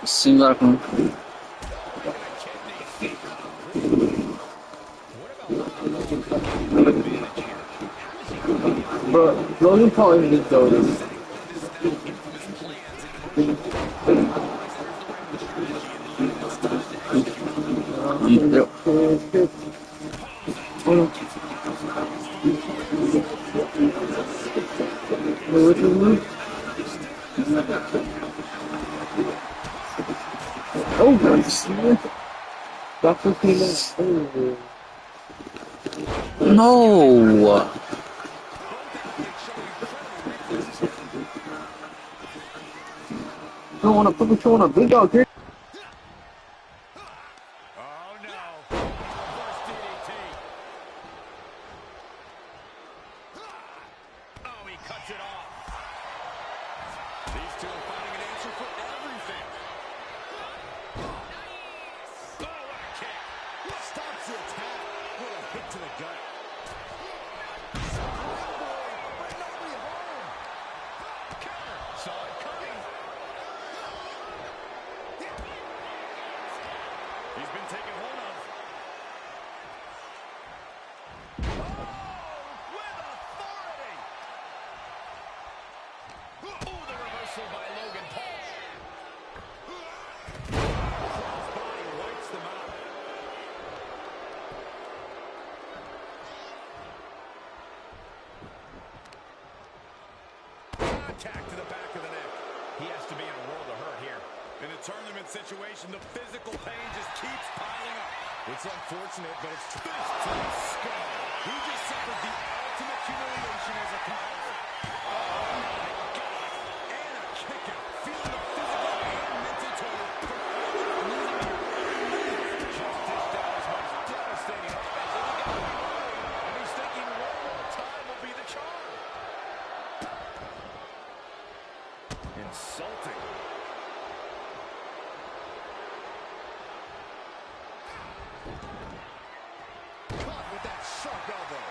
Seems like him. Bro, Logan Paul even did go this. Yep. Which one? Oh, nice. Dr. Peanut. No. I don't want to put the show on a big dog here. Oh no. Reverse DDT. Oh, he cuts it off. These two are finding an answer for everything. Oh, what a kick. Stops the attack with a hit to the gut. But nobody home. Counter. Saw it coming. He's been taken hold of. Oh, with authority. Oh, the reversal by Logan Paul. Crossbody wipes them out. Contact to the back of the neck. He has to be in a world of hurt here. In a tournament situation, the physical pain just keeps piling up. It's unfortunate, but it's true. Fist to the skull. He just suffered the ultimate humiliation as a competitor. Oh, my God. And a kick out. Feeling the physical and mental toll. Losing your very knee. Just dished out his most devastating offense. And he got to be worried. And he's thinking one more time will be the charm. Insulting. Caught with that sharp elbow.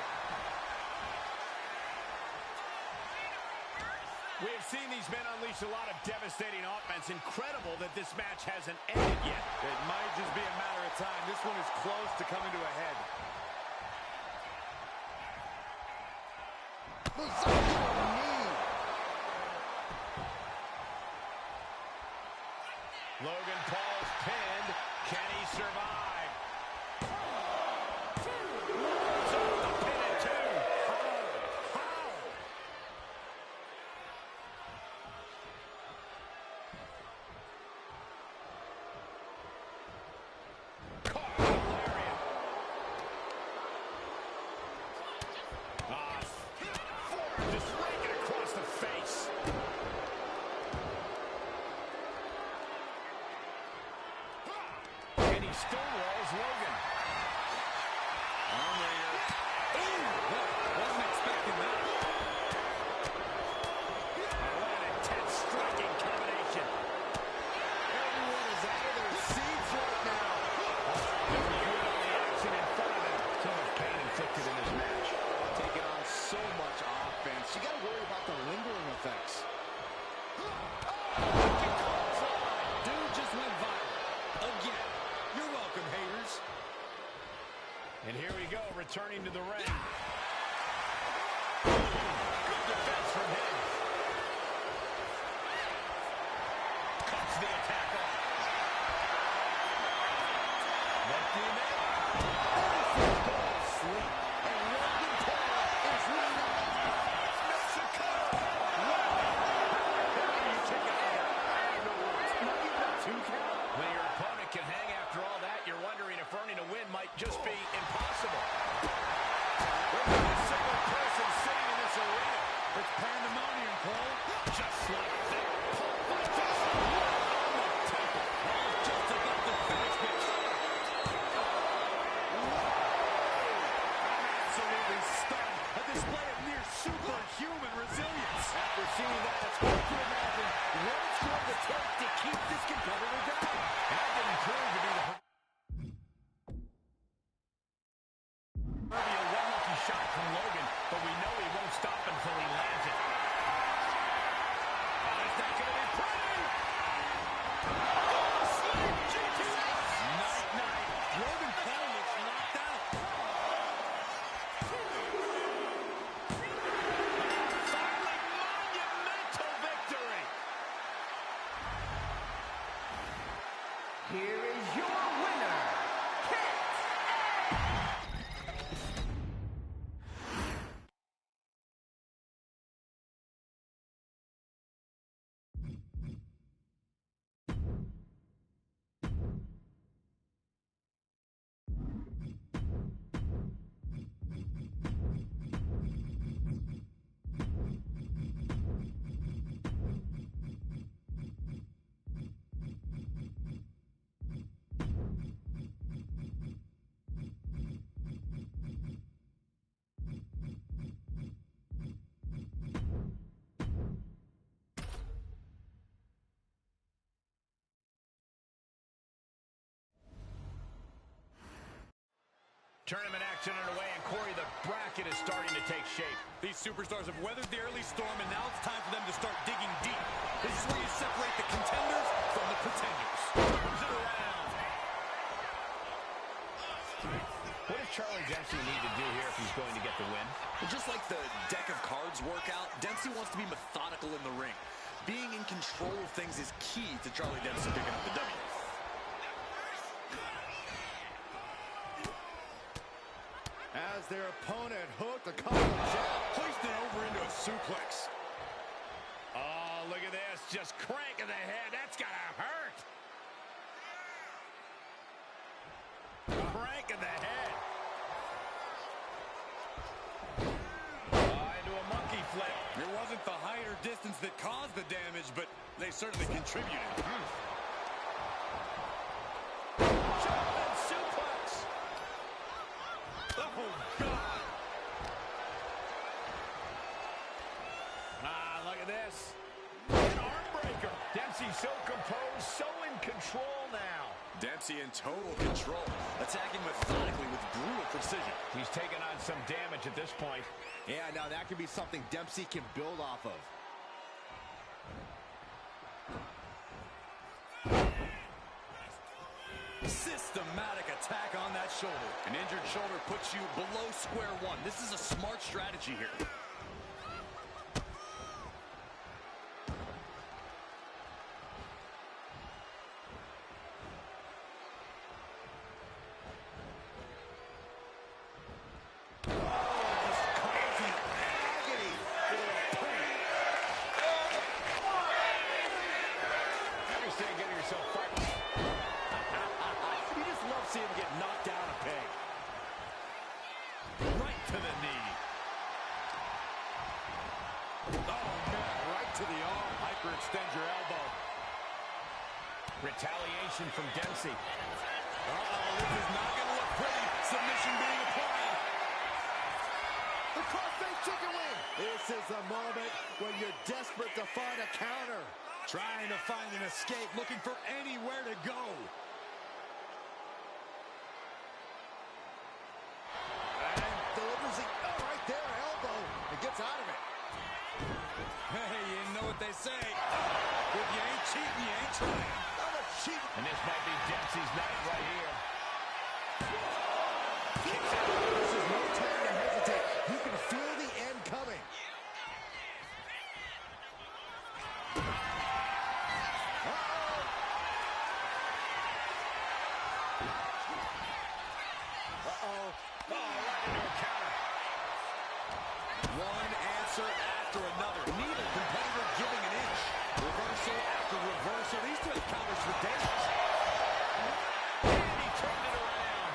We have seen these men unleash a lot of devastating offense. Incredible that this match hasn't ended yet. It might just be a matter of time. This one is close to coming to a head. Logan Paul's pinned. Can he survive? So the pin at two. How? Caught with a lariat. Forward, just raking across the face. And he stonewalls Logan. Armringer. Ooh, wasn't expecting that. Oh, what an intense striking combination. Everyone is out of their seats right now. Just viewing all the action in front of them. So much pain inflicted in this match. Taking on so much offense. You got to worry about the lingering effects. Dude just went viral. Again. You're welcome, haters. And here we go, returning to the ring. Good defense from him. Cuts the attack off. Lefty in there. Sleep. And Logan Paul is running off. Mexico. How do you take it out? I have no words. Not even a 2 count. When your opponent can hang after all that, you're wondering if earning a win might just be impossible. There's not a single person sitting in this arena. It's pandemonium, Cole. Just like that. Paul fights us. On the table. Just about to finish the cover. I'm absolutely stunned. A display of near superhuman resilience. After seeing that, it's hard to imagine what it's going to take to keep this competitor down. here is your winner, Tournament action underway, and Corey, the bracket is starting to take shape. These superstars have weathered the early storm, and now it's time for them to start digging deep. This is where you separate the contenders from the pretenders. Turns it around. What does Charlie Dempsey need to do here if he's going to get the win? Well, just like the deck of cards work out, Dempsey wants to be methodical in the ring. Being in control of things is key to Charlie Dempsey picking up the W. As their opponent hooked a couple of jab, placed it over into a suplex. Oh, look at this. Just cranking the head. That's gotta hurt. Cranking the head. Into a monkey flip. It wasn't the height or distance that caused the damage, but they certainly contributed. Jumping suplex. Oh, God. Look at this. An arm breaker. Dempsey so composed, so in control now. Dempsey in total control, attacking methodically with brutal precision. He's taken on some damage at this point. Yeah, now that could be something Dempsey can build off of. Systematic attack on that shoulder. An injured shoulder puts you below square one. This is a smart strategy here. Extend your elbow. Retaliation from Dempsey. This is not going to look pretty. Submission being applied. The crossface chicken wing. This is the moment when you're desperate to find a counter. Trying to find an escape, looking for anywhere to go. And delivers it right there, elbow, and gets out of it. Hey, you know what they say. If you ain't cheating, you ain't trying. I'm a cheat. And this might be Dempsey's night right here. This is no time to hesitate. You can feel the end coming. Right into a counter. One answer after another. Neither competitor giving an inch. Reversal after reversal. These two have counters for days. And he turned it around.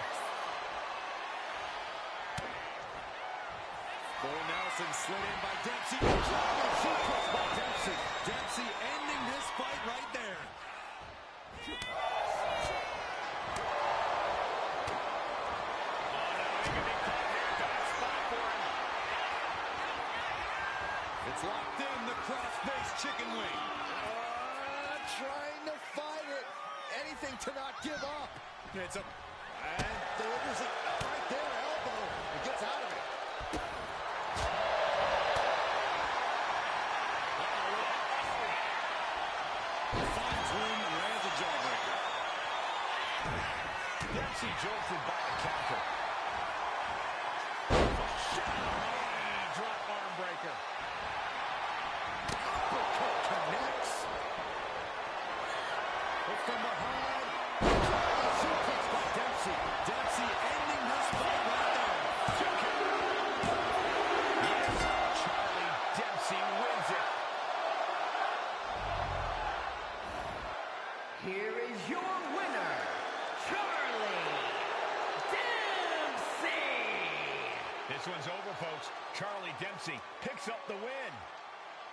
Full Nelson slid in by Dempsey. Dragon suplex by Dempsey. Dempsey ending this fight right there. It's locked in, the cross-face chicken wing. Trying to fight it. Anything to not give up. It's a... And delivers it right there, elbow, and gets out of it. Finds room and lands a jawbreaker. Dempsey jolted by the counter. Drop arm breaker. Uppercut connects. Hook from behind. Here is your winner, Charlie Dempsey. This one's over, folks. Charlie Dempsey picks up the win.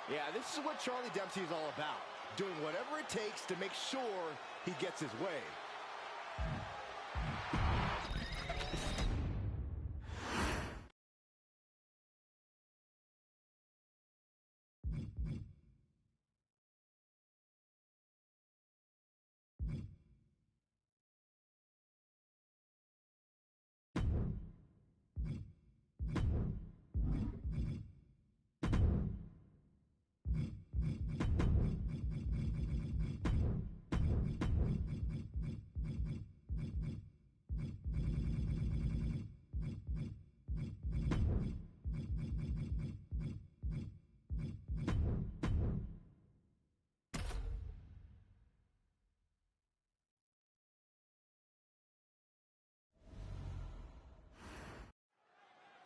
Yeah, this is what Charlie Dempsey is all about. Doing whatever it takes to make sure he gets his way.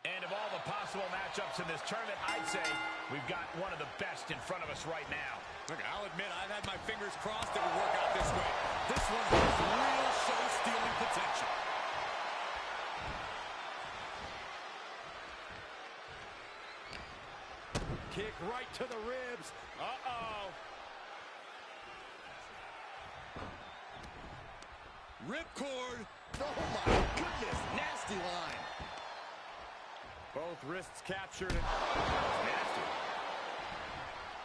And of all the possible matchups in this tournament, I'd say we've got one of the best in front of us right now. Look, I'll admit, I've had my fingers crossed it would work out this way. This one has real show-stealing potential. Kick right to the ribs. Uh-oh. Ripcord. Oh, my goodness. Nasty line. Both wrists captured. Nasty.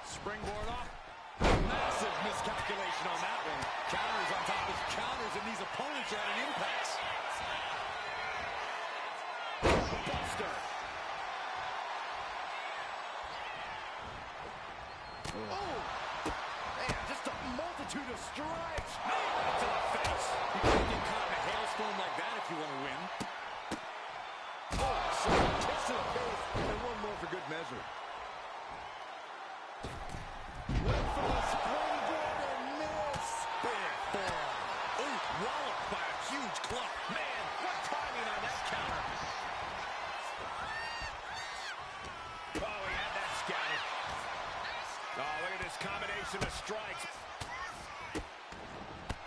Springboard off. Massive miscalculation on that one. Counters on top of counters, and these opponents are at an impasse. Buster. Oh! Man, just a multitude of strikes. Right to the face. You can't get caught in a hailstorm like that if you want to win. Oh, so kicks to the face, and one more for good measure. Went for the springboard and miss. Big forearm. Ooh, walloped by a huge club. Man, what timing on that counter. Oh, he had that scouted. Oh, look at this combination of strikes.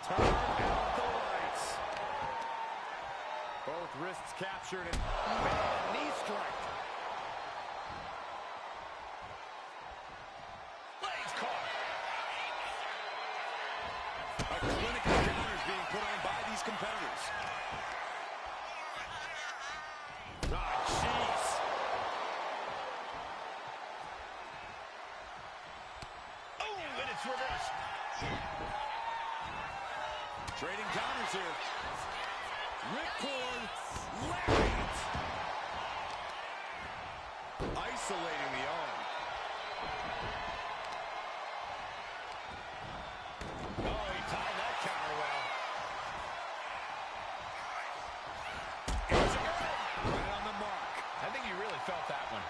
Turn out the lights. Both wrists captured and man, knee strike. Legs caught. A clinic of counters being put on by these competitors. Oh, jeez. Oh, and it's reversed. Trading counters here. Ripcord. Lariat. Isolating the arm. Oh, he timed that counter well. It's a good. Right on the mark. I think he really felt that one.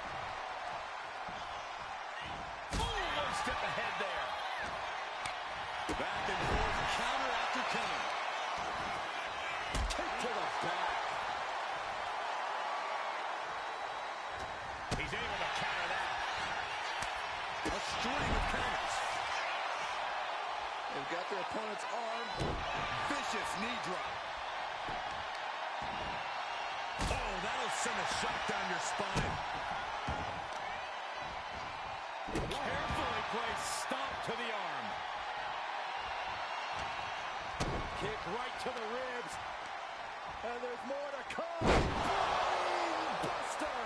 Oh, one step ahead there. Back and forth, counter after counter. Kick to the back. He's able to counter that. A string of counters. They've got their opponent's arm. Vicious knee drop. Oh, that'll send a shot down your spine. Carefully placed stomp to the arm. Kick right to the ribs. And there's more to come. Brain buster.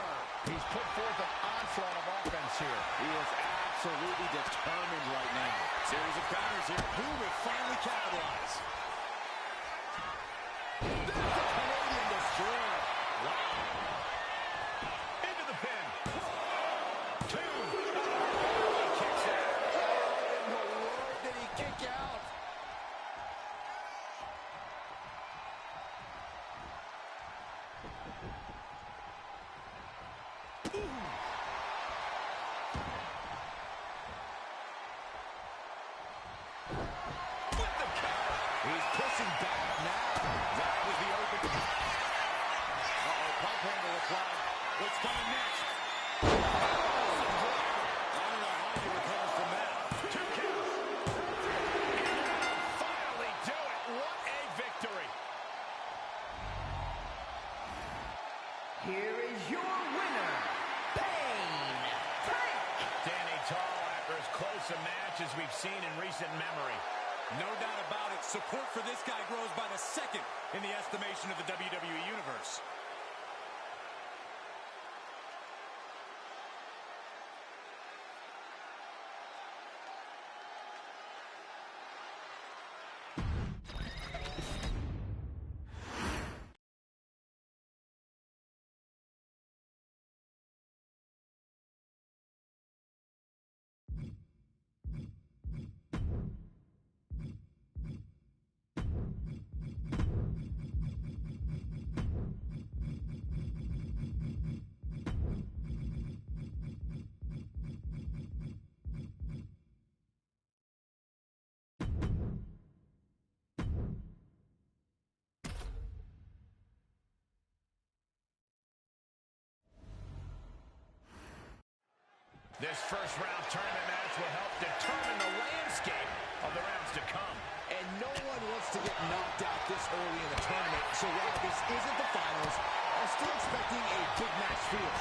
He's put forth an onslaught of offense here. He is absolutely determined right now. Series of counters here. Who will finally capitalize? There's the Canadian destroyer. Wow. Into the pin. Two. Kicks out. How in the world did he kick out? With the counter. He's pushing back now. That was the open. Uh-oh, pump handle applied. What's coming next? I don't know how he recovers from that. Two count. Finally recent memory. No doubt about it. Support for this guy grows by the second in the estimation of the WWE Universe. This first round tournament match will help determine the landscape of the rounds to come. And no one wants to get knocked out this early in the tournament. So while this isn't the finals, I'm still expecting a big match feel.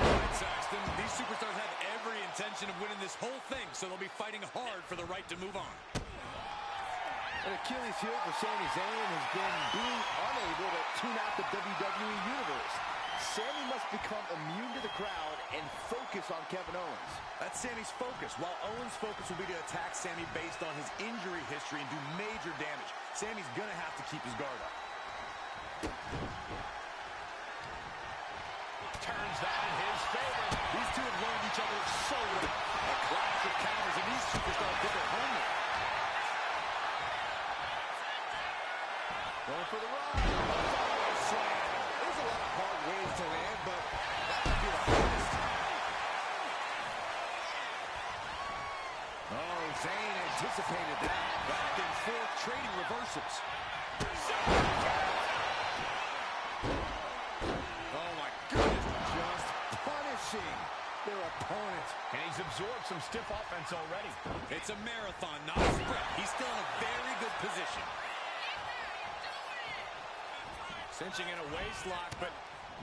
Right, Saxton. These superstars have every intention of winning this whole thing, so they'll be fighting hard for the right to move on. An Achilles heel for Sami Zayn has been being unable to tune out the WWE Universe. Sami must become immune to the crowd and focus on Kevin Owens. That's Sami's focus, while Owens' focus will be to attack Sami based on his injury history and do major damage. Sami's gonna have to keep his guard up. Turns that in his favor. These two have learned each other so well. A clash of counters, and these superstars get their home now. Going for the run. Slam. There's a lot of hard ways to land, but that might be the hardest. Oh, Zayn anticipated that. Back and forth, trading reversals. Oh, my goodness. Just punishing their opponent. And he's absorbed some stiff offense already. It's a marathon, not a sprint. He's still in a very good position. Cinching in a waist lock, but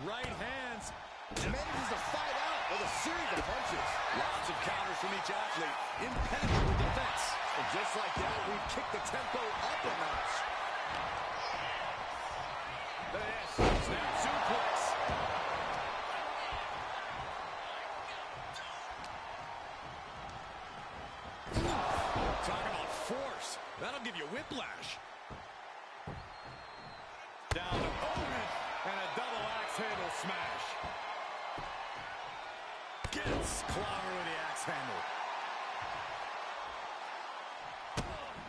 right hands. Manages to fight out with a series of punches. Lots of counters from each athlete. Impenetrable defense. And just like that, we've kicked the tempo up a notch. Look at this. Snap suplex. Talk about force. That'll give you whiplash. Down to Owen. And a double axe handle smash. Gets clobber with the axe handle.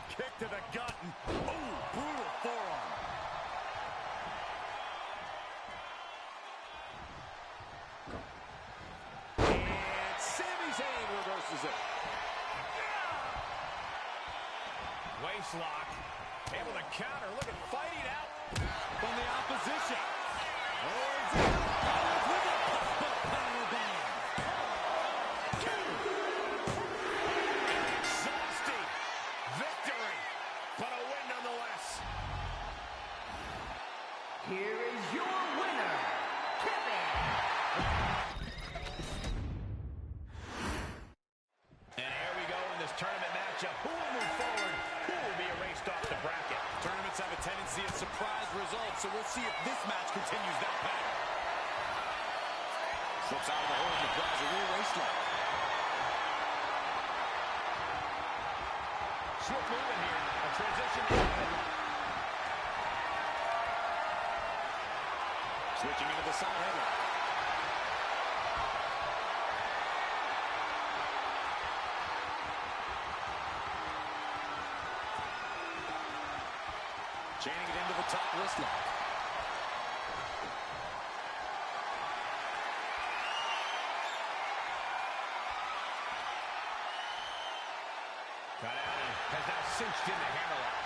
Kick to the gut. And, oh, brutal forearm. And Sami Zayn reverses it. Waist lock. Able to counter. Look at fighting out. From the opposition. Owens in. Owens with a powerbomb. Exhausting victory, but a win nonetheless. Here is your winner, Kevin. And here we go in this tournament matchup. Who will move forward? Who will be erased off the bracket? Tournaments have a tendency of surprise results, so we'll see if this match continues that pattern. Slips out of the hold and applies a rear waist lock. Swift movement here. A transition. Switching into the side headlock. Chaining it into the top wrist lock. Got out and has now cinched in the hammerlock.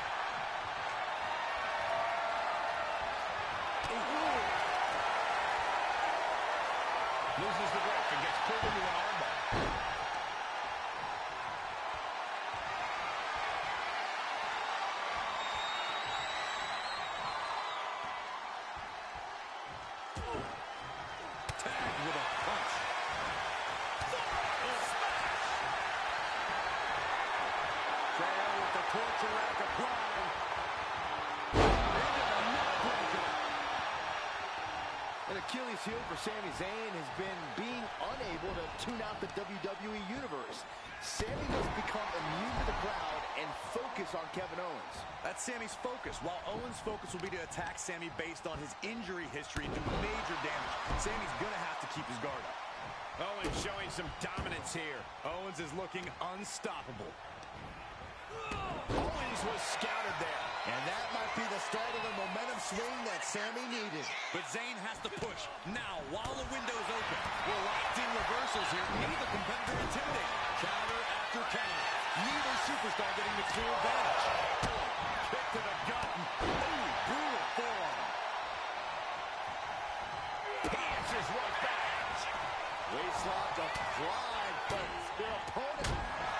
Loses the grip and gets pulled into an armbar. Tagged with a punch. Smash! pressure rack applied. Into the neckbreaker. An Achilles heel for Sami Zayn has been being unable to tune out the WWE Universe. Sami must become immune to the crowd and focus on Kevin Owens. That's Sami's focus, while Owens' focus will be to attack Sami based on his injury history and do major damage. Sami's gonna have to keep his guard up. Owens showing some dominance here. Owens is looking unstoppable. Owens was scouted there. And that might be the start of the momentum swing that Sami needed. But Zayn has to push now while the window's open. We're locked in reversals here. Neither competitor intimidating. Counter after counter. Neither superstar getting the clear advantage. Kick to the gut. Ooh, brutal forearm. He answers right back. Waistlock applied, but their opponent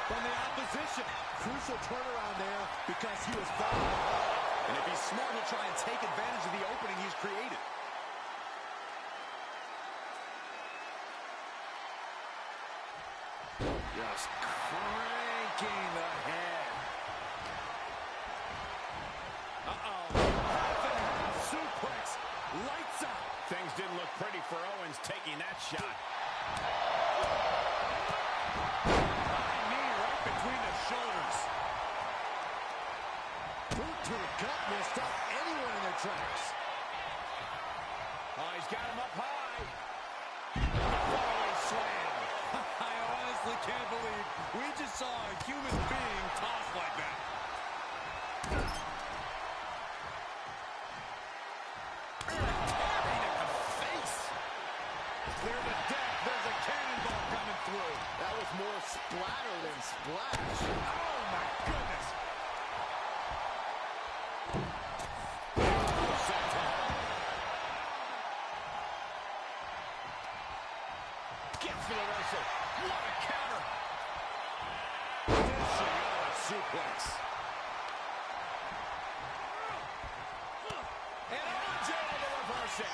From the opposition. crucial turnaround there because he was falling behind. And if he's smart, he'll try and take advantage of the opening he's created. Just cranking the head. Uh-oh. Suplex. Lights out. Things didn't look pretty for Owens taking that shot. High knee right between the shoulders. Boot to the gut will stop anyone in their tracks. Oh, he's got him up high. Following slam. I honestly can't believe we just saw a human being tossed like that. Parrying at the face. Clear the deck. There's a cannonball coming through. That was more splatter than splash. Oh, my goodness. Gets the reversal. What a counter. Dishing out a suplex. And Owens able to reverse it.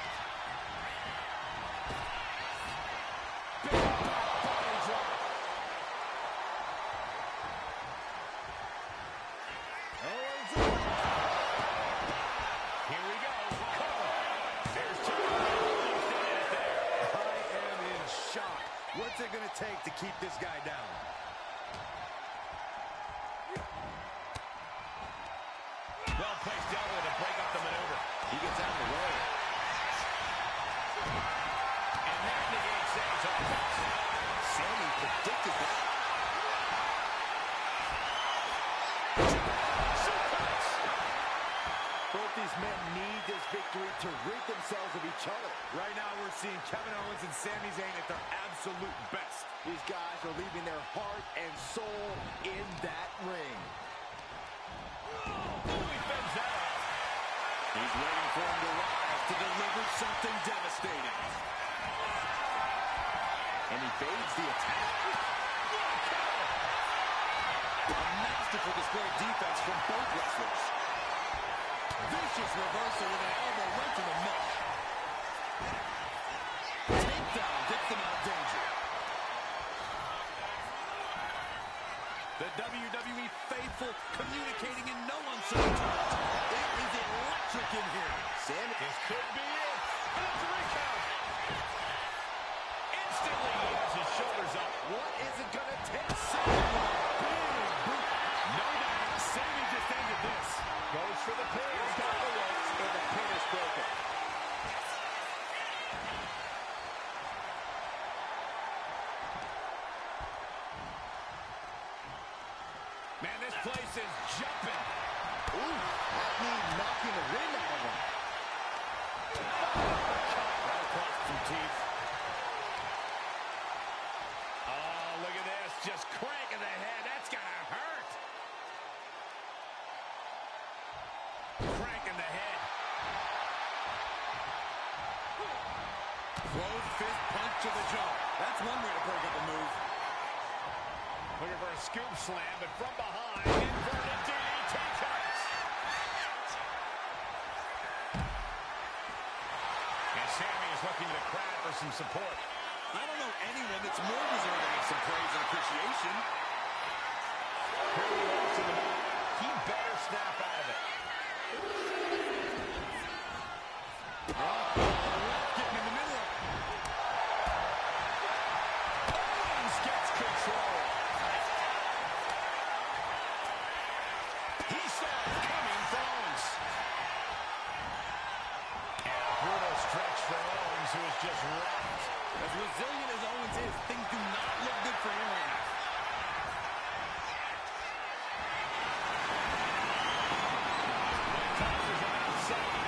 Big body drop. Owens. Here we go. Cover. There's two. I am in shock. What's it going to take to keep this guy down? Well-placed elbow to break up the maneuver. He gets out of the way. And that negates Zayn's offense. Sami predicted that. Suplex. Both these men need this victory to rid themselves of each other. Right now, we're seeing Kevin Owens and Sami Zayn at their absolute best. These guys are leaving their heart and soul in that ring. He fends that off. He's waiting for him to rise to deliver something devastating. And he evades the attack. A masterful display of defense from both wrestlers. Vicious reversal with an elbow right to the mush. Takedown gets them out of danger. The WWE faithful communicating in no uncertain terms. It is electric in here. Sami, This could be it. Another recount. Instantly, he has his shoulders up. what is it going to take? Sami with a big boot. No doubt, Sami just ended this. Goes for the pin. He's got the ropes, and the pin is broken. Man, this place is jumping. Ooh, that knee knocking the wind out of him. Right across some teeth. Oh, look at this. Just cranking the head. That's gonna hurt. Cranking the head. Closed fist punch to the jaw. That's one way to break up a move. Looking for a scoop slam, but from behind, inverted DDT cuts. And Sami is looking to the crowd for some support. I don't know anyone that's more deserving of some praise and appreciation. Here he walks in the middle. He better He saw it coming for Owens. And a brutal stretch for Owens, who is just rocked. As resilient as Owens is, things do not look good for him right now. Tosses him outside.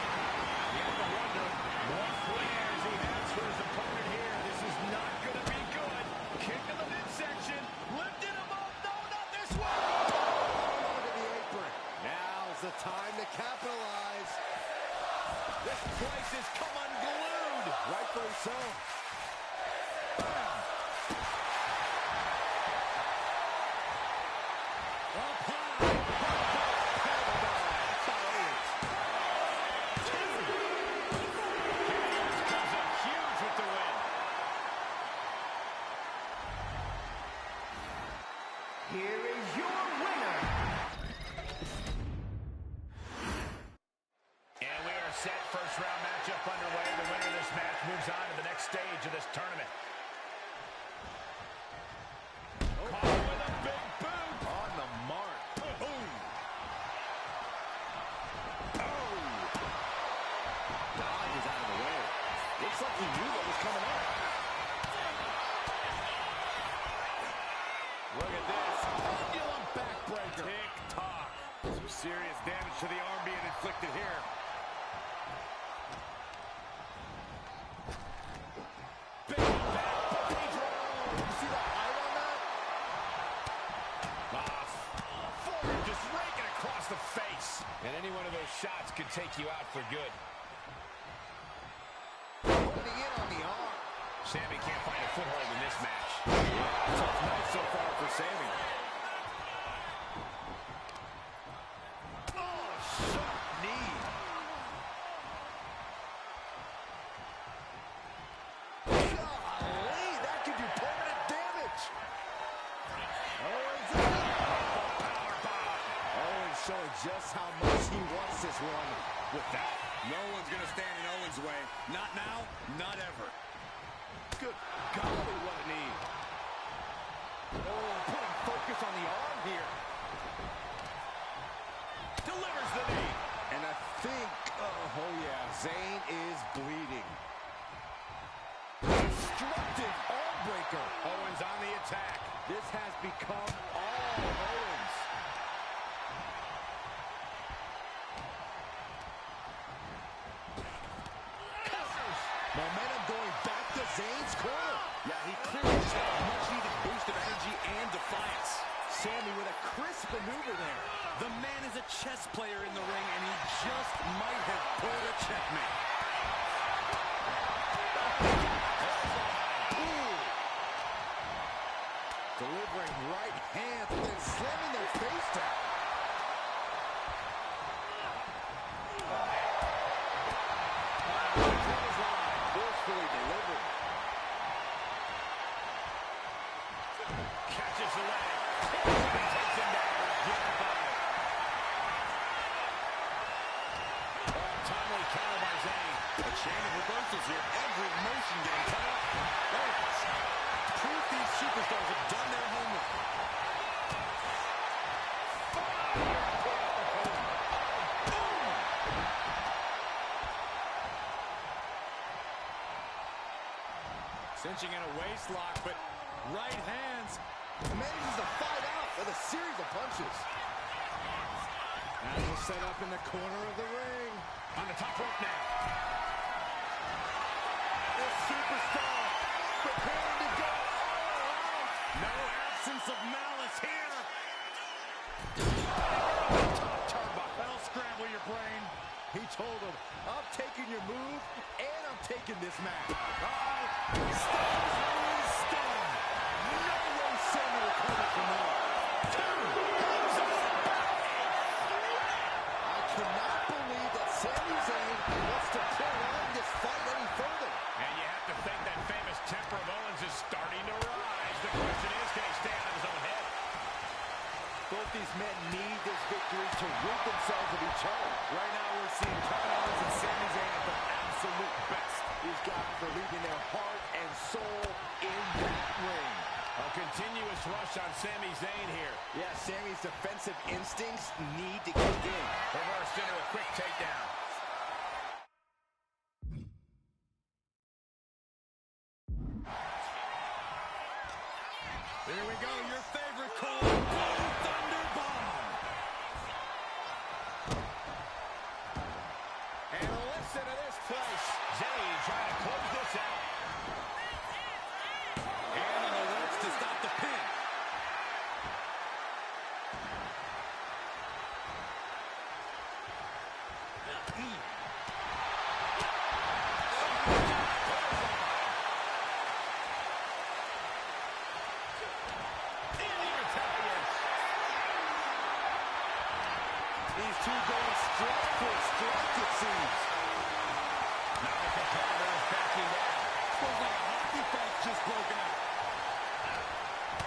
You have to wonder what plans he has for his opponent here. This is not going to be good. Kick to the midsection. Lifted him up. No, not this way. Into the apron. Now's the time to capitalize. This place has come unglued. Rightfully so. Up high. Comes up huge with the win. Here is your winner. And we are set. First round matchup underway. The winner of this match moves on to the next stage of this tournament. Caught with a big boot. On the mark. Boom. Dodge is out of the way. Looks like he knew what was coming up. Look at this. Pendulum backbreaker. Tick-tock. Some serious damage to the arm being inflicted here. Big impact. Pedro. You see the height on that? Forward, just raking across the face. And any one of those shots could take you out for good. Putting in on the arm. Sammy can't find a foothold in this match. Tough night so far for Sammy. Oh, sharp knee. Golly, that could do permanent damage. Owens Owens showing just how much he wants this one. With that, No one's going to stand in Owens' way. Not now, not ever. Good golly, what a knee. Oh, putting focus on the arm here. delivers the knee. And I think, oh yeah, Zayn is bleeding. Destructive arm breaker. Owens on the attack. This has become all Owens. Momentum going back to Zayn's corner. Yeah, he clearly just had a much-needed boost of energy and defiance. Sammy with a crisp maneuver there. The man is a chess player in the ring, and he just might have pulled a checkmate. Delivering right hand and slamming their face down. Forcefully delivered. Catches the leg. Takes him down. Get by it. Oh, timely counter by Zayn. A chain of reversals here. Every motion getting cut off. Proof these superstars have done their homework. Cinching in a waist lock, but right hands. Manages to fight out with a series of punches. Now he'll set up in the corner of the ring. On the top rope now. This superstar preparing to go all out. No absence of malice here. Top turnbuckle. That'll scramble your brain. He told him, I'm taking your move, and I'm taking this match. Stun. No way Sammy recovered from that. I cannot believe that Sami Zayn wants to prolong this fight any further. And you have to think that famous temper of Owens is starting to rise. The question is, can he stay out of his own head? Both these men need this victory to rid themselves of each other. Right now we're seeing Kevin Owens and Sami Zayn at their absolute best. These guys are leaving their heart and soul in that ring. A continuous rush on Sami Zayn here. Yeah, Sami's defensive instincts need to kick in. Reversed into a quick takedown. Here we go, your favorite call, Blue Thunder Bomb. And listen to this place. Zayn trying to close this out. And on the ropes to stop the pin. These two going strike for strike, it seems. Now the competitor is backing down. Feels like a hockey fight's just broken out.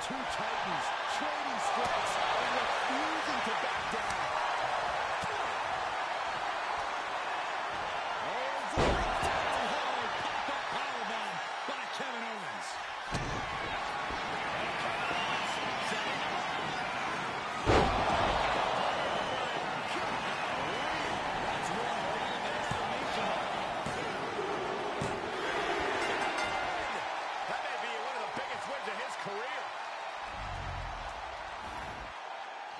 Two titans trading strikes and refusing to back down. And down hard, pop-up powerbomb by Kevin Owens. That's one more than an exclamation mark. That may be one of the biggest wins of his career.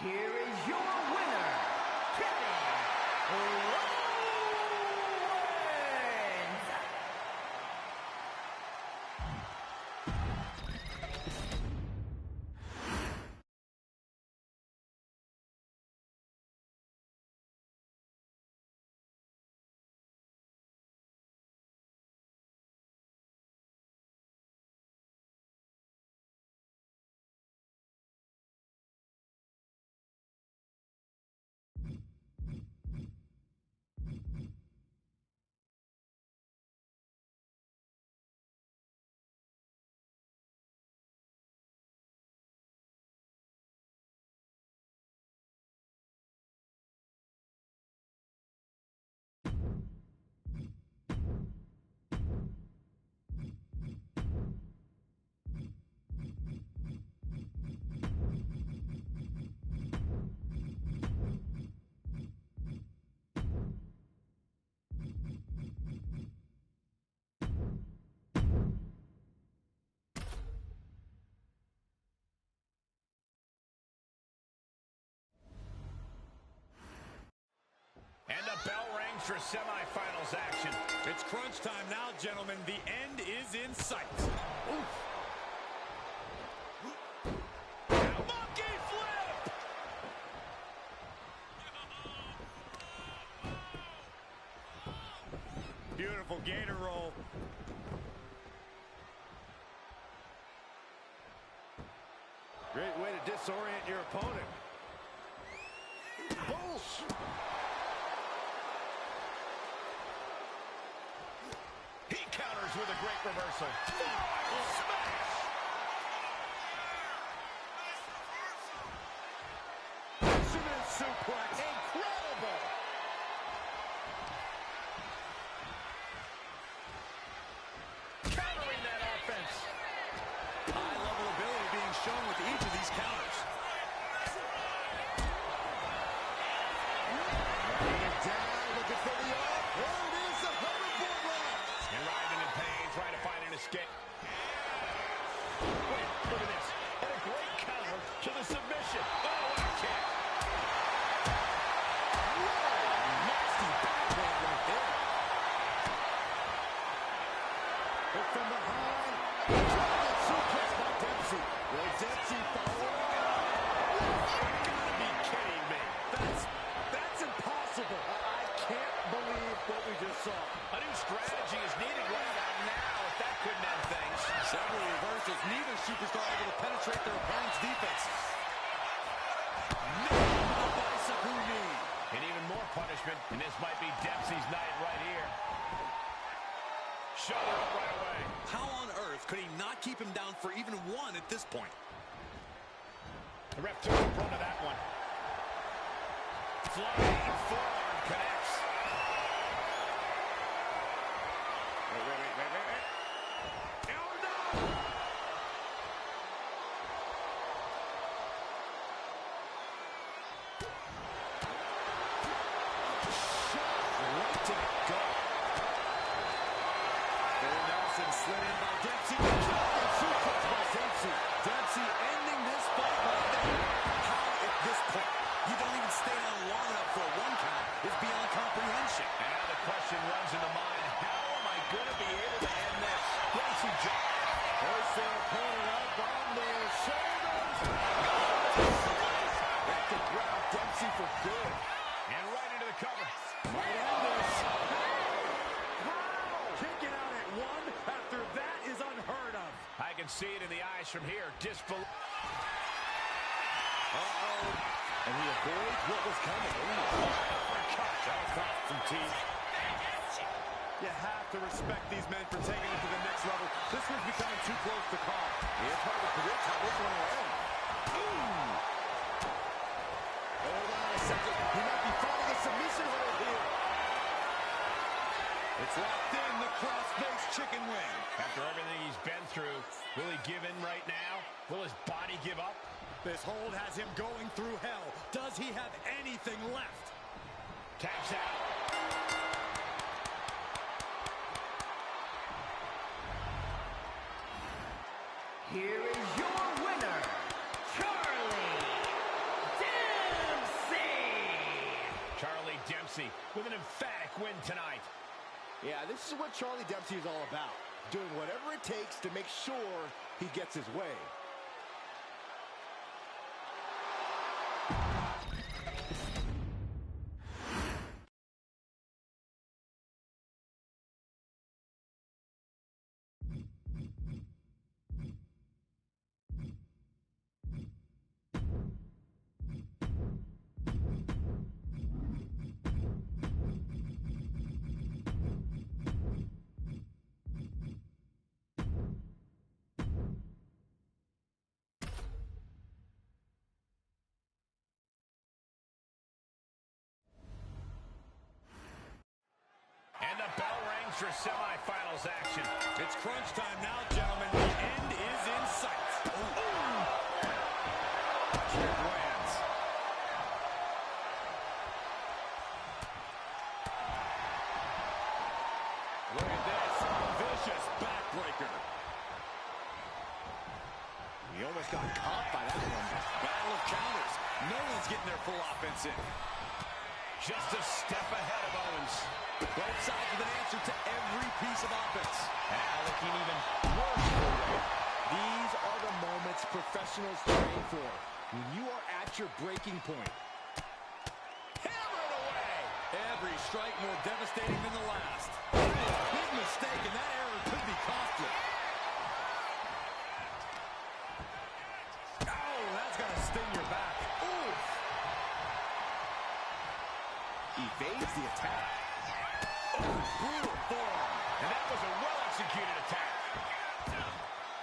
Here is your winner, Kevin Owens. And the bell rings for semifinals action. It's crunch time now, gentlemen. The end is in sight. Monkey flip! Beautiful gator roll. Great way to disorient your opponent. Boom! He counters with a great reversal. Forward smash! Fisherman suplex. Incredible! Countering that offense. High-level ability being shown with each of these counters. Laying it down, looking for the off. There it is, a hoverboard lock. And writhing in pain, trying to find an escape. Wait, look at this. And a great counter to the submission. Oh, what a kick. Nasty backhand right there. Hook from behind. Dragon suplex by Dempsey. Will Dempsey follow up? You gotta be kidding me. That's impossible. I can't believe what we just saw. A new strategy is needed right about now if that couldn't end things. Several reversals. Neither superstar able to penetrate their opponent's defense. Nailed with a bicycle knee. And even more punishment, and this might be Dempsey's night right here. Shoulder up right away. How on earth could he not keep him down for even one at this point? The ref took the brunt of that one. Flying forearm connects. Wait. Oh, no! from here. Disbelief. And he avoids what was coming. Uppercut. That was off some teeth. You have to respect these men for taking it to the next level. This one's becoming too close to call. It's hard to predict how this one will end. Hold on a second. He might be finding a submission hold here. It's locked in, the cross-face chicken wing. After everything he's been through, will he give in right now? Will his body give up? This hold has him going through hell. Does he have anything left? Taps out. Here is your winner, Charlie Dempsey. Charlie Dempsey with an emphatic win tonight. Yeah, this is what Charlie Dempsey is all about. Doing whatever it takes to make sure he gets his way. And the bell rings for semifinals action. It's crunch time now, gentlemen. The end is in sight. Kick lands. Look at this. Vicious backbreaker. He almost got caught by that one. Battle of counters. No one's getting their full offense in. Just a step ahead of Owens. Both sides with an answer to every piece of offense. Now looking even worse for Ray. These are the moments professionals train for. When you are at your breaking point. Hammer it away. Every strike more devastating than the last. Big mistake, and that error could be costly. Oh, that's going to sting your back. Oof. Evades the attack. Brutal forearm. And that was a well-executed attack.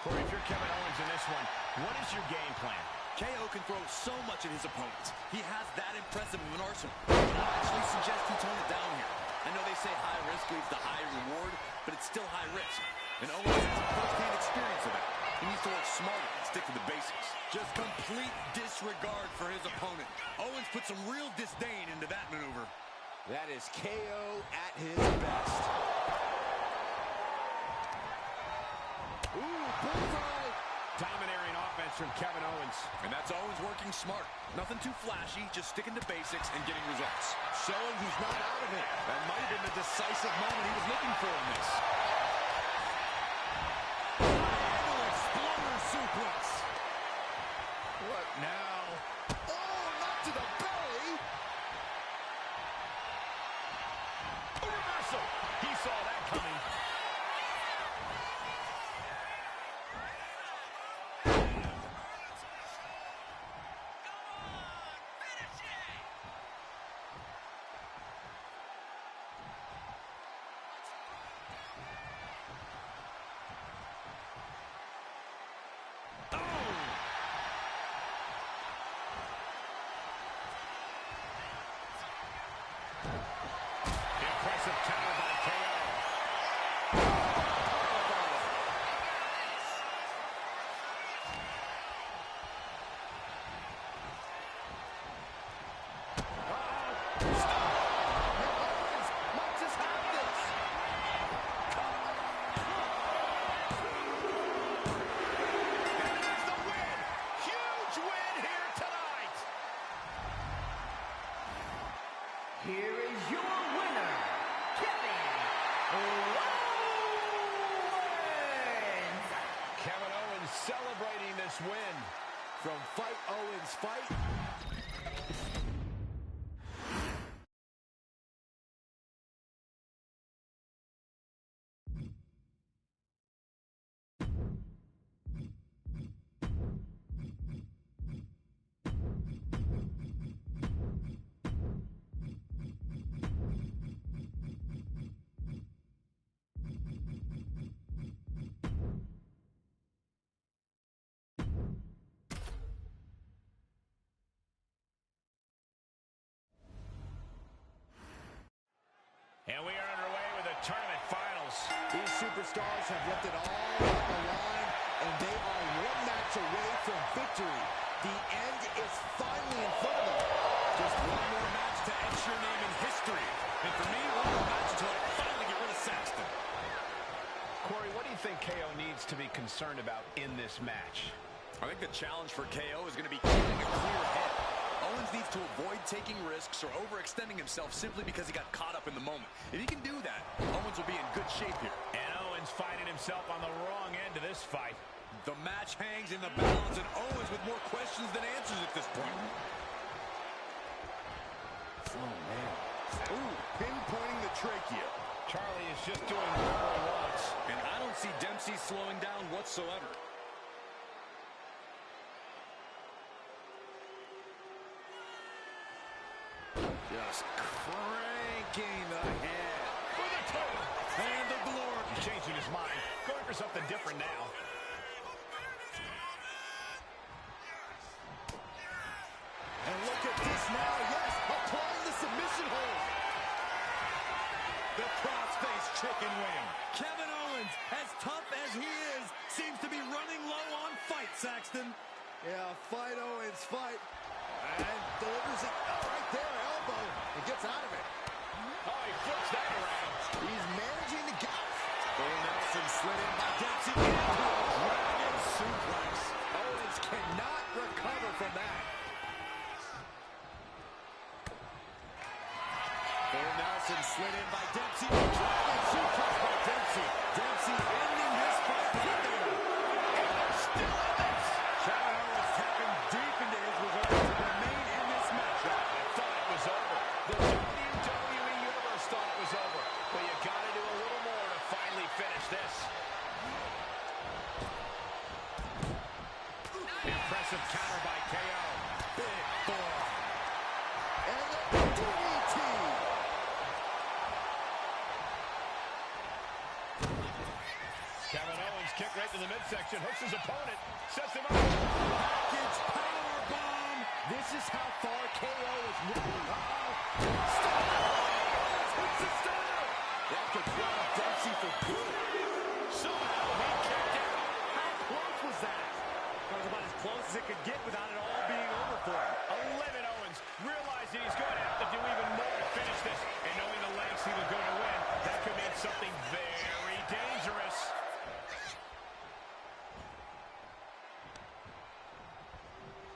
Corey, if you're Kevin Owens in this one, what is your game plan? KO can throw so much at his opponents. He has that impressive of an arsenal. I actually suggest he tone it down here. I know they say high risk leads to high reward, but it's still high risk. And Owens has a first-hand experience of that. He needs to work smarter and stick to the basics. Just complete disregard for his opponent. Owens put some real disdain into that maneuver. That is KO at his best. Ooh, bullseye. Domineering offense from Kevin Owens. And that's Owens working smart. Nothing too flashy, just sticking to basics and getting results. Showing he's not out of it. That might have been the decisive moment he was looking for in this. Triangle exploder suplex. What now? Oh, not to the belly. A reversal. He saw that coming. Impressive counter by KO. Might just have this. And there's the win. Huge win here tonight. Here is your winner, Kevin Owens. Kevin Owens celebrating this win. From Fight Owens Fight. These superstars have left it all on the line, and they are one match away from victory. The end is finally in front of them. Just one more match to etch your name in history. And for me, one more match until I finally get rid of Saxton. Corey, what do you think KO needs to be concerned about in this match? I think the challenge for KO is going to be keeping a clear head. Owens needs to avoid taking risks or overextending himself simply because he got caught up in the moment. If he can do that, Owens will be in good shape here. And Owens finding himself on the wrong end of this fight. The match hangs in the balance, and Owens with more questions than answers at this point. Oh, man. Ooh, pinpointing the trachea. Charlie is just doing whatever he wants. And I don't see Dempsey slowing down whatsoever. Just cranking the head. For the title. And the glory. He's changing his mind. Going for something different now. And look at this now, yes, applying the submission hold. The crossface chicken wing. Kevin Owens, as tough as he is, seems to be running low on fight, Saxton. Yeah, fight Owens, fight. And delivers it right there, elbow. And gets out of it. Oh, he flips that around. He's managing the gap. Full Nelson slid in by Dempsey into a dragon suplex. Owens cannot recover from that. Full Nelson slid in by Dempsey. Dragon suplex by Dempsey. Dempsey ending this fight right there. Still in this. Kevin Owens tapping deep into his reserves to remain in this matchup. I thought it was over. The WWE Universe thought it was over. But you got to do a little more to finally finish this. Impressive counter by KO. Big boy. And the DDT. Kevin Owens kick right to the midsection. Hooks his opponent. Sets him up. Package power bomb. This is how far KO is moving. Hits the stunner. That could throw up Dempsey for good. Somehow he kicked out. How close was that? That was about as close as it could get without it all being over for him. A limit Owens. Realizing he's going to have to do even more to finish this. And knowing the lengths he was going to win, that could mean something very dangerous.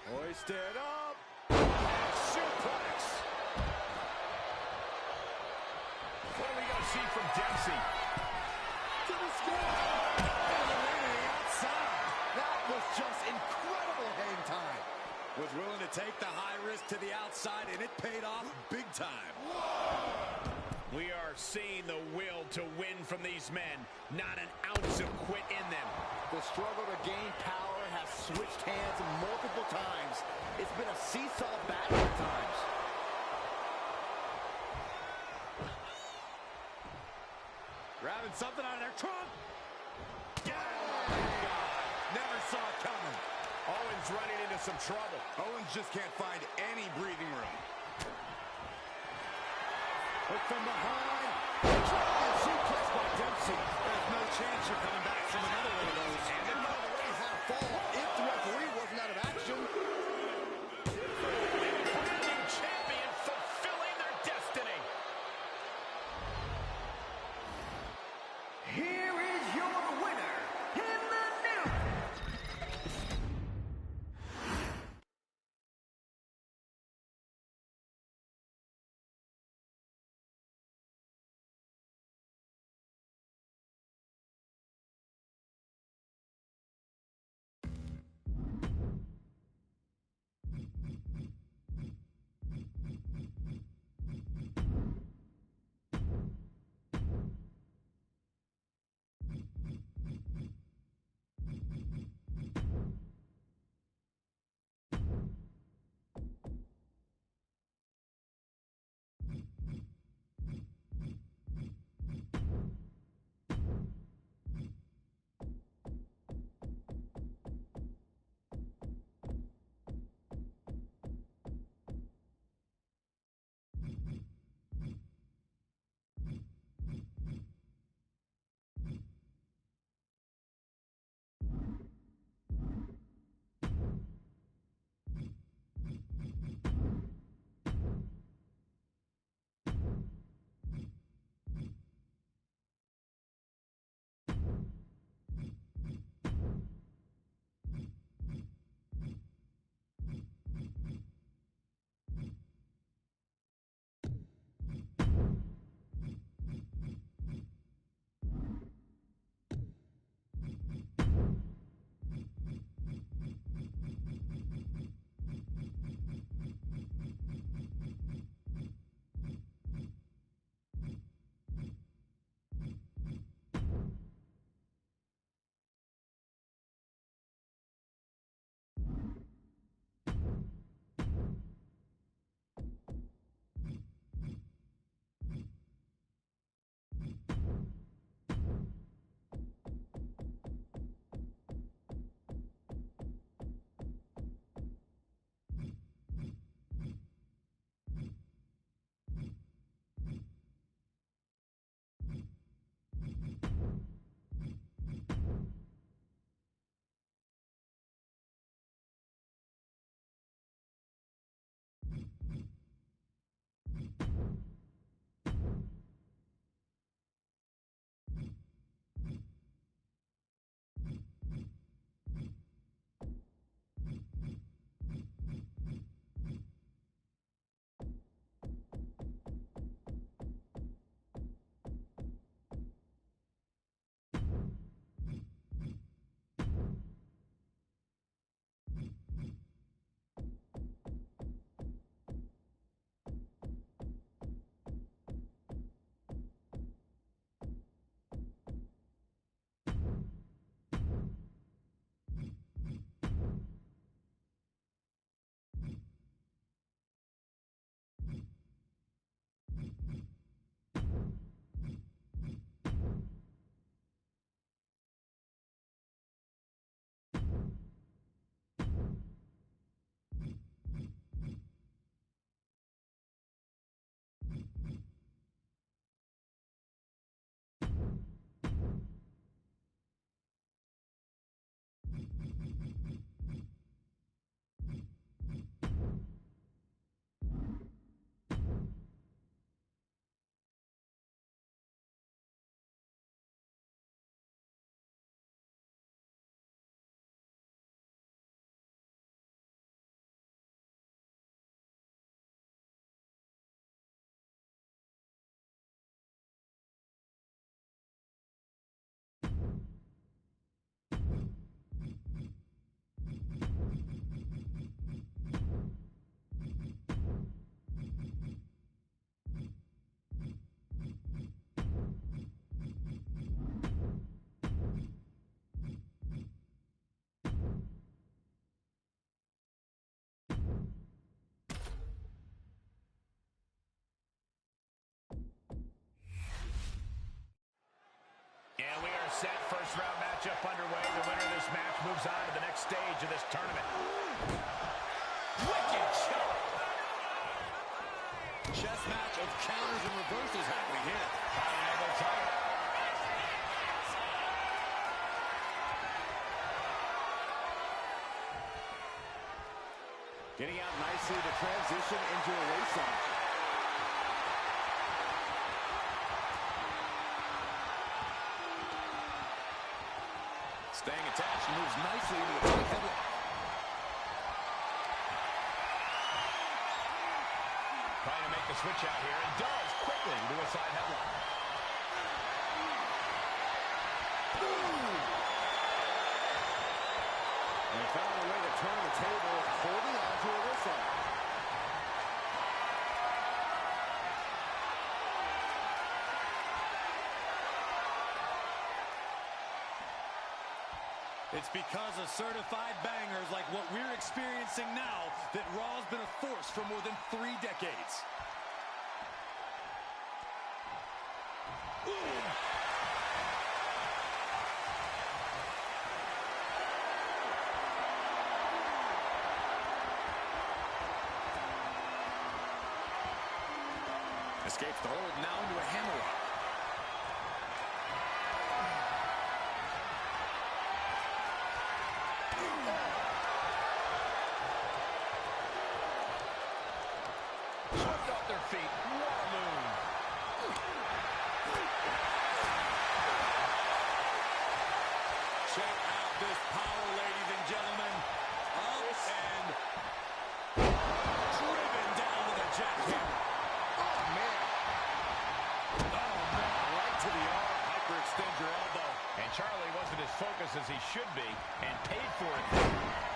Hoisted up. Suplex. What are we going to see from Dempsey? To the sky. And the outside. That was just incredible hang time. Was willing to take the high risk to the outside, and it paid off big time. We are seeing the will to win from these men. Not an ounce of quit in them. The struggle to gain power has switched hands multiple times. It's been a seesaw battle at times. Grabbing something out of their trunk. Yeah! Oh my God. Never saw it coming. Owens running into some trouble. Owens just can't find any breathing room. Hook from behind. Dragon suplex by Dempsey. There's no chance you're coming back from another one of those. And they're not already had a fall if the referee wasn't out of action. round matchup underway. The winner of this match moves on to the next stage of this tournament. Wicked shot. Chess match of counters and reversals happening here. Triangle title. Getting out nicely to transition into a waistlock. Staying attached, moves nicely into a tight headlock. Trying to make the switch out here, and does quickly to a side headlock. And they found a way to turn the table, holding on to a wristlock. It's because of certified bangers like what we're experiencing now that Raw's been a force for more than 3 decades. Escapes the hold, now into a hammerlock. Swept off their feet. What a move. Check out this power, ladies and gentlemen. Up and driven down with a jackhammer. Oh, man. Right to the arm. Hyperextend your elbow. And Charlie wasn't as focused as he should be, and paid for it.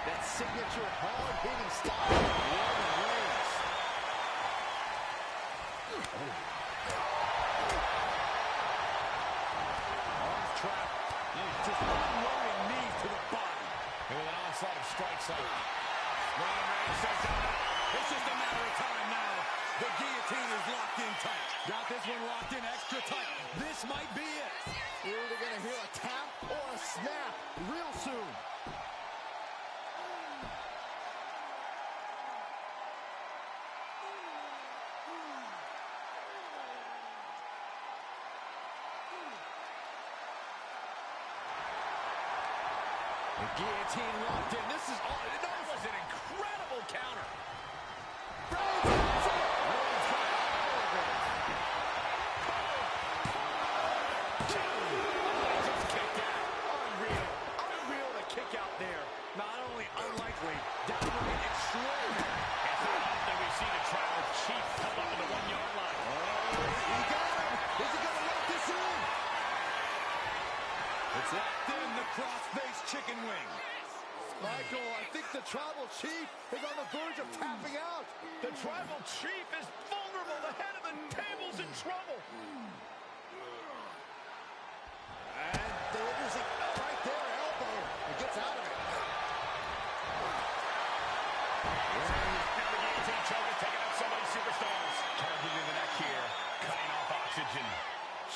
That signature hard-hitting style of Roman Reigns. Arms trapped. Just unloading knees to the body. And with an onslaught of strikes like Roman Reigns says, It's just a matter of time now. The guillotine is locked in tight. Got this one locked in extra tight. This might be it. We're either going to hear a tap or a snap real soon. The guillotine locked in. This is all. That was an incredible counter. Unreal to kick out there. Not only unlikely, downright extraordinary. it's not often we see the tribal chief held up at the 1-yard line. He got him. Is he going to lock this in? It's locked in, the cross-face chicken wing. Michael, I think the tribal chief is on the verge of tapping out. The tribal chief is vulnerable. The head of the table's in trouble. And delivers it right there, elbow. It gets out of it. Now the guillotine choke is taking out so many superstars. Targeting the neck here, cutting off oxygen.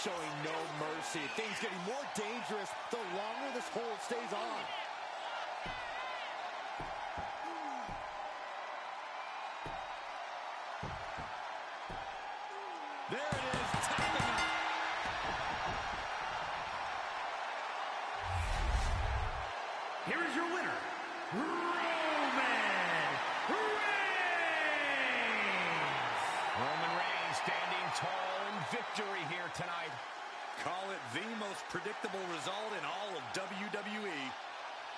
Showing no mercy. Things getting more dangerous the longer this hold stays on. There it is, tapping out. Here is your winner, Roman Reigns. Roman Reigns standing tall in victory here tonight. Call it the most predictable result in all of WWE.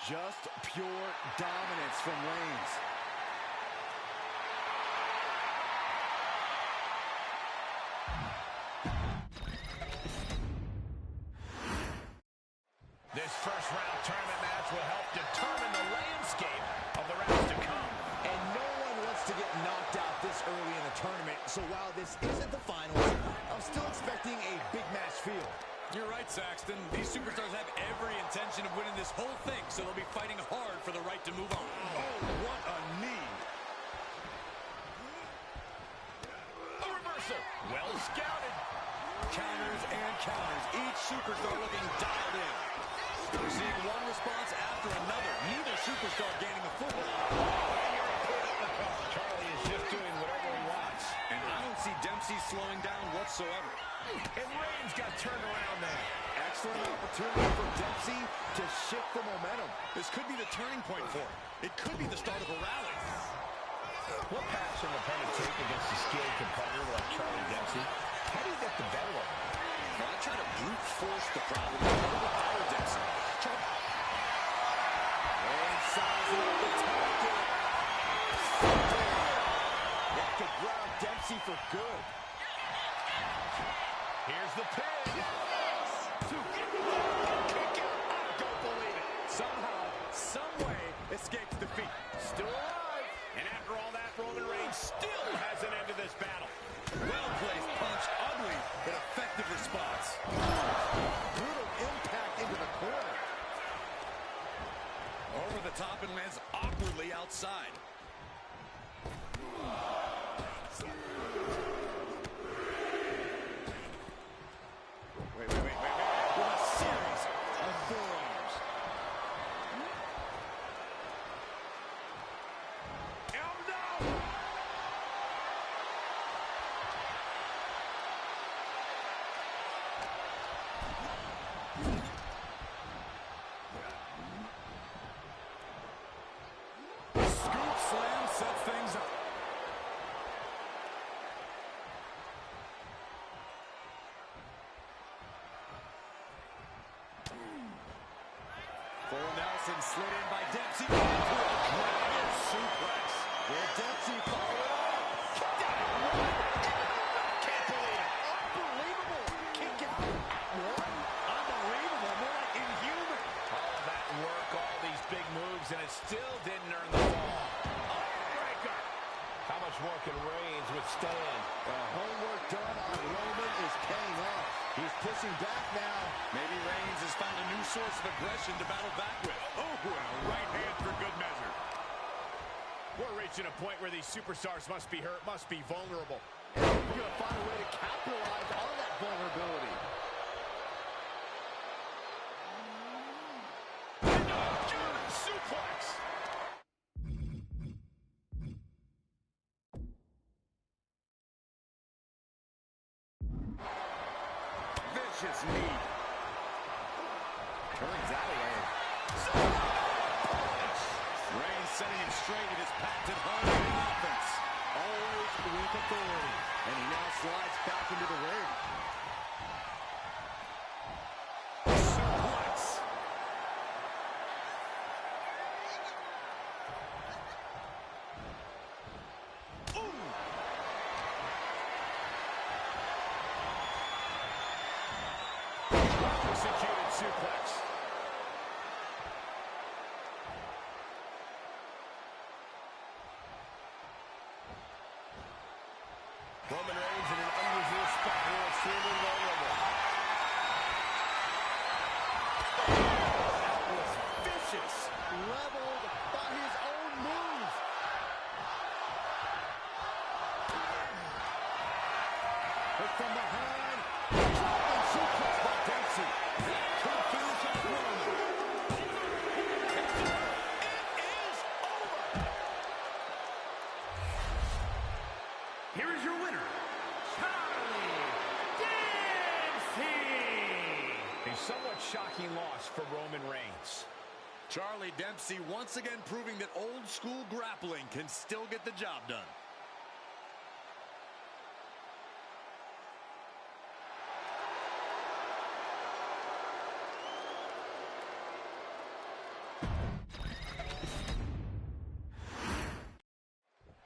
Just pure dominance from Reigns. This first round tournament match will help determine the landscape of the rounds to come. And no one wants to get knocked out this early in the tournament, so while this isn't the finals, I'm still expecting a big match feel. You're right, Saxton. These superstars have every intention of winning this whole thing, so they'll be fighting hard for the right to move on. Oh, what a knee. A reversal. Well scouted. Counters and counters. Each superstar looking dialed in. We're seeing one response after another. Neither superstar gaining the football. Charlie is just doing whatever he wants. And I don't see Dempsey slowing down whatsoever. And Reigns got turned around there. Excellent opportunity for Dempsey to shift the momentum. This could be the turning point for him. It could be the start of a rally. What path should an opponent take against a skilled competitor like Charlie Dempsey? How do you get the better of him? Well, I try to brute force the problem to overpower Dempsey. And sizing up the target. That could ground Dempsey for good. Here's the pin. Kick out. I don't believe it. Somehow, someway, escapes defeat. Still alive. And after all that, Roman Reigns still has an end to this battle. Well-placed punch, ugly, but effective response. Brutal impact into the corner. Over the top and lands awkwardly outside. Wait. With a series of forearms. Oh, no! Scoop slam sets things up. Full Nelson slid in by Dempsey. Dragon suplex. Will Dempsey follow it up? Kicked out. Can't believe it. Unbelievable. Kick out at one. Unbelievable. More like inhuman. All of that work, all these big moves, and it still didn't earn the fall. Breaker. How much more can Reigns withstand? The homework done on Roman is paying off. He's pushing back now. Maybe Reigns has found a new source of aggression to battle back with. Oh, well, right hand for good measure. We're reaching a point where these superstars must be hurt, must be vulnerable. He's going to find a way to capitalize on that vulnerability. German suplex. Vicious knee. Turns that away. Reigns setting him straight with his patented hard-hitting offense. Always with authority. And he now slides back into the ring. Suplex. Executed suplex. Roman Reigns in an unusual spot here, extremely vulnerable. That was vicious. Leveled by his own move. But from behind, dropping suplex by Dempsey. That could finish off Roman. Here is your winner, Charlie Dempsey. A somewhat shocking loss for Roman Reigns. Charlie Dempsey once again proving that old school grappling can still get the job done.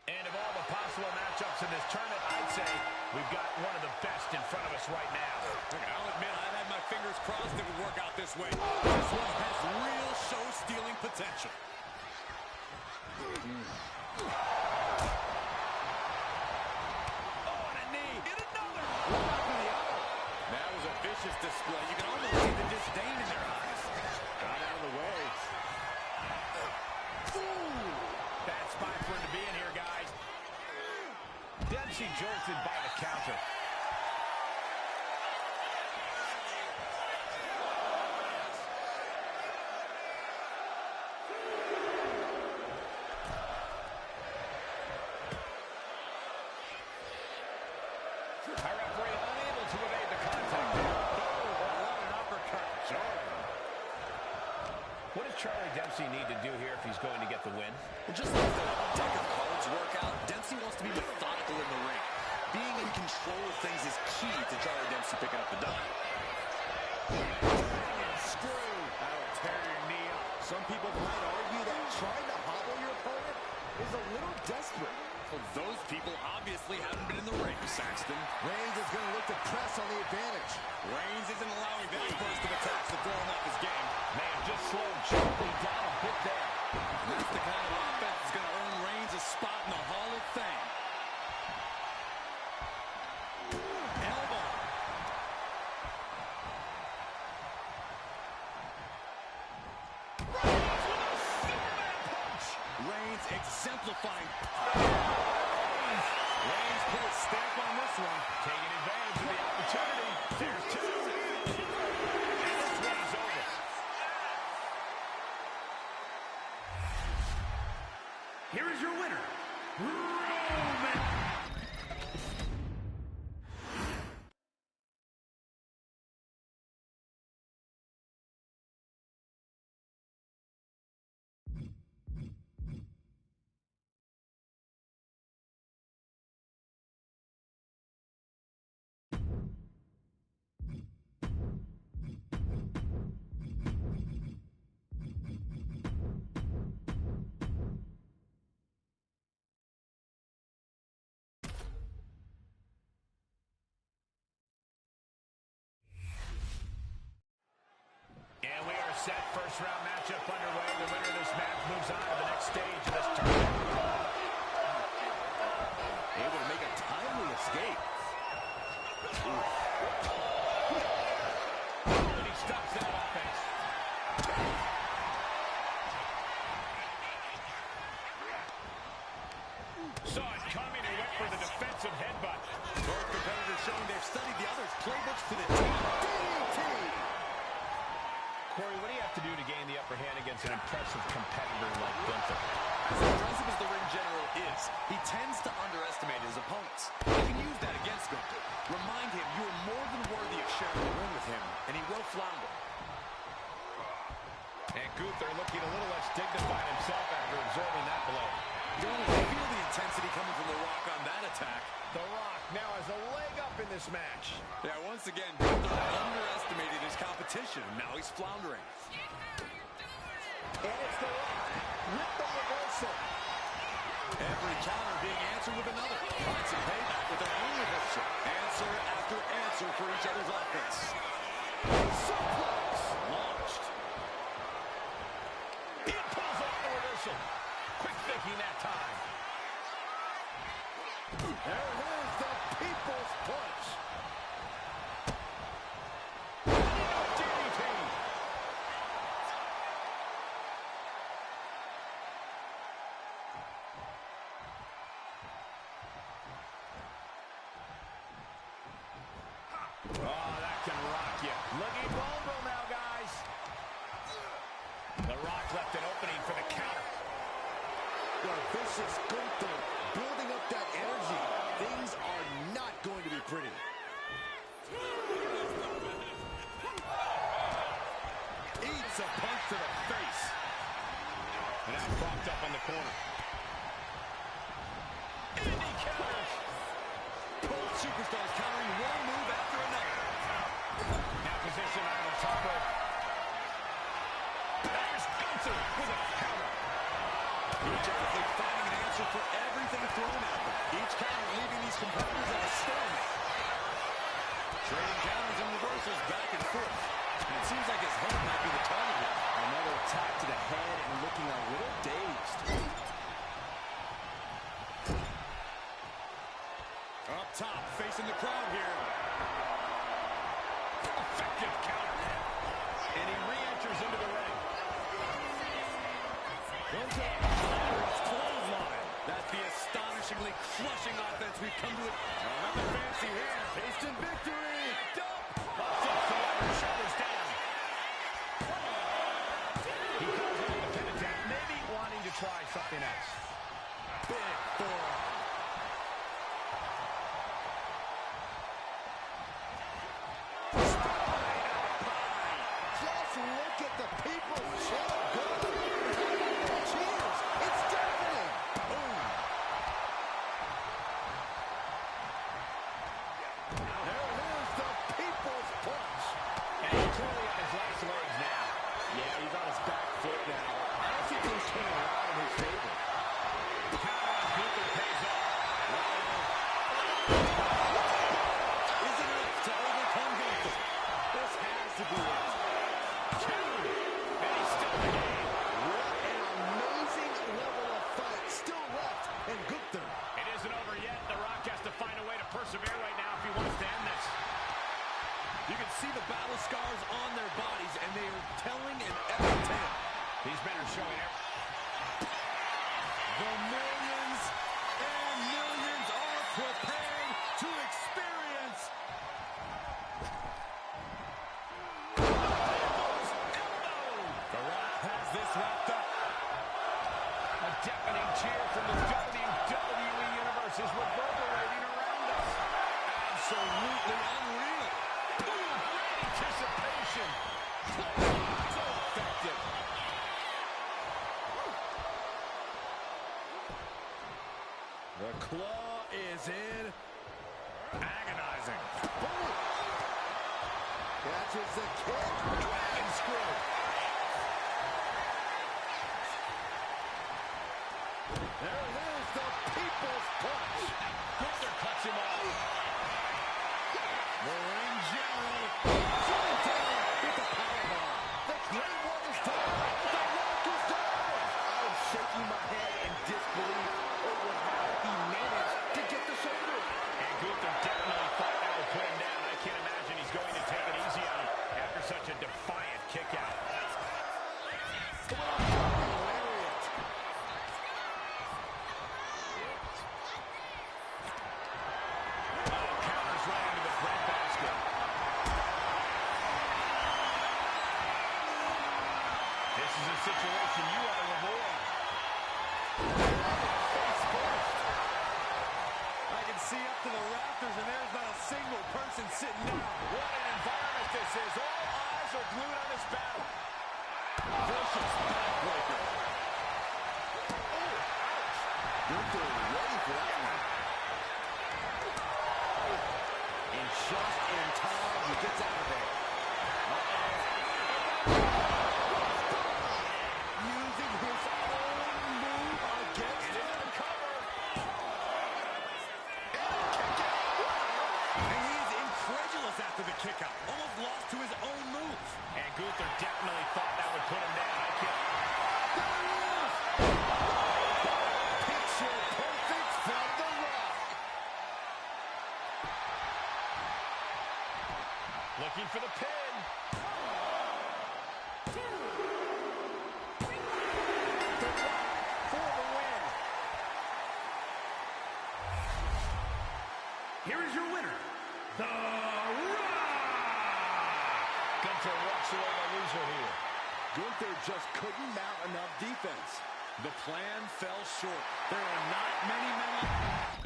And of all the possible matchups in this tournament, I'd say we've got one of the best in front of us right now. I'll admit I've had my fingers crossed it would work out this way. This one has real show-stealing potential. Oh, and a knee. Get another. One after the other. That was a vicious display. You can almost see the disdain in their eyes. Got out of the way. Bad spot for him to be in here, guys. Dempsey jolted by the counter. Charlie Dempsey need to do here if he's going to get the win? Well, just like the deck of cards work out, Dempsey wants to be methodical in the ring. Being in control of things is key to Charlie Dempsey picking up the dub. Screw. That'll tear your knee up. Some people might argue that trying to hobble your opponent is a little desperate. Well, those people obviously haven't been in the ring, Saxton. Reigns is going to look to press on the advantage. Reigns isn't allowing that burst of attacks to throw him off his game. May have just slowed Charlie down a bit there. And that's the kind of offense that's going to earn Reigns a spot in the Hall of Fame. Elbow. Reigns exemplifying. Reigns put a stamp on this one. Taking advantage of the opportunity. There's two. And this one's over. Here is your winner, Roman. And we are set. First round matchup underway. The winner of this match moves on to the next stage of this tournament. Able to make a timely escape. And he stops that offense. Saw it coming and went for the defensive headbutt. Both competitors showing they've studied the other's playbooks to the team. DDT. Corey, what do you have to do to gain the upper hand against an impressive competitor like Gunther? As impressive as the ring general is, he tends to underestimate his opponents. You can use that against Gunther. Remind him you are more than worthy of sharing the ring with him, and he will flounder. And Gunther looking a little less dignified himself after absorbing that blow. You can only feel the intensity coming from The Rock on that attack. The Rock now has a leg up in this match. Yeah, once again, Gunther underestimated his competition, and now he's floundering. And it's The Rock with the reversal. Every counter being answered with another. Find some payback with their own reversal. Answer after answer for each other's offense. Suplex launched. It pulls off the reversal. Quick thinking that time. There is the People's Punch. DDT. Oh, that can rock you. Looking vulnerable now, guys. The Rock left an opening for the counter. The vicious Gunther building up that energy. Things are not going to be pretty. Eats a punch to the face. And now propped up on the corner. And he counters. Both superstars countering one move after another. Now position on the top rope. There's Gunther with a counter. Each athlete finding an answer for everything thrown at them. Each counter leaving these competitors at a stalemate. Trading counters and reversals back and forth. And it seems like his head might be the target here. Another attack to the head and looking a little dazed. Up top, facing the crowd here. Effective counter. And he re-enters into the ring. Gunther, Irish clothesline. That's the astonishingly crushing offense we've come to it. Nothing fancy here. Tasting victory. Shoulders down. He goes into the pin attack, maybe wanting to try something else. Big forearm. Just look at the People's Champ go. There it is, the people's punch. And he's clearly on his last legs now. Yeah, he's on his back foot now. I don't see things turning around in his favor. Power on Gunther pays off. Is it enough to overcome Gunther? This has to be it. And he's still in the game. What an amazing level of fight still left in Gunther. It isn't over yet. The Rock has to find a way to persevere right now if he wants to end this. You can see the battle scars on their bodies, and they are telling an epic tale. These men are showing it. The millions and millions are prepared to experience. The Rock has this wrapped up. A deafening cheer from the WWE Universe is reverberating around us. Absolutely unreal. Great anticipation. So effective. The claw is in. Agonizing. Boom. Catches the kick. Dragon screw. There it is, the people's punch. Gunther cuts him off. The ring general. Right down with the powerbomb. The great one is down. The Rock is down. I'm shaking my head in disbelief over how he managed to get the shoulder. And Gunther definitely thought that would put him down. I can't imagine he's going to take it easy on him after such a defiant kick out. Lariat. Counters right into the breadbasket. This is a situation you want to avoid. Face first. I can see up to the rafters, and there's not a single person sitting down. What an environment this is. All eyes are glued on this battle. Vicious backbreaker. Gunther ready for that one. And just in time, he gets out of there. Using his own move against him. And he's incredulous after the kick out. Almost lost to his own move. And Gunther definitely thought that would put him down. I can't. Picture perfect from The Rock. Looking for the pin. The Rock for the win. Here is your winner, The Rock. Gunther walks away the loser here. Gunther just couldn't mount enough defense. The plan fell short. There are not many men left.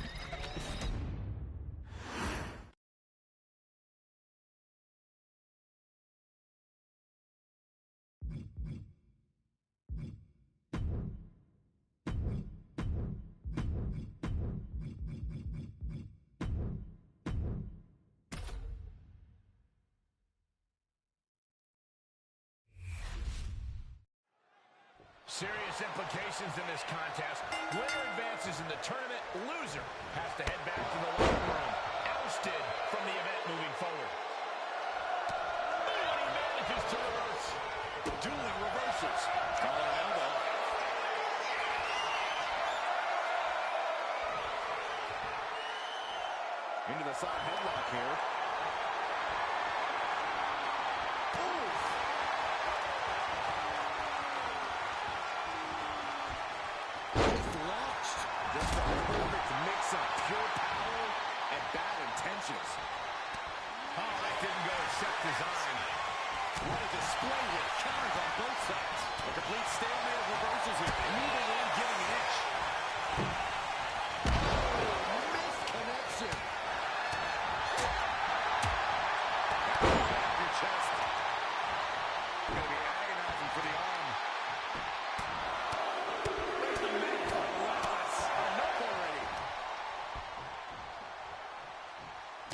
Serious implications in this contest. Winner advances in the tournament. Loser has to head back to the locker room. Ousted from the event moving forward. Oh, and he manages to reverse. Dueling reversals. Collar elbow. Into the side headlock here. Launched. Just a perfect mix of pure power and bad intentions. Oh, that didn't go as set designed. What a display with counters on both sides. A complete stalemate of reversals here. Neither one giving an inch. Missed connection. Your chest. Going to be agonizing for the arm. The men are relentless. Enough already.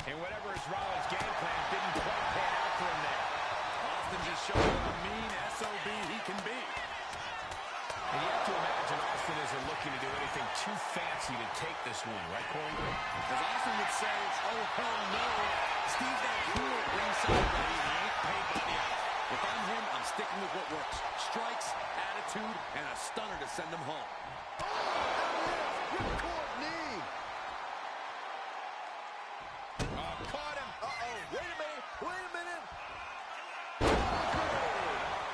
And whatever Whatever is Rollins' game plan didn't quite pan out for him there. Austin just showed what a mean SOB he can be. And you have to imagine Austin isn't looking to do anything too fancy to take this win, right, Corey? As Austin would say, oh, hell no. Steve's got cool at ringside ready, and he ain't paid by the hour. If I'm him, I'm sticking with what works. Strikes, attitude, and a stunner to send him home. Oh, ripcord knee. Caught him. Uh-oh, wait a minute.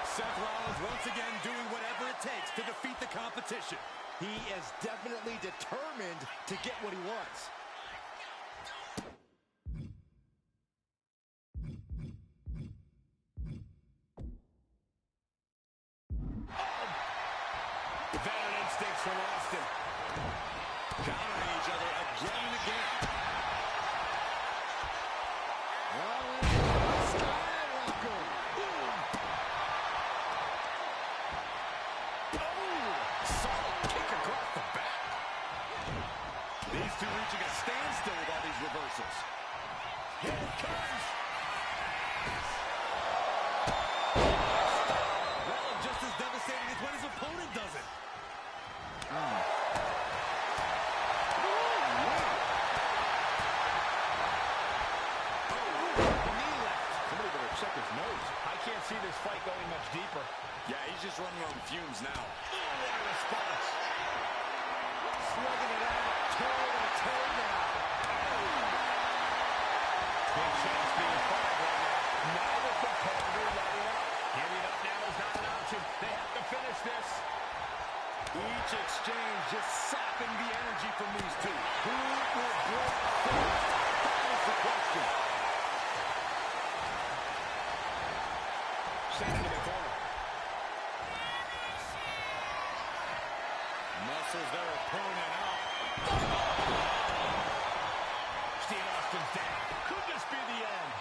Seth Rollins once again doing whatever it takes to defeat the competition. He is definitely determined to get what he wants. Veteran instincts from Austin. Countering each other again and again. Rollins, Skywalker. Solid kick across the back. These two reaching a standstill with all these reversals. Here it comes. Rollins just as devastating as when his opponent does it. Somebody better check his nose. I can't see this fight going much deeper. Yeah, he's just running on fumes now. What a response. Slugging it out, toe-to-toe now. Big chance being fired right now. Now the competitor letting up. Giving up now is not an option. They have to finish this. Each exchange just sapping the energy from these two. Who will break first? That is the question. Sent into the corner. Muscles their opponent out. Steve Austin's down. Could this be the end?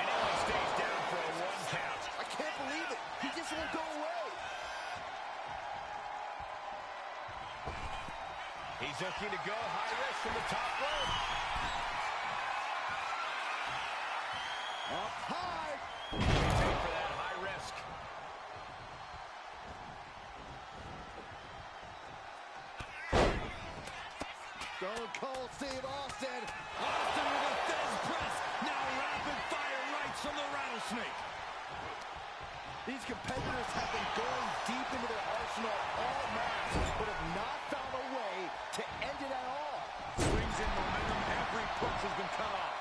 And now he stays down for a 1 count. I can't believe it. He just won't go away. He's looking to go high risk from the top rope. Up high. Take for that high risk. Stone Cold Steve Austin. Austin with a Fez press. Now rapid fire rights from the rattlesnake. These competitors have been going deep into their arsenal all match, but have not found a way to end it at all. Swings in momentum. Every punch has been cut off.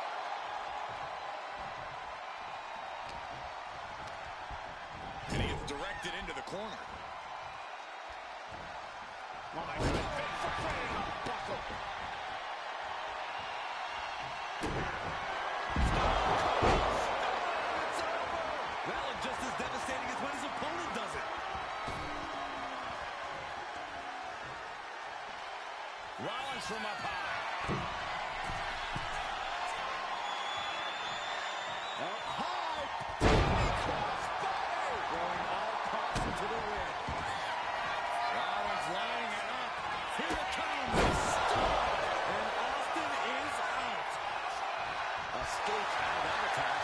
And he gets directed into the corner. Oh my God. Big for frame. Buckle. Rollins just as devastating as when his opponent does it. Rollins from up high. Up high. Crossbody. Throwing all caution to the wind. Rollins lining it up. Here it comes. Stop. And Austin is out. Escapes out of that attack.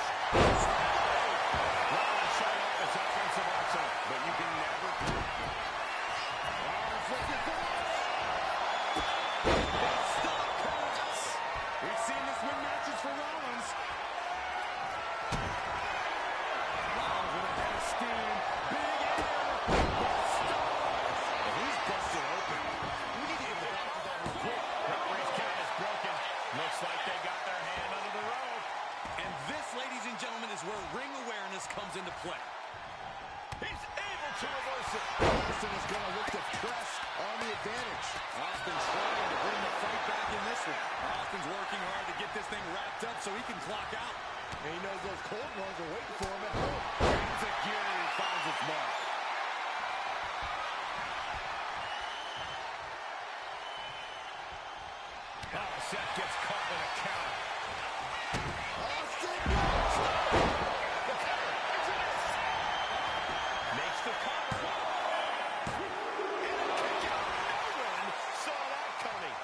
Rollins showing off his offensive arsenal, but you can never. Rollins looking for it. Stop counts. We've seen this win matches for Rollins. Rollins with a head of steam. Big air. Stop. Well, he's busted open. We need to get the doctors on him quick. Referee's count is broken. Looks like they got their hand under the rope. And this, ladies and gentlemen, is where ring awareness comes into play. He's able to reverse it. Austin is going to look to press on the advantage. Austin trying to bring the fight back in this one. Austin's working hard to get this thing wrapped up so he can clock out. And he knows those cold runs are waiting for him at home. Insecurity finds its mark. Oh, Seth gets caught with a counter. Austin! The cover. It's a miss. Makes the cover. And a kick out. No one saw that coming.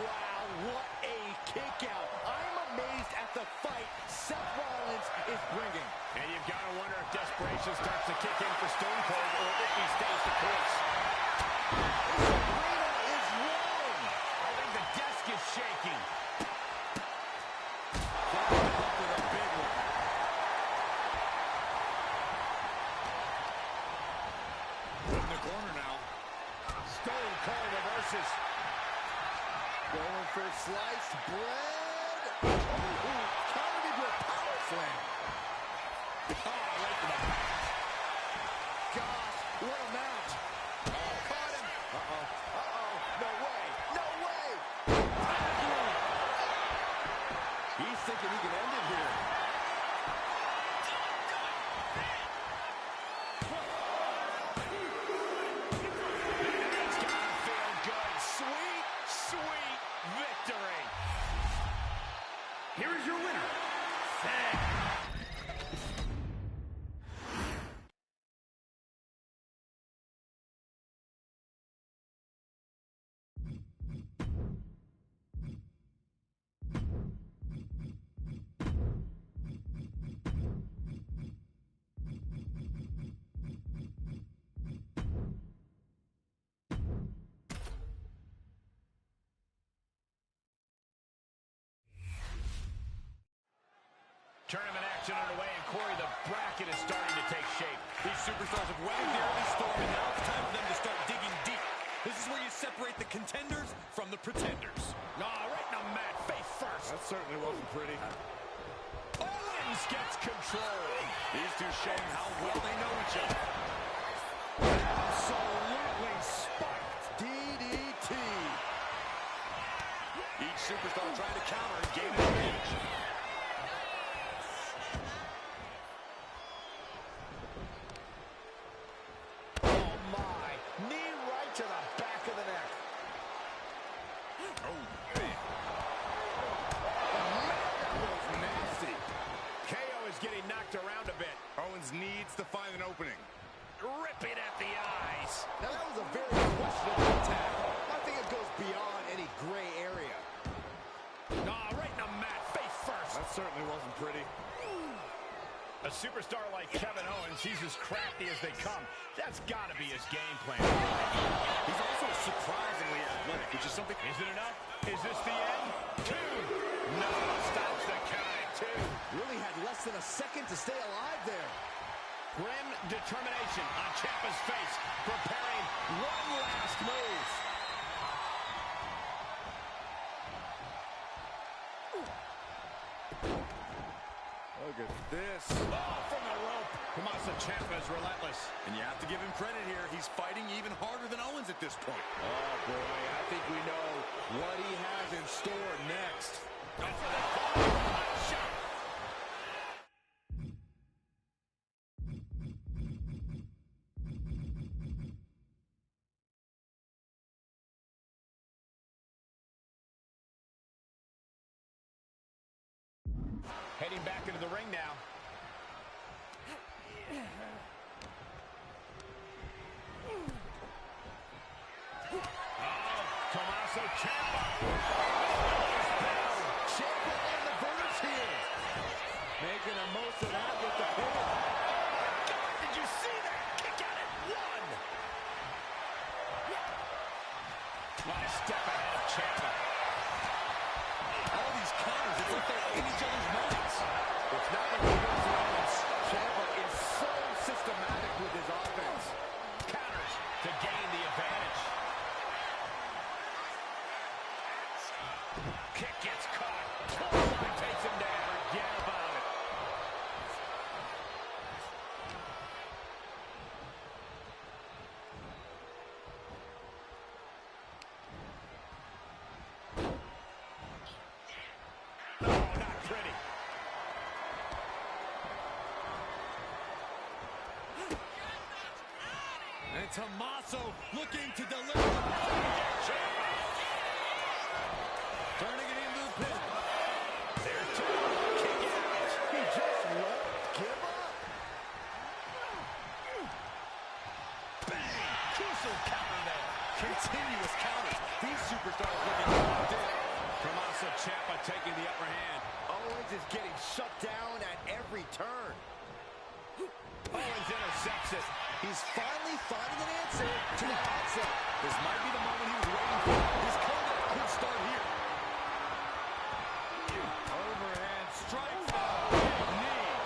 Wow, what a kick out. I'm amazed at the fight Seth Rollins is bringing. And you've got to wonder if desperation starts to kick in for Stone Cold or if he stays the course. This arena is rolling. I think the desk is shaking. With a big one. In the corner now. Stone Cold reverses. Going for sliced bread. Ooh, countered into a power slam. Oh, right to the back. Gosh, what a match. Oh, caught him. Uh-oh. Uh-oh. No way. No way. He's thinking he can end it here. It's gotta feel good. Sweet, sweet victory. Here is your winner, Seth. Tournament action underway, and Corey, the bracket is starting to take shape. These superstars have weathered the early storm, and now it's time for them to start digging deep. This is where you separate the contenders from the pretenders. Right in the mat, face first. That certainly wasn't pretty. Owens gets control. These two showing how well they know each other. Absolutely spiked. DDT. Each superstar trying to counter and gain an advantage. Oh, my. Knee right to the back of the neck. Oh, man. That was nasty. KO is getting knocked around a bit. Owens needs to find an opening. Ripping at the eyes. Now, that was a very questionable attack. I think it goes beyond any gray area. Right in the mat, face first. That certainly wasn't pretty. A superstar like Kevin Owens, he's as crafty as they come. That's got to be his game plan. He's also surprisingly athletic, which is something... Is it enough? Is this the end? 2. No, stops the count at 2. Really had less than a second to stay alive there. Grim determination on Ciampa's face, preparing one last move. Look at this. Oh, from the rope. Tommaso Ciampa is relentless. And you have to give him credit here. He's fighting even harder than Owens at this point. Oh, boy, I think we know what he has in store next. Go for the hot shot. Heading back into the ring now. Tommaso Ciampa. Ciampa on the verge here. Making the most of that with the pin. God, did you see that? Kick out at 1. What a step ahead of Ciampa. All these counters, it's like they're in each other's minds. It's not like he goes Owens. Ciampa is so systematic with his offense. Counters to gain the advantage. Kick gets caught. Clothesline takes him down. Forget about it. No, not pretty. And Tommaso looking to deliver. Ciampa. Turning it into the pin. There's 2. Kick out. He just won't give up. Bang. Crucial counter there. Continuous counters. These superstars looking locked in. Tommaso Ciampa taking the upper hand. Owens is getting shut down at every turn. Owens intercepts it. He's finally finding an answer to the onslaught. This might be the moment he was waiting for. His comeback could start here. Overhand strike. Big knee.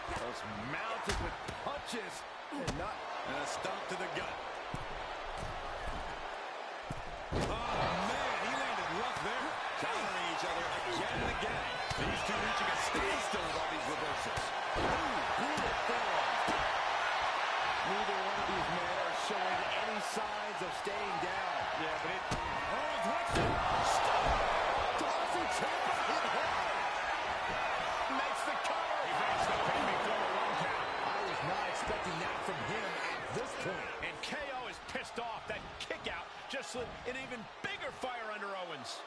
Just mounted with punches and a stomp to the gut. Oh, man, he landed rough there. Countering each other again and again. These two reaching a standstill with all these reversals. brutal forearm. Neither one of these men are showing any signs of staying down. Yeah, but it... Owens wants it. Stop! Tommaso Ciampa hit hard. Makes the cover. He breaks the pin before a 1 count. I was not expecting that from him at this point. And KO is pissed off. That kick out just lit an even bigger fire under Owens.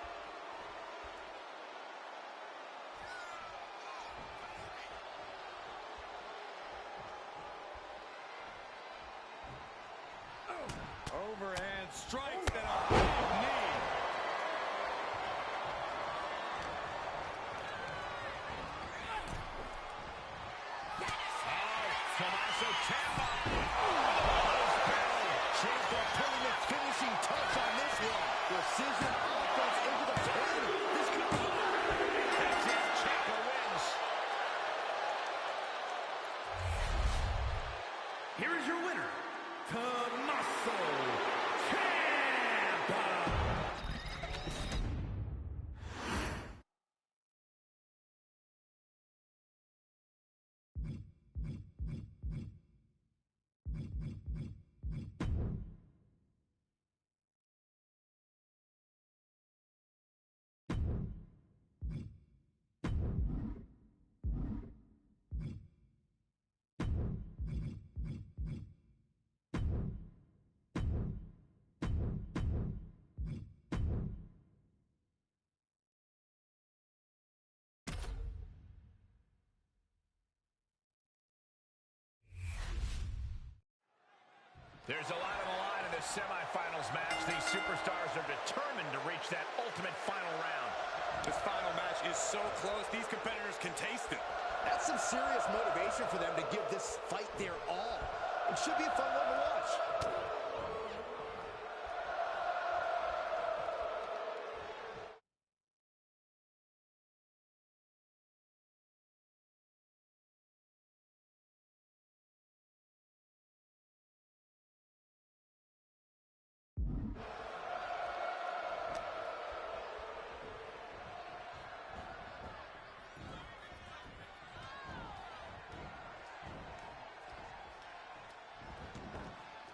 Overhand strikes and a big knee. Tommaso Ciampa. Ciampa putting the finishing touch on this one. Precision offense into the pin. This could be... That's it. Ciampa wins. Here is your winner, Tommaso Ciampa. There's a lot on the line in this semifinals match. These superstars are determined to reach that ultimate final round. This final match is so close, these competitors can taste it. That's some serious motivation for them to give this fight their all. It should be a fun one to watch.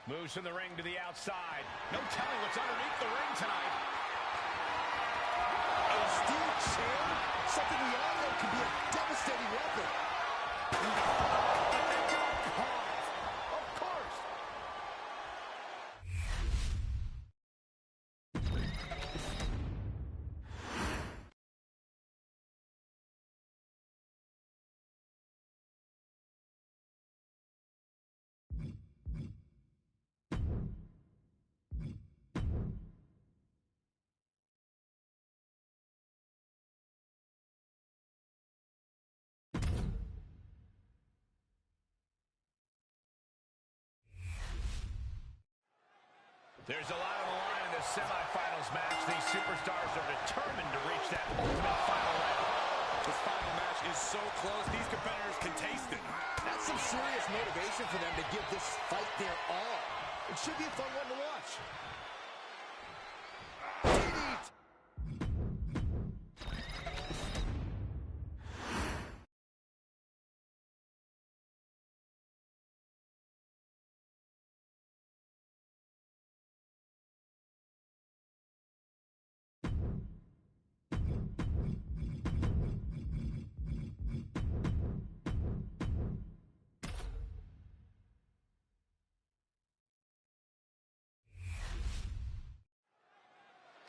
Moves from the ring to the outside. No telling what's underneath the ring tonight. A steel chair? Something we all know can be a devastating weapon. Of course. There's a lot on the line in this semifinals match. These superstars are determined to reach that ultimate final round. This final match is so close, these competitors can taste it. That's some serious motivation for them to give this fight their all. It should be a fun one to watch.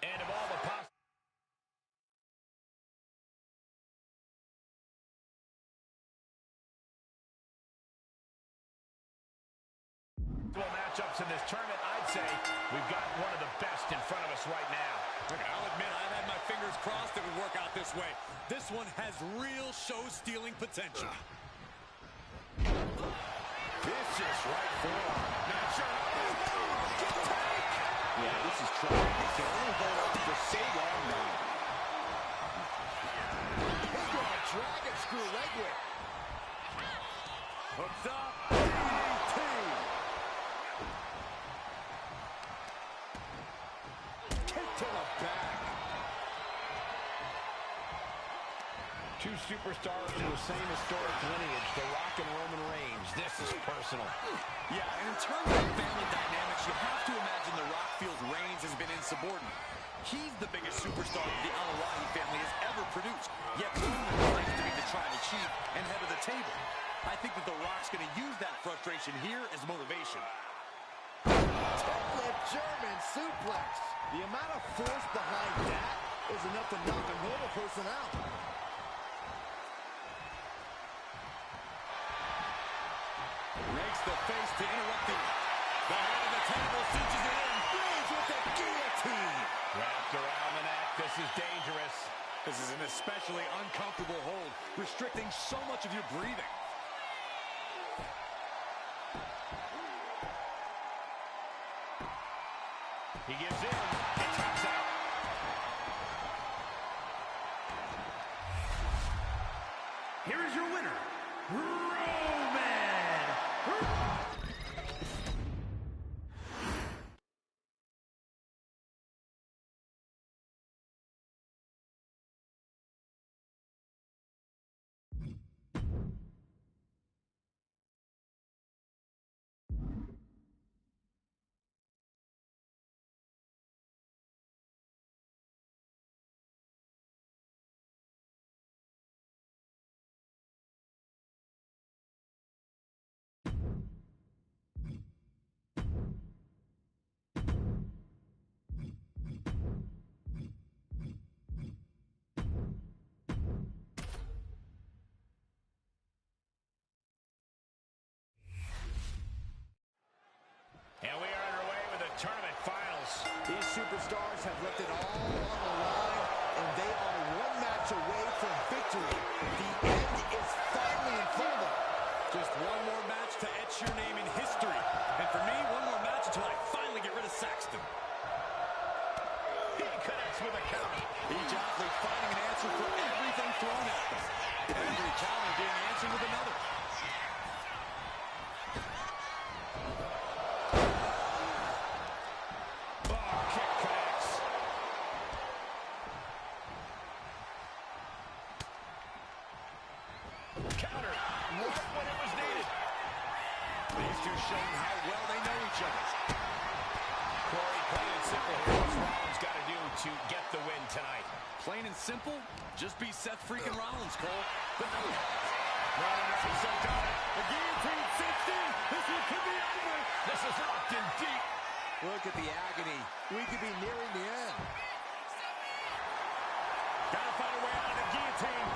And of all the possible matchups in this tournament, I'd say we've got one of the best in front of us right now. Look, I'll admit, I've had my fingers crossed it would work out this way. This one has real show-stealing potential. Vicious right forearm. Not sure how this move can take. Yeah, this is trouble. It can only hold on for so long now. He's going to dragon screw leg whip. Hooks up. DDT. Kick to the back. Two superstars in the same historic lineage, The Rock and Roman Reigns. This is personal. Yeah, and in terms of family dynamics, you have to imagine The Rock feels Reigns has been insubordinate. He's the biggest superstar the Al-Awadi family has ever produced, yet Roman claims to be the tribal chief and head of the table. I think that The Rock's going to use that frustration here as motivation. Deadlift German suplex. The amount of force behind that is enough to knock a normal person out. Rakes the face to interrupt the head of the table, cinches it in. Reigns with the guillotine. Wrapped around the neck. This is dangerous. This is an especially uncomfortable hold, restricting so much of your breathing. He gives in. He taps out. Here is your winner, Roman. And we are underway with the tournament finals. These superstars have left it all on the line, and they are one match away from victory. The end is finally in front of them. Just one more match to etch your name in history. And for me, one more match until I finally get rid of Saxton. He connects with a counter. Each athlete finding an answer for everything thrown at them. Every counter being answered with another. Counter. Right when it was needed. These two showing how well they know each other. Corey, plain and simple here. What's Rollins got to do to get the win tonight? Plain and simple, just be Seth freaking Rollins, Cole. But no. Roman Reigns so got it. The guillotine 60. This one could be over. This is locked in deep. Look at the agony. We could be nearing the end. Gotta find a way out of the guillotine.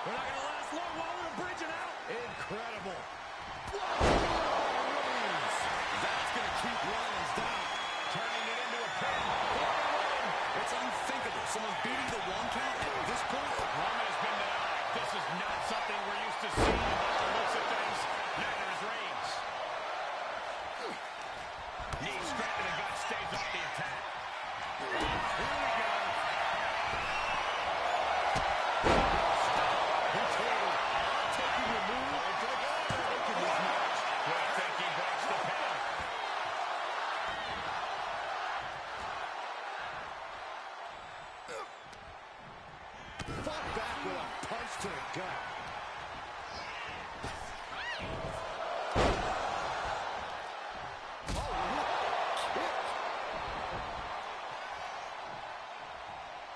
We're not gonna last long while we're bridging out. Incredible. Reigns. That's going to keep Rollins down. Turning it into a pin. It's unthinkable. Someone beating the one count at this point. Roman has been denied. This is not something we're used to seeing by the looks of things. Neither is Reigns. Knee straight to the gut, stays off the attack. Here we go. Taking the move into the corner. Look at this match. Quick thinking breaks the pin. Fought back with a punch to the gut.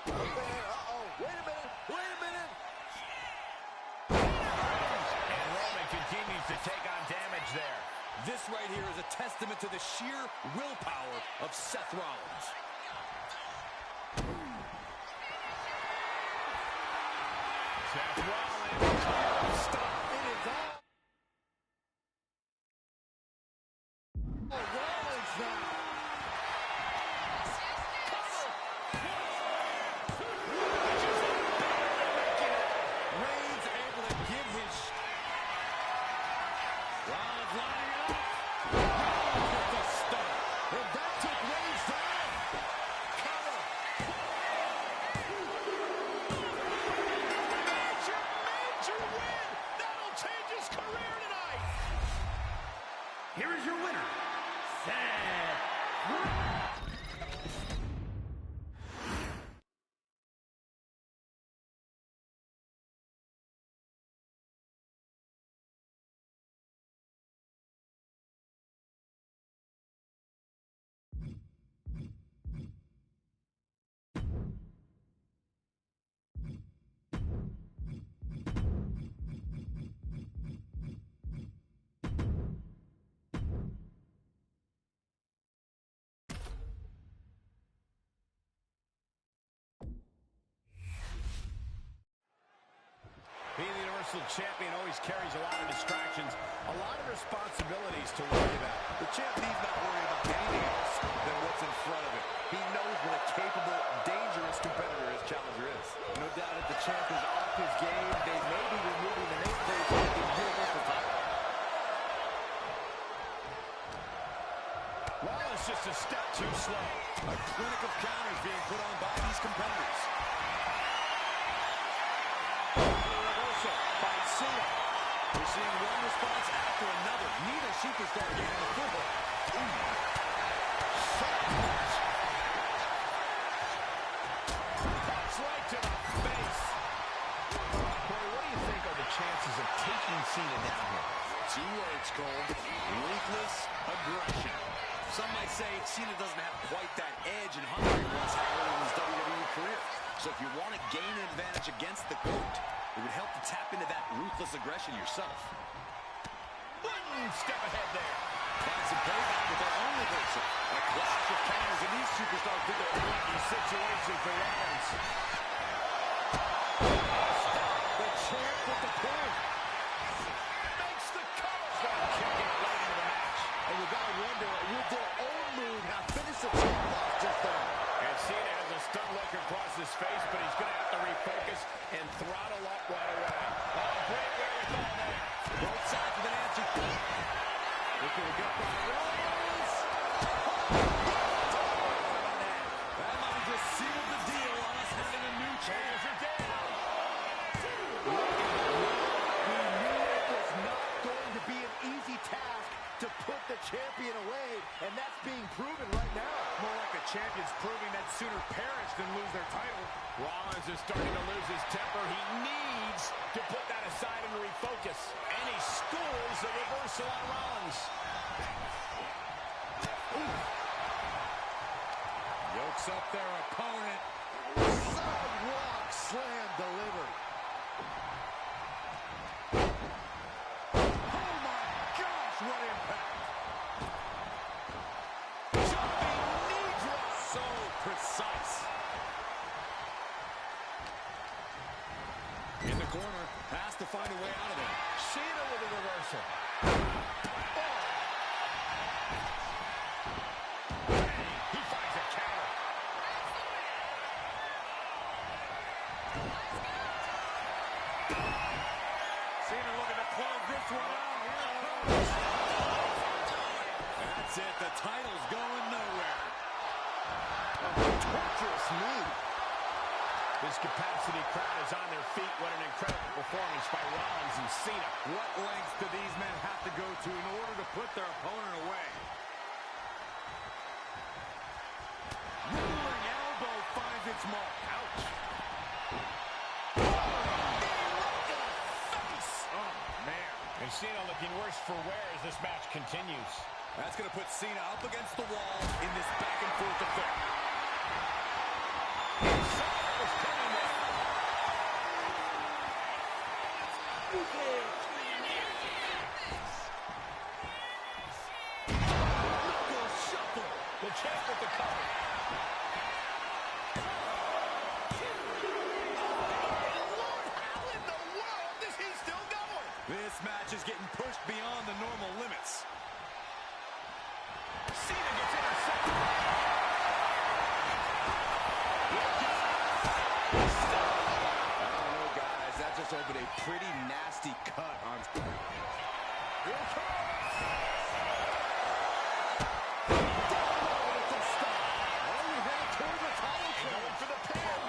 Uh-oh, wait a minute. And Roman continues to take on damage there. This right here is a testament to the sheer willpower of Seth Rollins. Seth Rollins. Stop. It is all. Oh, Rollins now. major win. That'll change his career tonight. Here is your winner, Seth. Being the Universal Champion always carries a lot of distractions, a lot of responsibilities to worry about. The champ needs not worry about anything else than what's in front of him. He knows what a capable, dangerous competitor his challenger is. No doubt if the champ is off his game, they may be removing the nameplate from the Universal title. Rollins just a step too slow. A clinic of counters being put on by these competitors. By Cena. We're seeing one response after another. Neither superstar gaining a foothold. Punch right to the face. Corey, what do you think are the chances of taking Cena down here? 2 words, Cole. Ruthless aggression. Some might say Cena doesn't have quite that edge and hunger he once had early in his WWE career. So if you want to gain an advantage against the GOAT, it would help to tap into that ruthless aggression yourself. One step ahead there. Find some payback with their own reversal. A clash of counters, and these superstars think they're in Lucky situation for Rollins. The champ with the pin. Makes the cover. Kicking right into the match. And you gotta wonder, would their own move have finished the champ off just there? And Cena has a stun look across his face, but he's going to have to refocus and throttle up right away. Oh, great wherewithal there. both sides with an answer. Look at the gut by Rollins. That might have just sealed the deal on us having a new champ. We knew it was not going to be an easy task to put the champion away, and that's being proven right now. More like the champions proving that sooner perish than lose their title. Rollins is starting to lose his temper. He needs to put that aside and refocus. And he schools the reversal on Rollins. Yokes up their opponent. Sidewalk slam delivered. Oh my gosh, what impact! Jumping knee drop. So precise. In the corner, has to find a way out of it. Cena with a reversal. He finds a counter. Cena looking to close this one out. That's it. The title's going nowhere. Torturous knee. This capacity crowd is on their feet. What an incredible performance by Rollins and Cena. What lengths do these men have to go to in order to put their opponent away? Rolling elbow finds its mark. Ouch. Oh, man. And Cena looking worse for wear as this match continues. That's going to put Cena up against the wall in this back and forth affair. Was coming there. Knuckle shuffle. The champ with the cover. Lord, how in the world is he still going? This match is getting pushed beyond the normal limits. Cena gets intercepted. I don't know, guys. That just opened a pretty nasty cut on... Here it comes. Going for the pin.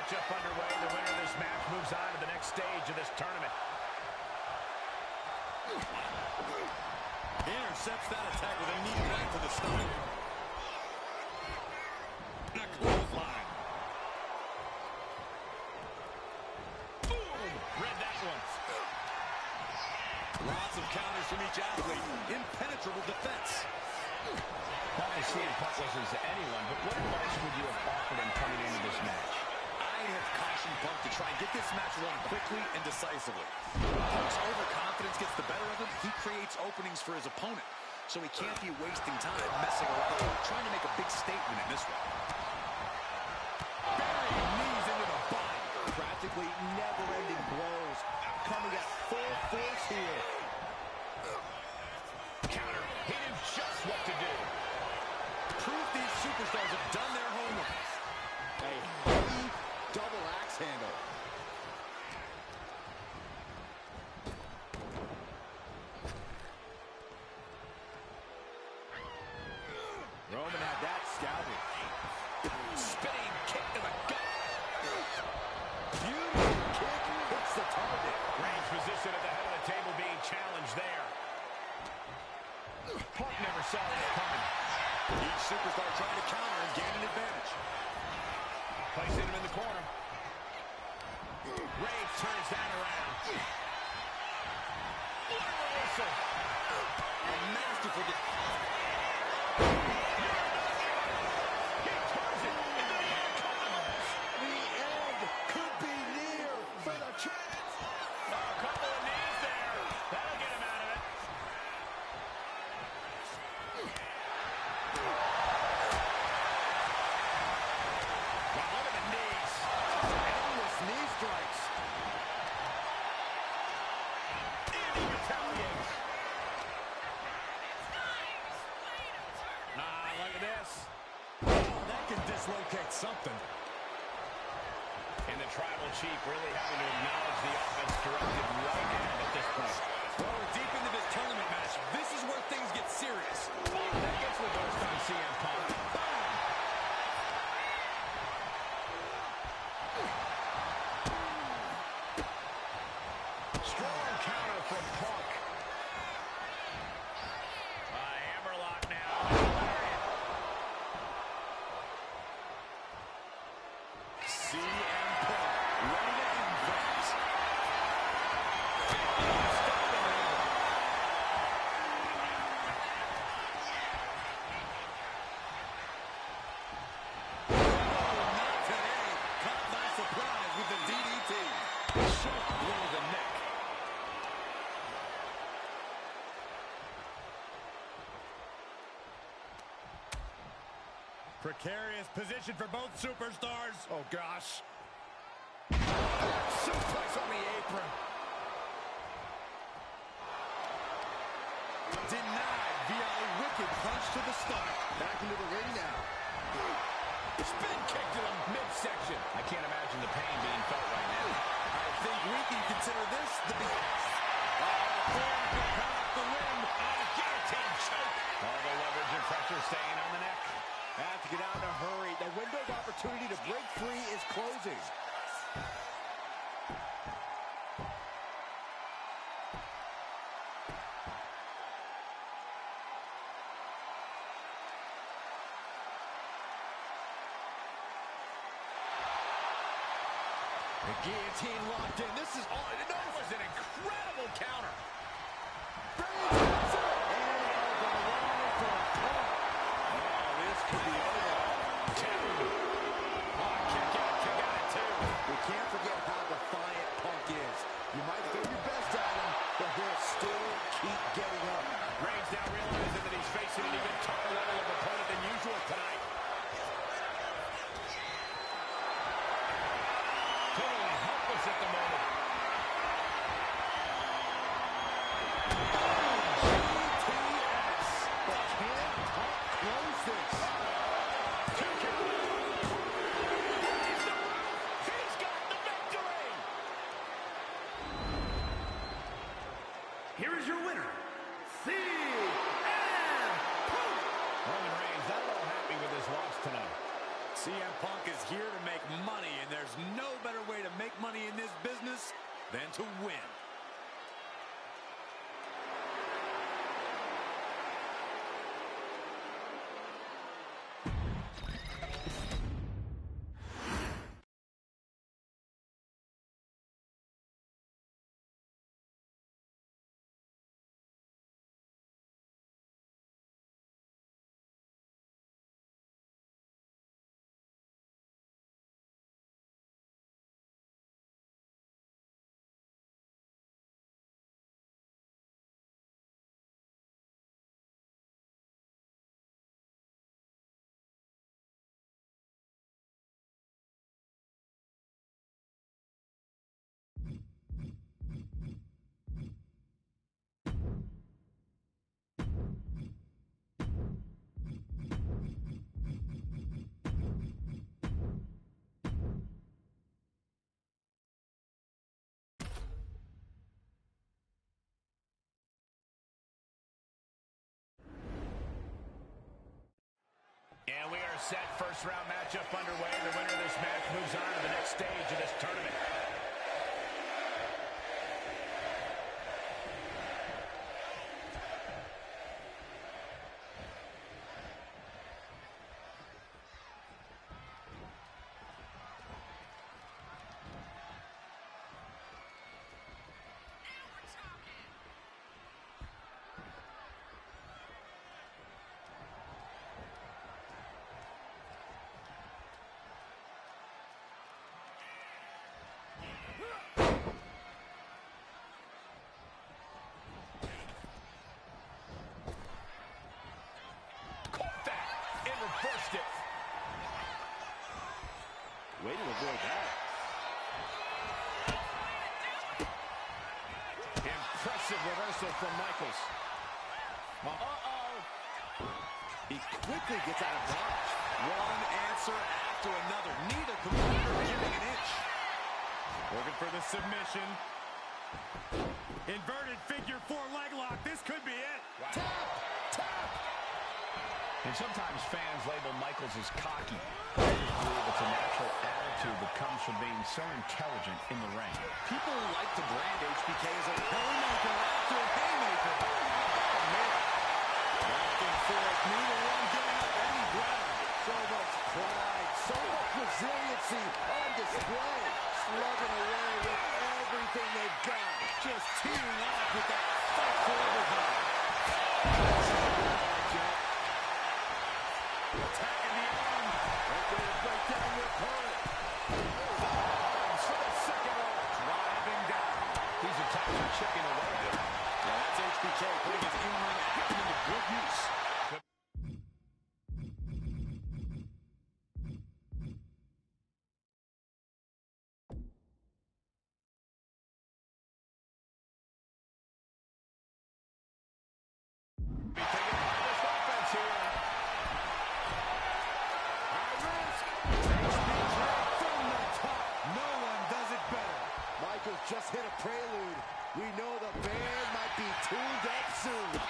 matchup underway. The winner of this match moves on to the next stage of this tournament. He intercepts that attack with a knee right to the stomach. And a clothesline. Boom! Read that one. Lots of counters from each athlete. Impenetrable defense. Not that CM Punk wasn't to anyone, but what advice would you have offered him coming into this match? I'd have cautioned Punk to try and get this match won quickly and decisively. Punk's overconfidence gets the better of him. He creates openings for his opponent, so he can't be wasting time messing around, trying to make a big statement in this one. Burying knees into the body. Practically never-ending blows coming at full force here. Counter. He knew just what to do. Proof these superstars have done their homework. A heavy double axe handle. Roman had that scouted. Spinning kick to the gut. Beautiful kick hits the target. Reigns' position at the head of the table being challenged there. Punk never saw this coming. Each superstar trying to counter and gain an advantage. Placing him in the corner. Reigns turns that around. What a reversal. A masterful defense. He turns it into the handcuff. The end could be near for the champ. A couple of knees there. That'll get him out of it. Wow, look at the knees. Endless knee strikes. And he retaliates. Look at this. Oh, that can dislocate something. And the Tribal Chief really having to acknowledge the offense directed right at him at this point. Well, we're deep into this tournament match. This is where things get serious. That gets reversed on CM Punk. Strong counter from Punk. A hammerlock now. CM Punk ready to end things. Not today. Caught by surprise with the DDT. Short blow to the neck. Precarious position for both superstars. Oh, gosh. Suplex on the apron. Denied via a wicked punch to the stomach. Back into the ring now. Spin kick to the midsection. I can't imagine the pain being felt right now. I think we can consider this the beginning. Off the rim. A guillotine choke. All the leverage and pressure staying on the neck. Have to get out in a hurry. The window of opportunity to break free is closing. The guillotine locked in. This is all. That was an incredible counter. This could be over. Kick out at two. We can't forget how defiant Punk is. You might throw your best at him, but he'll still keep getting up. Reigns now realizing that he's facing an even tougher level of opponent than usual tonight. Totally helpless at the moment. GTS. But can Punk close this? Two count. He's the roof. He's got the victory. Here is your winner, CM Punk. Roman Reigns not at all happy with his loss tonight. CM Punk is here to make money, and there's no better way to make money in this business than to win. And we are set. First round matchup underway. The winner of this match moves on to the next stage of this tournament. Reversed it. Way to avoid that. Impressive reversal from Michaels. He quickly gets out of dodge. One answer after another. Neither competitor giving an inch. Looking for the submission. Inverted figure four leg lock. This could be it. Wow. Tap! Tap! And sometimes fans label Michaels as cocky. I just believe it's a natural attitude that comes from being so intelligent in the ring. People like to brand HBK as a haymaker after a haymaker. Oh, man. Back and forth, neither one giving up any ground. So much pride, so much resiliency on display. Slugging away with everything they've got. Just teeing off with that fight for everybody. Attacking the arm. Great way to break down your opponent. Arms for the second row. Driving down. These attacks are chipping away at him. Now that's HBK putting his in-ring action into good use. Be thinking about this offense here. High risk. HBK from the top. No one does it better. Michaels just hit a prelude. We know the band might be tuned up soon.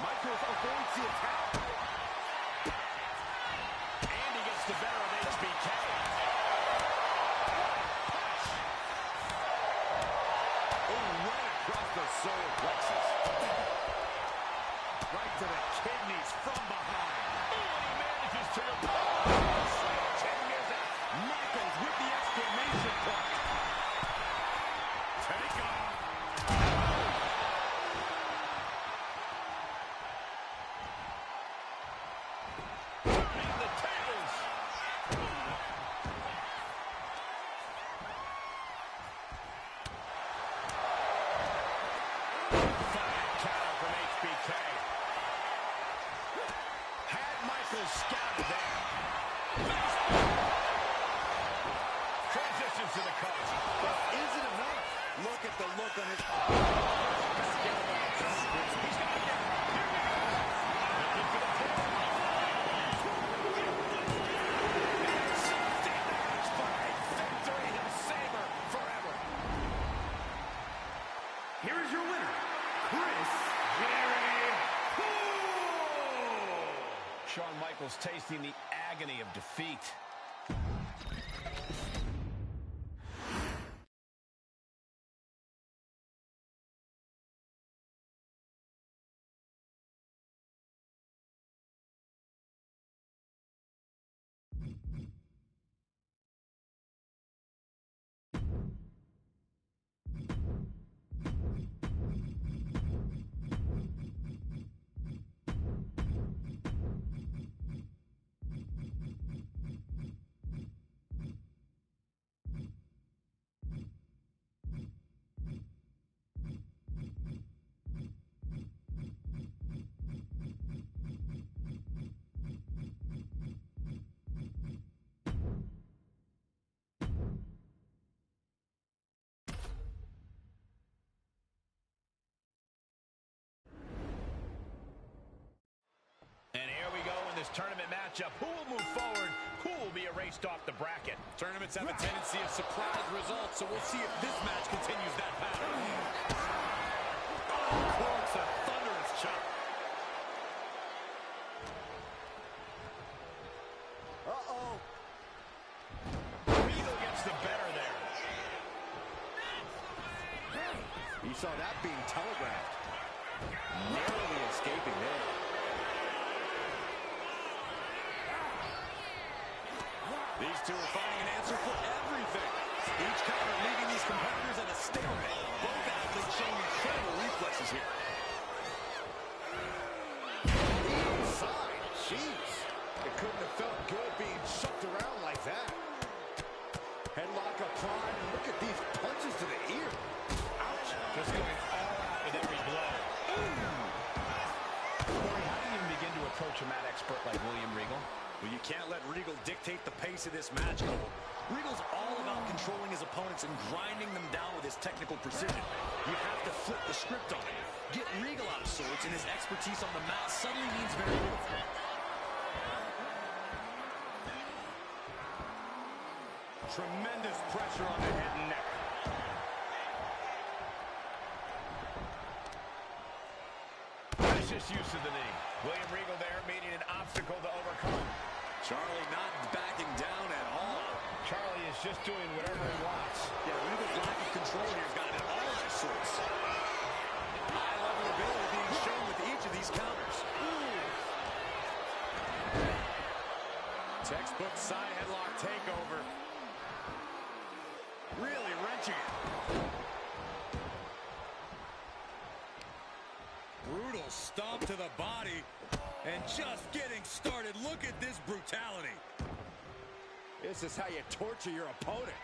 Michaels avoids the attack. And he gets the better of HBK. Oh, right across the solar plexus. Right to the kidneys from behind. And he manages to Michaels with the exclamation point. take off. Turning the tables. Fine counter from HBK. Had Michaels scouted there. Michaels tasting the agony of defeat. And here we go in this tournament matchup. Who will move forward? Who will be erased off the bracket? Tournaments have a tendency of surprise results, so we'll see if this match continues that pattern. Corks a thunderous chop. Uh-oh. Regal gets the better there. You saw that being telegraphed. Narrowly escaping there. These two are finding an answer for everything. Each counter leaving these competitors at a stalemate. Both athletes showing incredible reflexes here. Inside. Jeez. It couldn't have felt good being shoved around like that. Headlock applied, and look at these punches to the ear. Ouch. Just going all out with every blow. Corey, how do you even begin to approach a mat expert like William Regal? Well, you can't let Regal dictate the pace of this match, Cole. Regal's all about controlling his opponents and grinding them down with his technical precision. You have to flip the script on him. Get Regal out of sorts, and his expertise on the mat suddenly means very little. Tremendous pressure on the head and neck. Vicious use of the knee. William Regal there meeting an obstacle to overcome. Charlie not backing down at all. Charlie is just doing whatever he wants. Yeah, Regal's lack of control here has got it all out of sorts. High level ability being shown with each of these counters. Textbook side headlock takeover. Really wrenching it. Brutal stomp to the body. And just getting started. Look at this brutality. This is how you torture your opponent.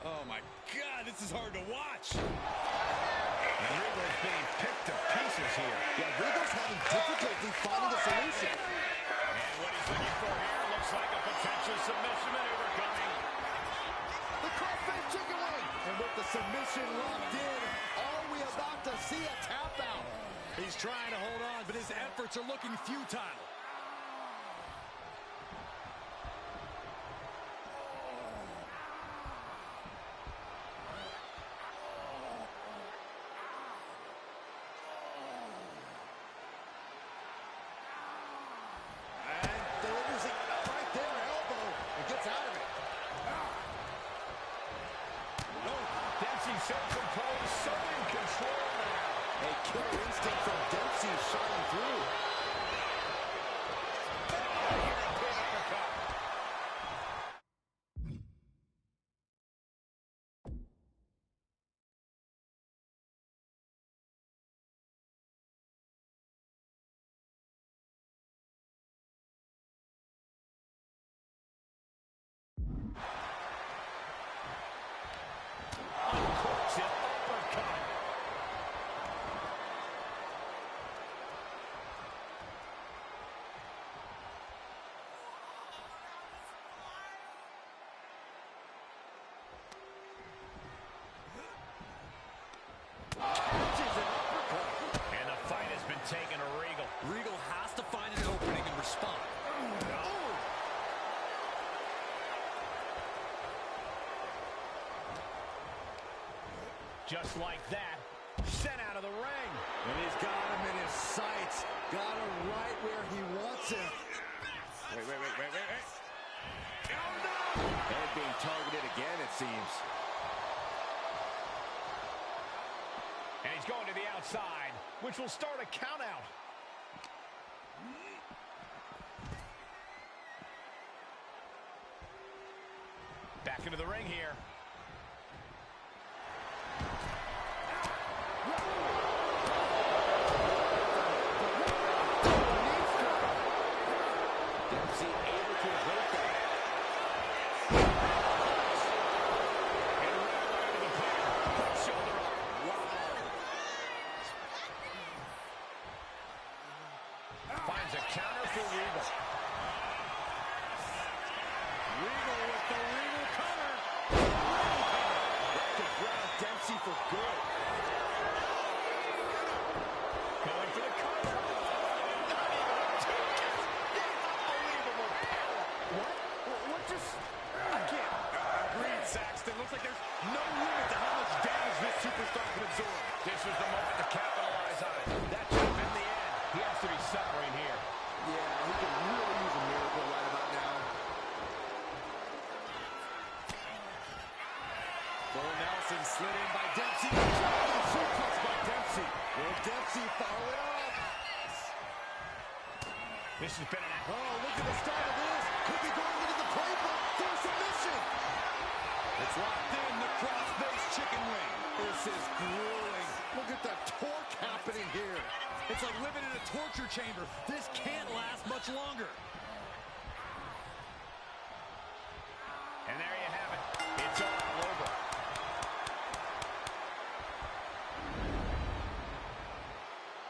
Oh, my God, this is hard to watch. Regal's being picked to pieces here. Yeah, Regal's having difficulty finding a solution. And what he's looking for here looks like a potential submission maneuver coming. The crossface chicken wing. And with the submission locked in, are we about to see a tap out? He's trying to hold on, but his efforts are looking futile. And delivers it right there, elbow, and gets out of it. Dempsey so composed, so in control now. A killer instinct from Dempsey shining through. Uncorks it, uppercut. Punches an uppercut. And the fight has been taken to Regal. Regal has to find an opening and respond. Just like that, sent out of the ring. And he's got him in his Got him right where he wants him. Wait. Oh, no! Head being targeted again, it seems. And he's going to the outside, which will start a count out. Back into the ring here. Dempsey able to avoid that. And right into the pin. Shoulder up. Wow. Finds a counter for Regal. Regal with the Regal cover. That could ground Dempsey for good. Going for the cover. Not even a 2 count. Unbelievable power. What just... I can't. Agreed, Saxton. Looks like there's no limit to how much damage this superstar can absorb. This was the moment to capitalize on it. That should have been the end. He has to be suffering here. Yeah, he could really use a miracle right about now. Full Nelson slid in by Dempsey. Giant suplex by Dempsey. Will Dempsey follow it up? This has been an... Oh, look at the start of this. Could be going into the playbook for a submission. It's locked in, the cross-face chicken wing. This is grueling. Look at the torque happening here. It's like living in a torture chamber. This can't last much longer. And there you have it. It's all over.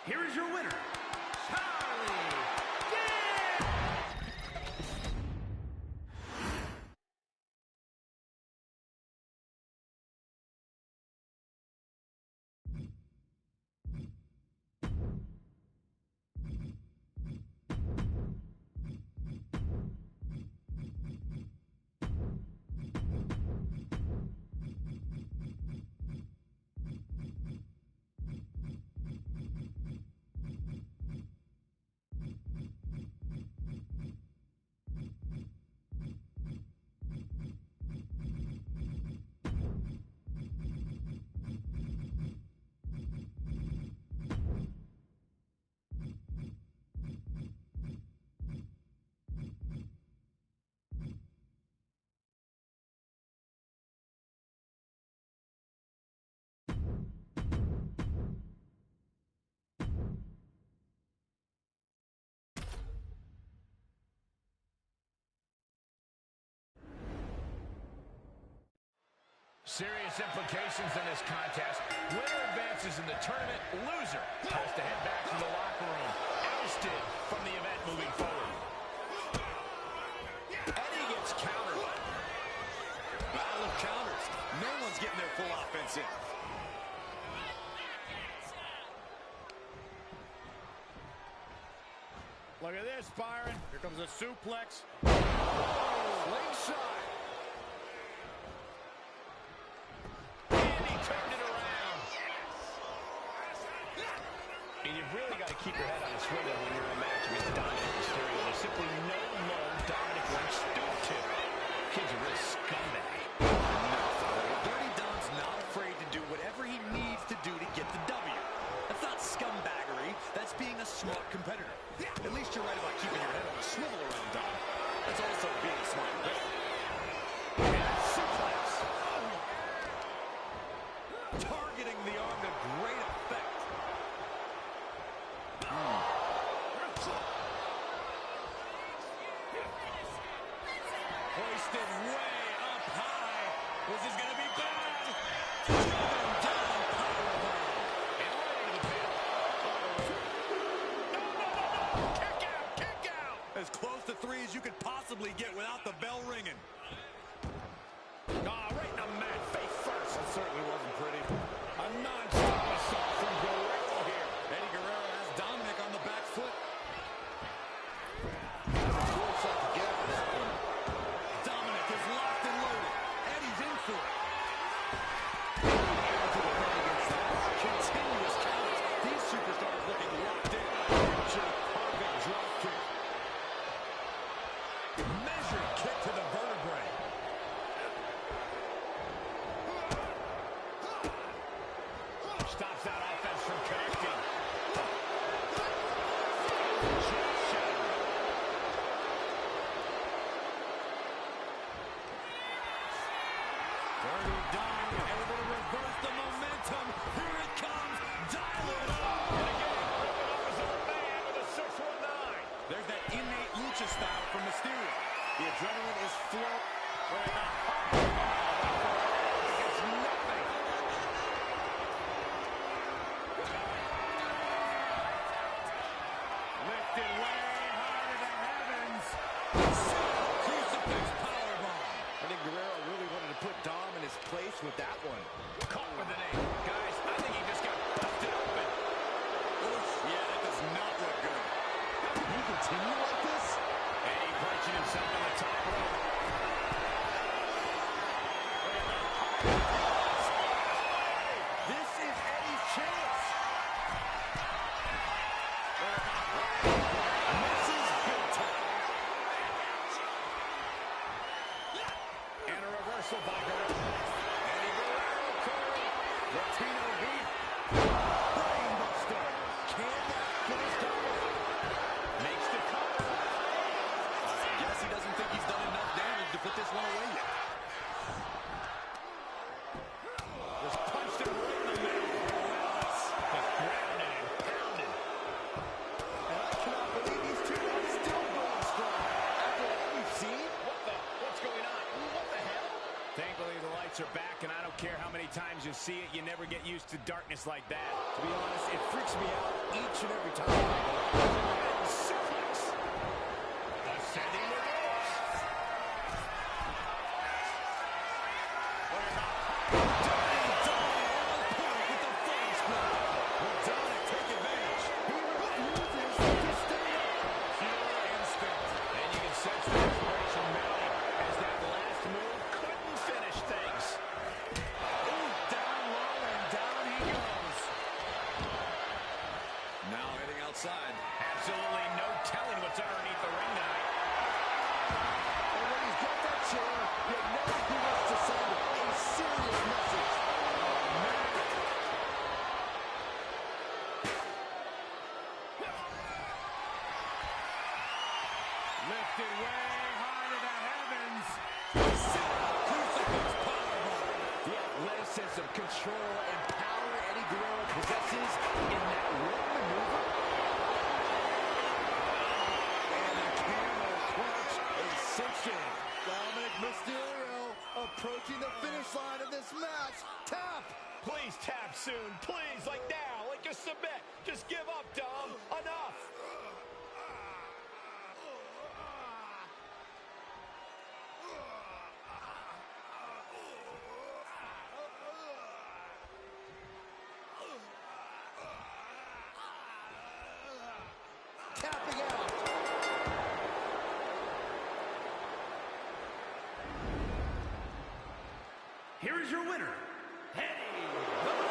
Here is your winner, Charlie. Serious implications in this contest. Winner advances in the tournament. Loser has to head back to the locker room. Ousted from the event moving forward. Eddie gets countered. Battle of counters. No one's getting their full offense in. Look at this, Byron. Here comes a suplex. Slingshot. And he turned it around. And you've really got to keep your head on a swivel when you're in a match against Dominic Mysterio. There's simply no low Dominic won't stoop to. Kid's a real scumbag. Dirty Dom's not afraid to do whatever he needs to do to get the W. That's not scumbaggery. That's being a smart competitor. At least you're right about keeping your head on a swivel around Dom. That's also being a smart competitor. And suplex. Targeting the arm to great effect. Hoisted way up high. This is going to be bad. Driven down, powerbomb. And right into the pin. No. Kick out. As close to 3 as you could possibly get without the bell ringing. Right in the mad face first. That certainly wasn't pretty. A non-stop assault from Guerrero here. Eddie Guerrero has Dominic on the back foot. Dominic is locked and loaded. Eddie's in for it. Able to defend against that. Continuous counters. These superstars looking locked in. Measured kick to the vertebrae. Stops that offense from connecting. Just shattered. Dirty Dom able to reverse the momentum. Here it comes. Dial it up. And again, ripping up his own man with a 619. There's that innate lucha style from Mysterio. The adrenaline is flowing. It's nothing. Lifted way high to the heavens. Crucifix powerbomb. I think Guerrero really wanted to put Dom in his place with that one. Caught with an aim. Guys, I think he just got busted open. Yeah, that does not look good. Can he continue like this? And he punching himself on the top rope. This is Eddie's chance. Misses big time. And a reversal by Guerrero. Eddie Guerrero, Corey. Latino heat. Brainbuster. Can that finish Dom? Makes the cover. I guess he doesn't think he's done enough damage to put this one away yet. Just punched him right in the middle. Just grounded and pounded. And I cannot believe these two are still going strong. After what we've seen, What's going on? What the hell? Thankfully, the lights are back, and I don't care how many times you see it, you never get used to darkness like that. to be honest, it freaks me out each and every time. And suplex. Ascending the ropes. Outside. Absolutely no telling what's underneath the ring tonight. And when he's got that chair, you know he wants to send a serious message. Lifted way high to the heavens. Crucifix powerbomb. The athleticism, control, and power Eddie Guerrero possesses in that ring maneuver. And the camel clutch is cinching. Dominic Mysterio approaching the finish line of this match. Tap! Please tap soon. Please, like now. Like just submit. Just give up, Dom. Enough. Tapping out. Here is your winner, Eddie Guerrero.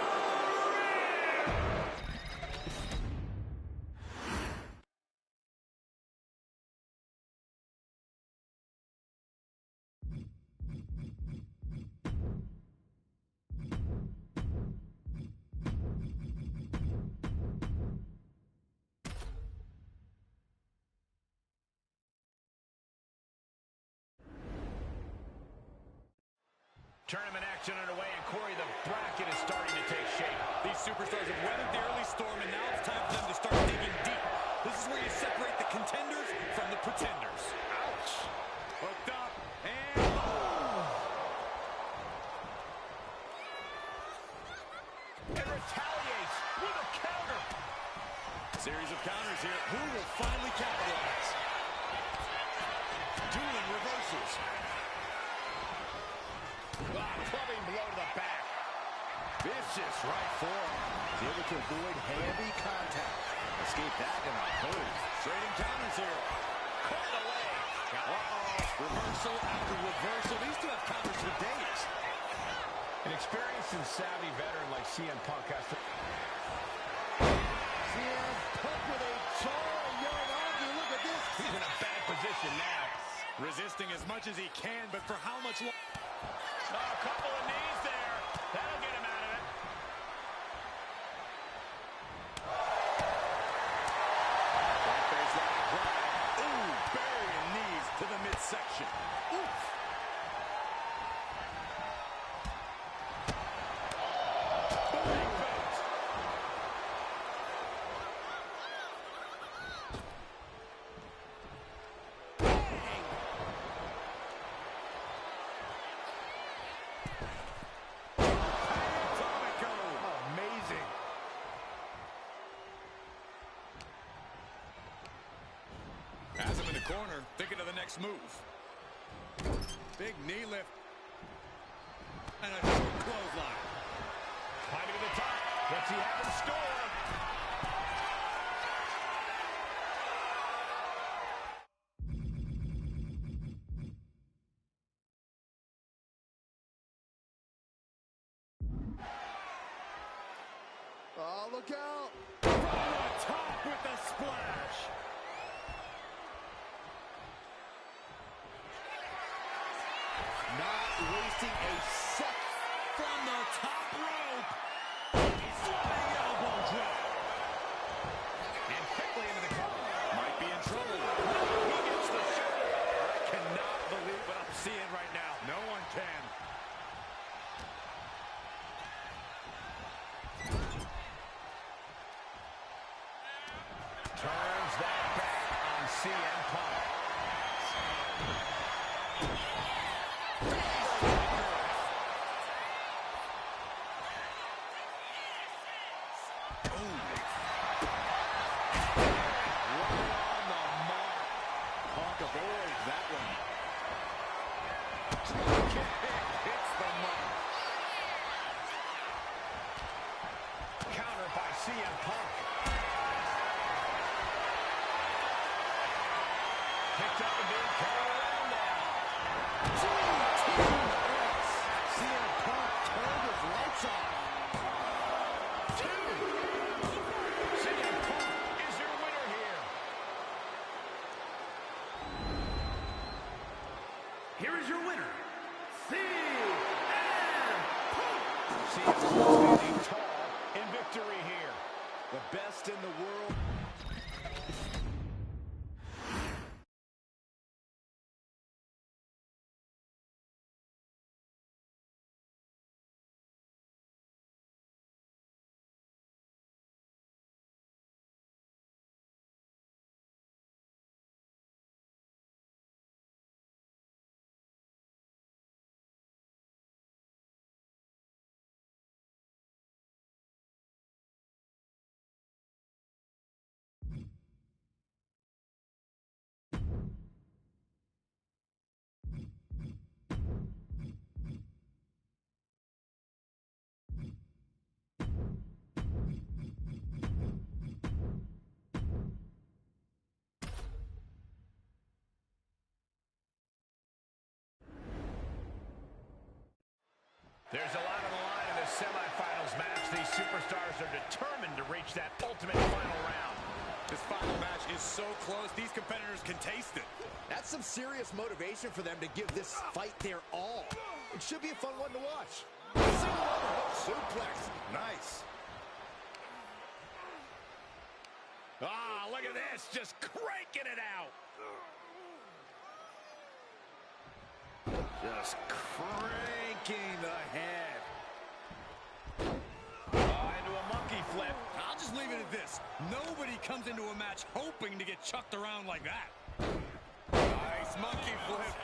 Tournament action underway, and Corey, the bracket is starting to take shape. These superstars have weathered the early storm, and now it's time for them to start digging deep. This is where you separate the contenders from the pretenders. Ouch. Hooked up, and and retaliates with a counter. Series of counters here. Who will finally capitalize? Dueling reversals. Clubbing blow to the back. Vicious right forearm. He's able to avoid heavy contact. Escape that in a hurry. Trading counters here. Caught the leg. Reversal after reversal. These two have counters for days. An experienced and savvy veteran like CM Punk has to... CM Punk with a jaw-yard argue. Look at this. He's in a bad position now. Resisting as much as he can, but for how much longer? Oh, a couple of knees there. That'll get him out of it. Right baseline drive. Ooh, burying knees to the midsection. Oof. Amazing. Has him in the corner, thinking of the next move. Big knee lift. And a clothesline. Climbing to the top. What's he have in store? Oh, look out. From the top with the splash. Not wasting a second. From the top rope. Flying elbow drop. And quickly into the cover. Might be in trouble. He gets the shot. I cannot believe what I'm seeing right now. No one can. Turns that back on CM Punk. Punk avoids that one. Hits the mark. Counter by CM Punk. Picked up and being carried around now. CM Punk turned his lights off. CM Punk is your winner here. Here is your winner, CM Punk standing tall in victory here. The best in the world. There's a lot on the line in this semifinals match. These superstars are determined to reach that ultimate final round. This final match is so close, these competitors can taste it. That's some serious motivation for them to give this fight their all. It should be a fun one to watch. Single overhook suplex. Nice. Ah, look at this, just cranking it out. Just cranking the head. Into a monkey flip. I'll just leave it at this. Nobody comes into a match hoping to get chucked around like that. Nice monkey flip.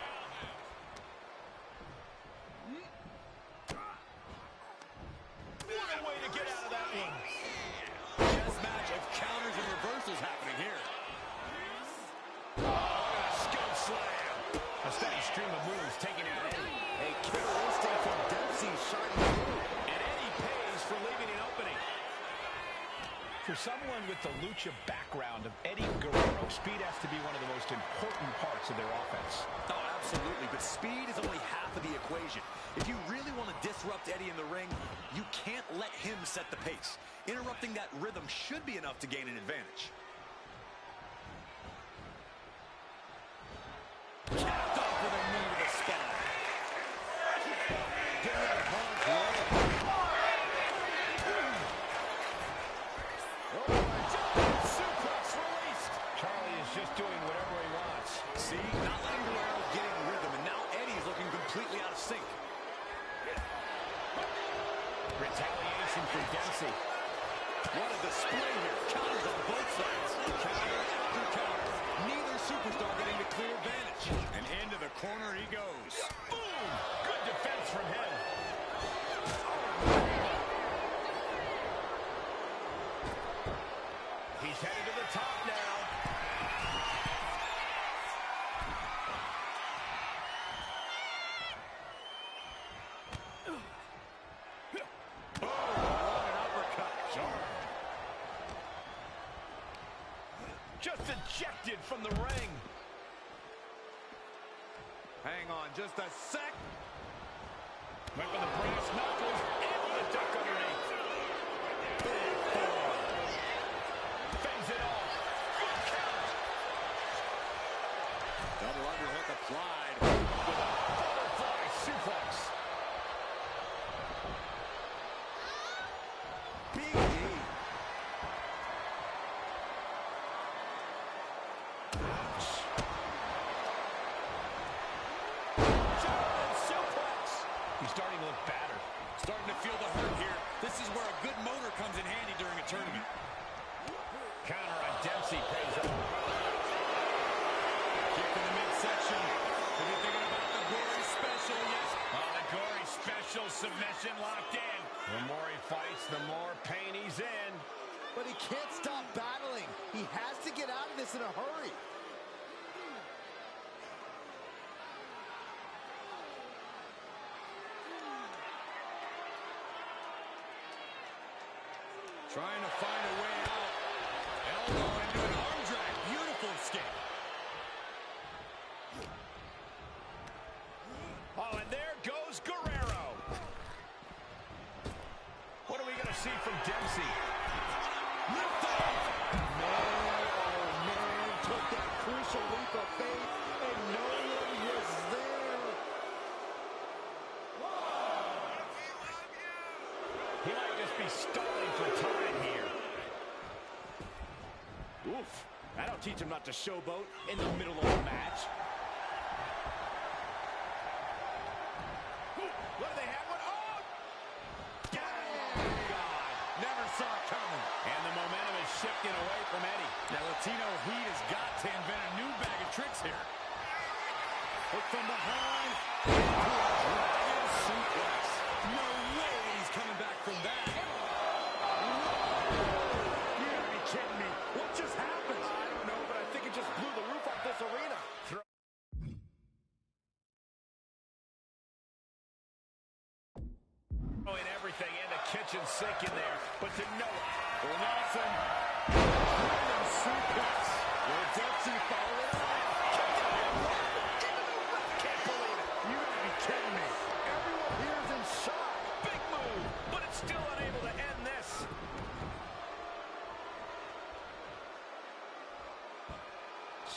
What a way to get out of that one. Chess match of counters and reversals happening here. Scope slam. A steady stream of moves taking out Eddie. A killer instinct from Dempsey shining through. And Eddie pays for leaving an opening. For someone with the lucha background of Eddie Guerrero, speed has to be one of the most important parts of their offense. Oh, absolutely, but speed is only half of the equation. If you really want to disrupt Eddie in the ring, you can't let him set the pace. Interrupting that rhythm should be enough to gain an advantage. Capped off with a knee to the spine. Getting out of harm's way. Oh, my God. Suplex released. Charlie is just doing whatever he wants. See, not letting Guerrero get in rhythm, and now Eddie's looking completely out of sync. Retaliation from Dempsey. What a display here. Counters on both sides. Counter after counter. Neither superstar getting the clear advantage. And into the corner he goes. Boom! Good defense from him. He's headed to the top now. Just ejected from the ring. Hang on just a sec. Went for the brass knuckles, able to duck underneath. Big forearm. Fends it off. Good count. Double underhook applied. With a butterfly suplex. Big knee. He's starting to look battered. Starting to feel the hurt here. This is where a good motor comes in handy during a tournament. Counter on Dempsey pays off. Kick in the midsection. What are you thinking about the gory special? Yes. Oh, the gory special submission locked in. The more he fights, the more pain he's in. But he can't stop battling. He has to get out of this in a hurry. Trying to find a way out. Elbow into an arm drag. Beautiful escape. Oh, and there goes Guerrero. What are we going to see from Dempsey? Lift off. Man, oh man, took that crucial leap of faith, and no one was there. He might just be stalling for time here. Oof, that'll teach him not to showboat in the middle of a match. What do they have? What? Oh! God, never saw it coming. And the momentum is shifting away from Eddie. Now, Latino Heat has got to invent a new bag of tricks here. Hook from behind. Dragon suplex. No way he's coming back from that. You gotta be kidding me. What just happened? I don't know, but I think it just blew the roof off this arena. Throwing everything in the kitchen sink in there, but to no one. Nelson. Random suplex. Will Dempsey follow it up? Can't believe it. You gotta be kidding me. Everyone here is in shock. Big move, but it's still unable to end this.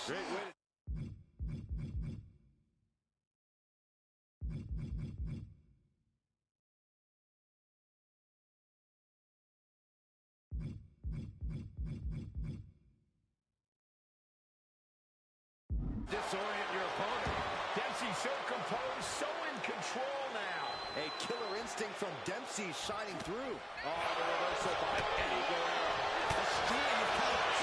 Great way to... disorient your opponent. Dempsey so composed, so in control now. A killer instinct from Dempsey shining through. Oh, the reversal by Eddie Guerrero. A string of counters.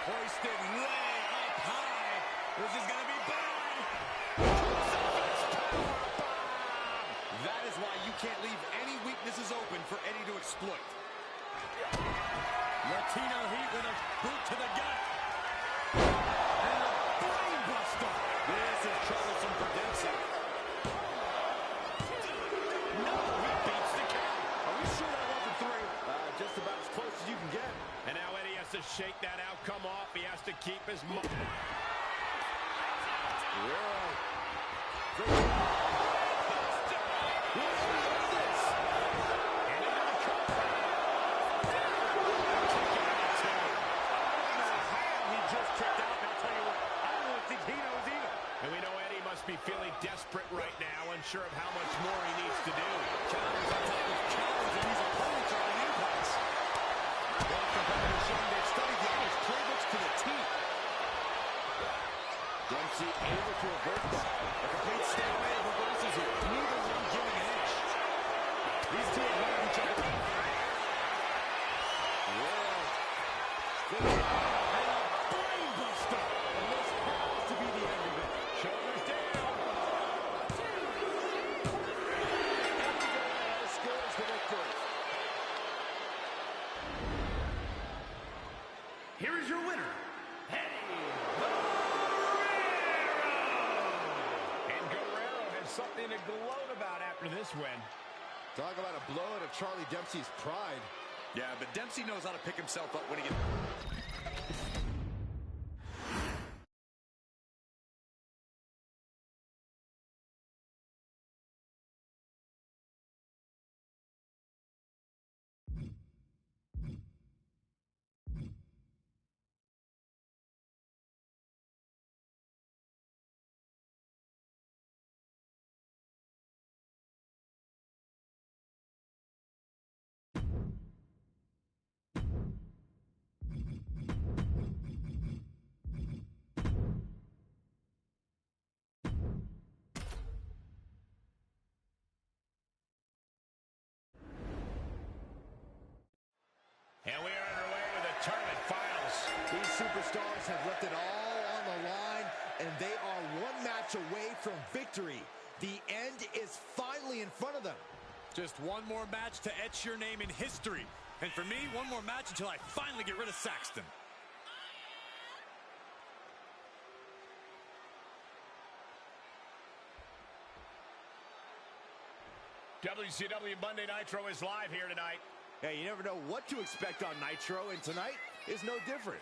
Hoisted way up high. This is going to be bad. That is why you can't leave any weaknesses open for Eddie to exploit. Latino Heat with a boot to the gut. And a brain buster. This is troublesome for Dempsey. No, he beats the count. Are we sure that wasn't three? Just about as close as you can get. And now Eddie has to shake that outcome off. He has to keep his... Guerrero must be feeling desperate right now, unsure of how much more he needs to do. Counters on top of counters, and these opponents are on an impasse. Both competitors showing they've studied the other's playbooks to the teeth. Dempsey able to reverse that. A complete stalemate of reversals here. Neither one giving an inch. These two have learned each other. And a brain buster. And this has to be the end of it. Shoulders down. And scores the victory. Here is your winner, Eddie And Guerrero has something to gloat about after this win. Talk about a blow to Charlie Dempsey's pride. Yeah, but Dempsey knows how to pick himself up when he gets... And we are underway with the tournament finals. These superstars have left it all on the line, and they are one match away from victory. The end is finally in front of them. Just one more match to etch your name in history. And for me, one more match until I finally get rid of Saxton. WCW Monday Nitro is live here tonight. Hey, you never know what to expect on Nitro, and tonight is no different.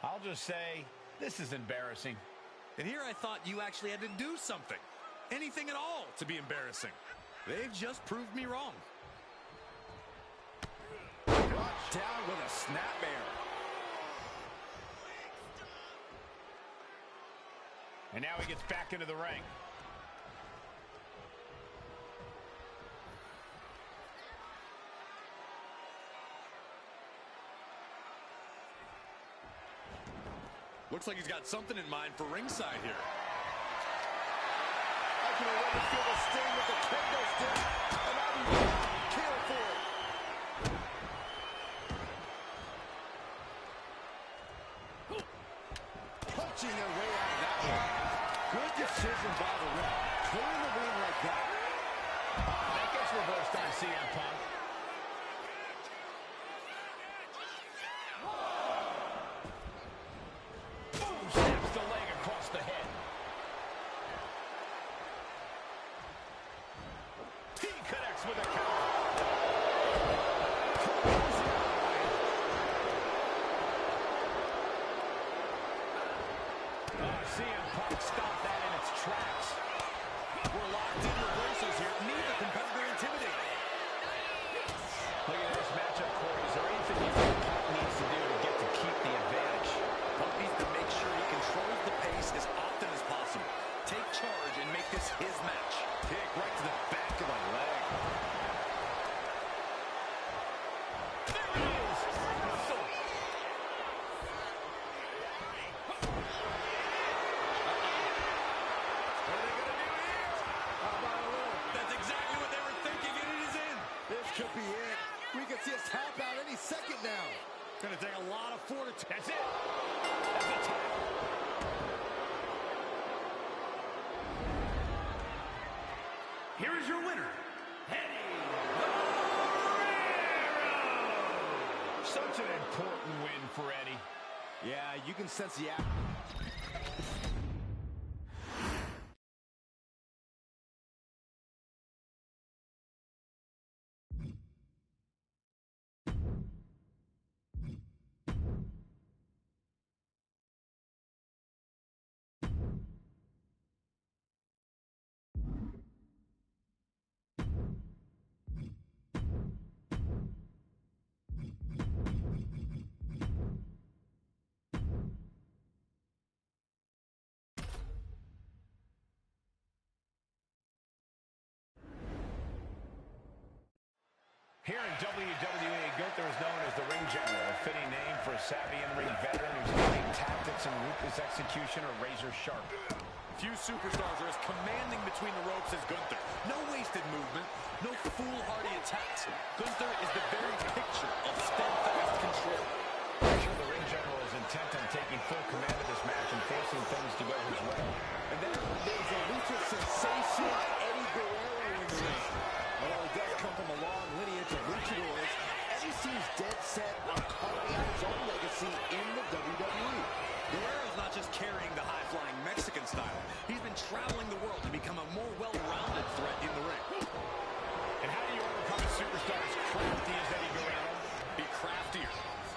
I'll just say, this is embarrassing. And here I thought you actually had to do something. Anything at all to be embarrassing. They've just proved me wrong. Brought down with a snapmare. And now he gets back into the ring. Looks like he's got something in mind for ringside here. I can already feel the sting with the kendo stick, and I'll be careful. Punching their way out of that one. Good decision by the ref. Clearing the ring like that. That gets reversed on CM Punk. Boom, snaps the leg across the head. He connects with a counter. CM Punk stopped that in its tracks. We're locked in reversals here. Neither competitor intimidated. Look at this matchup, Corey. Is there anything you think Punk needs to do to get to keep the advantage? Punk needs to make sure he controls the pace as often as possible. Take charge and make this his match. Kick right to the back of the leg. There it is. That's exactly what they were thinking, and it is in. This could be it. We could see a tap out any second now. Gonna take a lot of fortitude. That's it. That's a title. Here is your winner, Eddie Such an important win for Eddie. Yeah, you can sense the Here in WWE, Gunther is known as the ring general, a fitting name for a savvy in-ring veteran whose cunning tactics and ruthless execution are razor sharp. Few superstars are as commanding between the ropes as Gunther. No wasted movement, no foolhardy attacks. Gunther is the very picture of steadfast control. I'm sure the ring general is intent on taking full command of this match and forcing things to go his way. And then there's a lucha sensation, Eddie Guerrero in the ring. Although he does come from a long lineage of luchadors, Eddie seems dead set on carving out his own legacy in the WWE. Guerrero's not just carrying the high-flying Mexican style. He's been traveling the world to become a more well-rounded threat in the ring. And how do you overcome a superstar as crafty as Eddie Guerrero? Be craftier.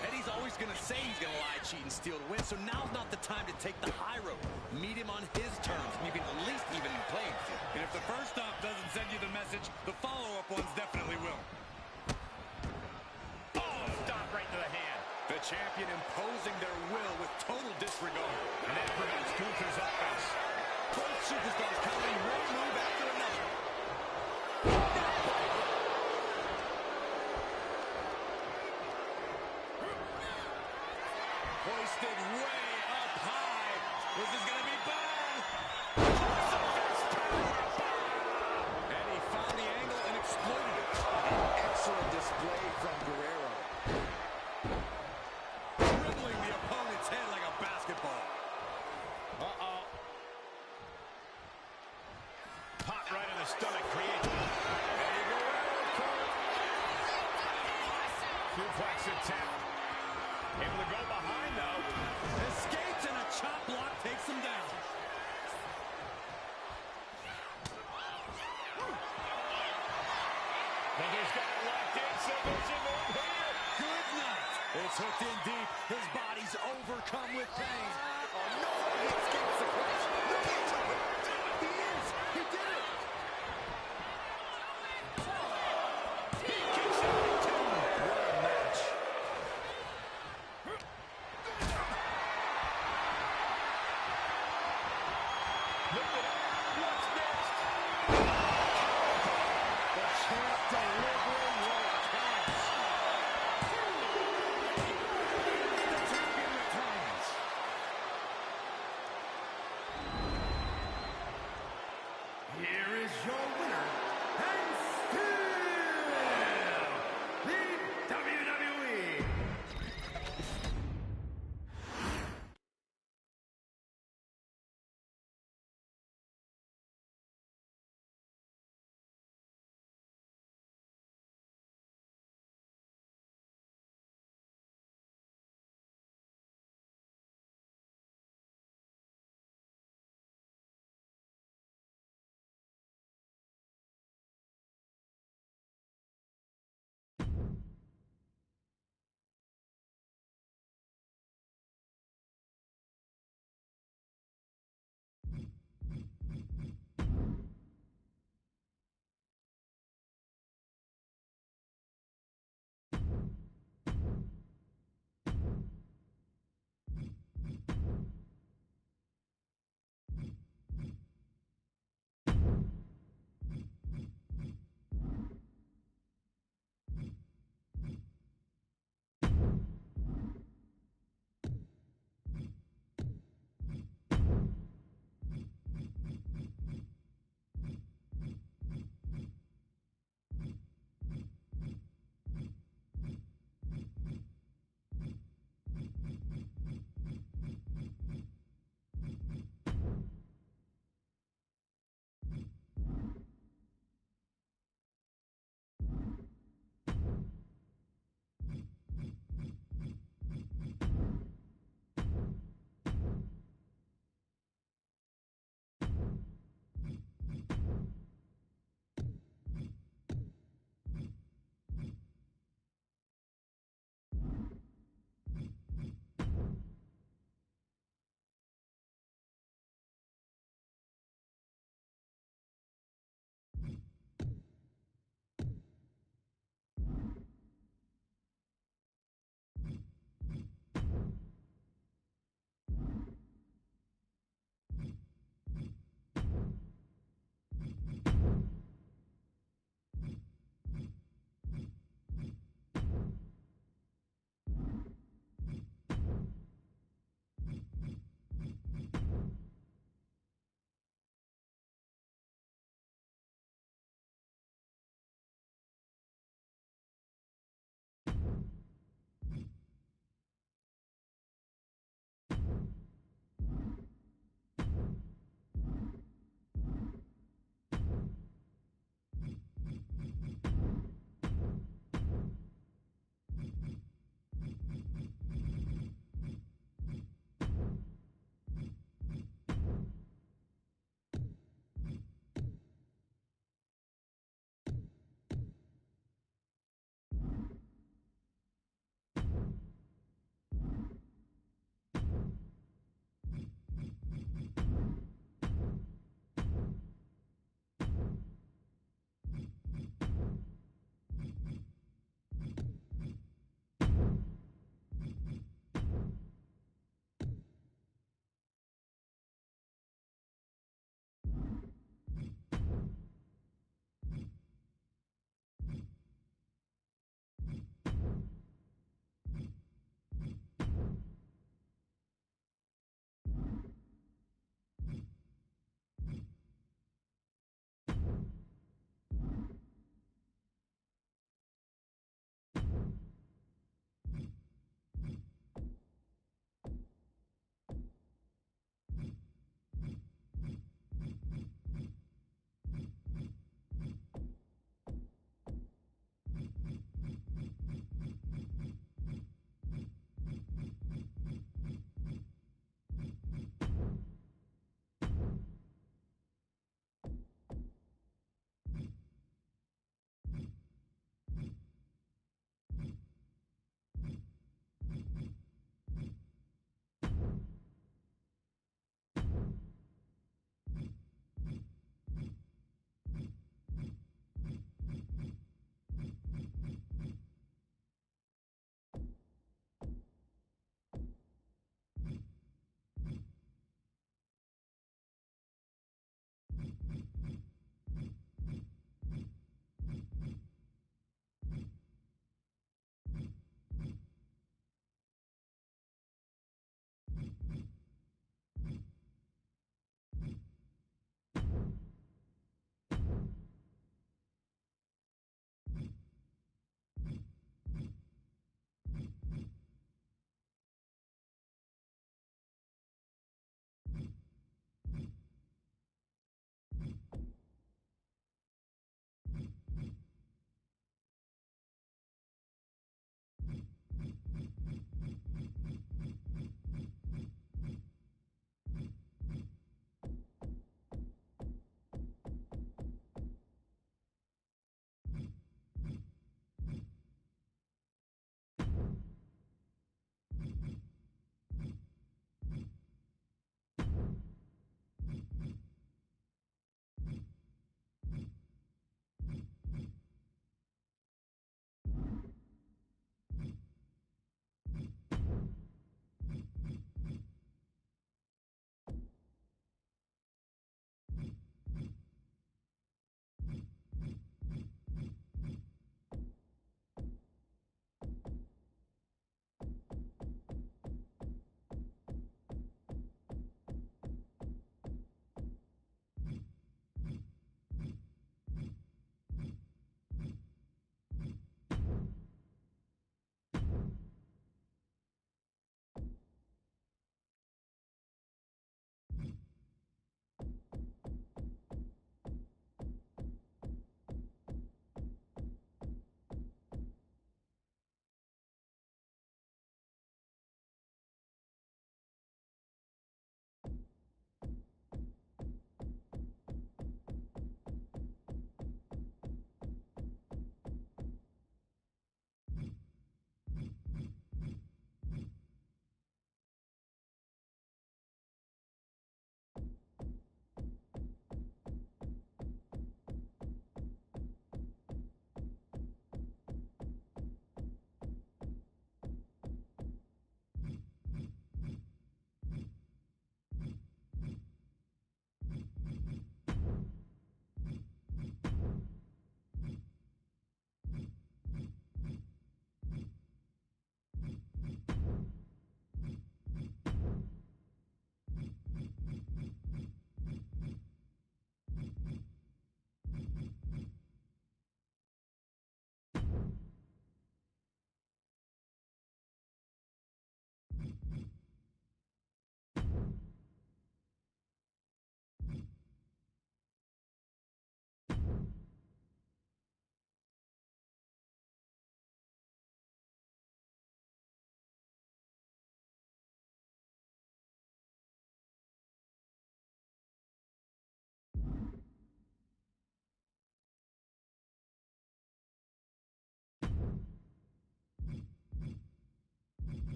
Eddie's always going to say he's going to lie, cheat, and steal to win, so now's not the time to take the high road. Meet him on his terms, and you can at least even the playing field. And if the first stop doesn't send you the message, the follow-up ones definitely will. Oh, stop right to the hand. The champion imposing their will with total disregard. And that prevents Gunther's offense. Both superstars countering one move after another. Hoisted way up high. This is going to be bad. Eddie found the angle and exploited it. Excellent display from Guerrero. Dribbling the opponent's head like a basketball. Uh-oh. Pot right in the stomach creates. Eddie Guerrero caught. Suplex attempt. Able to go behind, though. Escapes and a chop block takes him down. Think he's got it locked in. Submission move here. Good night. It's hooked in deep. His body's overcome with pain. Oh, no, he escapes the clutch. No, he took it. He is. He did it. He kicks out at 2. What a match. Look at it. What's next? The champ delivering what counts. The champion returns.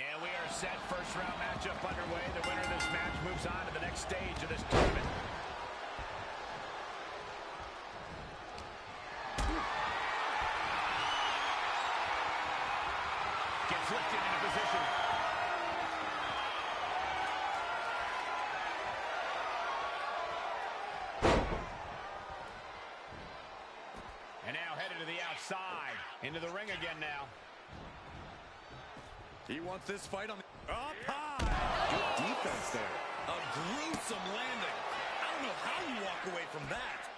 And we are set. First round matchup underway. The winner of this match moves on to the next stage of this tournament. Gets lifted into position. And now headed to the outside. Into the ring again now. He wants this fight on the up high. Good defense there. A gruesome landing. I don't know how you walk away from that.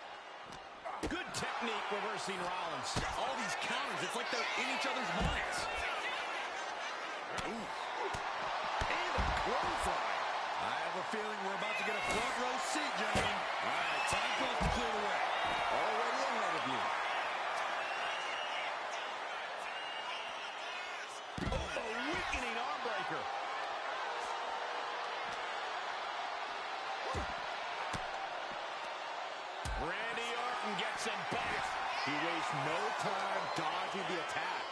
Good technique reversing Rollins. All these counters, it's like they're in each other's minds. Ooh. And a clothesline. I have a feeling we're about to get a front row seat, gentlemen. All right, time for us to clear the way. Already ahead of you. Randy Orton gets him back. He wastes no time dodging the attack.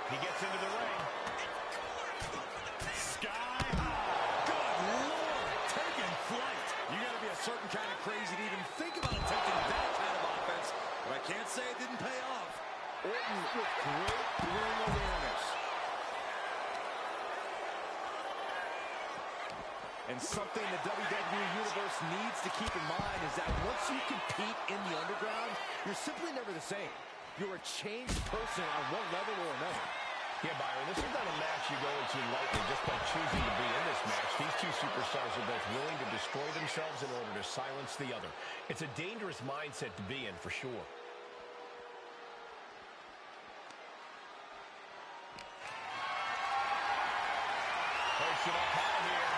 He gets into the ring. Sky high. Good Lord, taking flight. You got to be a certain kind of crazy to even think about attempting that kind of offense. But I can't say it didn't pay off. Orton with great ring awareness. And something the WWE Universe needs to keep in mind is that once you compete in the underground, you're simply never the same. You're a changed person on one level or another. Yeah, Byron, this is not a match you go into lightly just by choosing to be in this match. These two superstars are both willing to destroy themselves in order to silence the other. It's a dangerous mindset to be in, for sure. Push it up high here.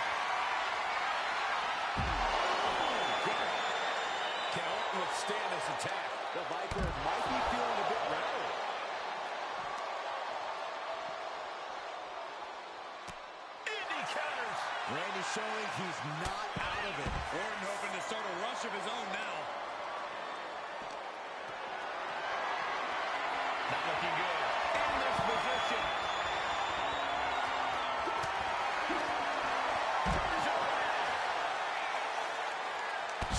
Can Orton withstand this attack? The Viper might be feeling a bit rattled. Randy showing he's not out of it. Orton hoping to start a rush of his own now. Not looking good. In this position.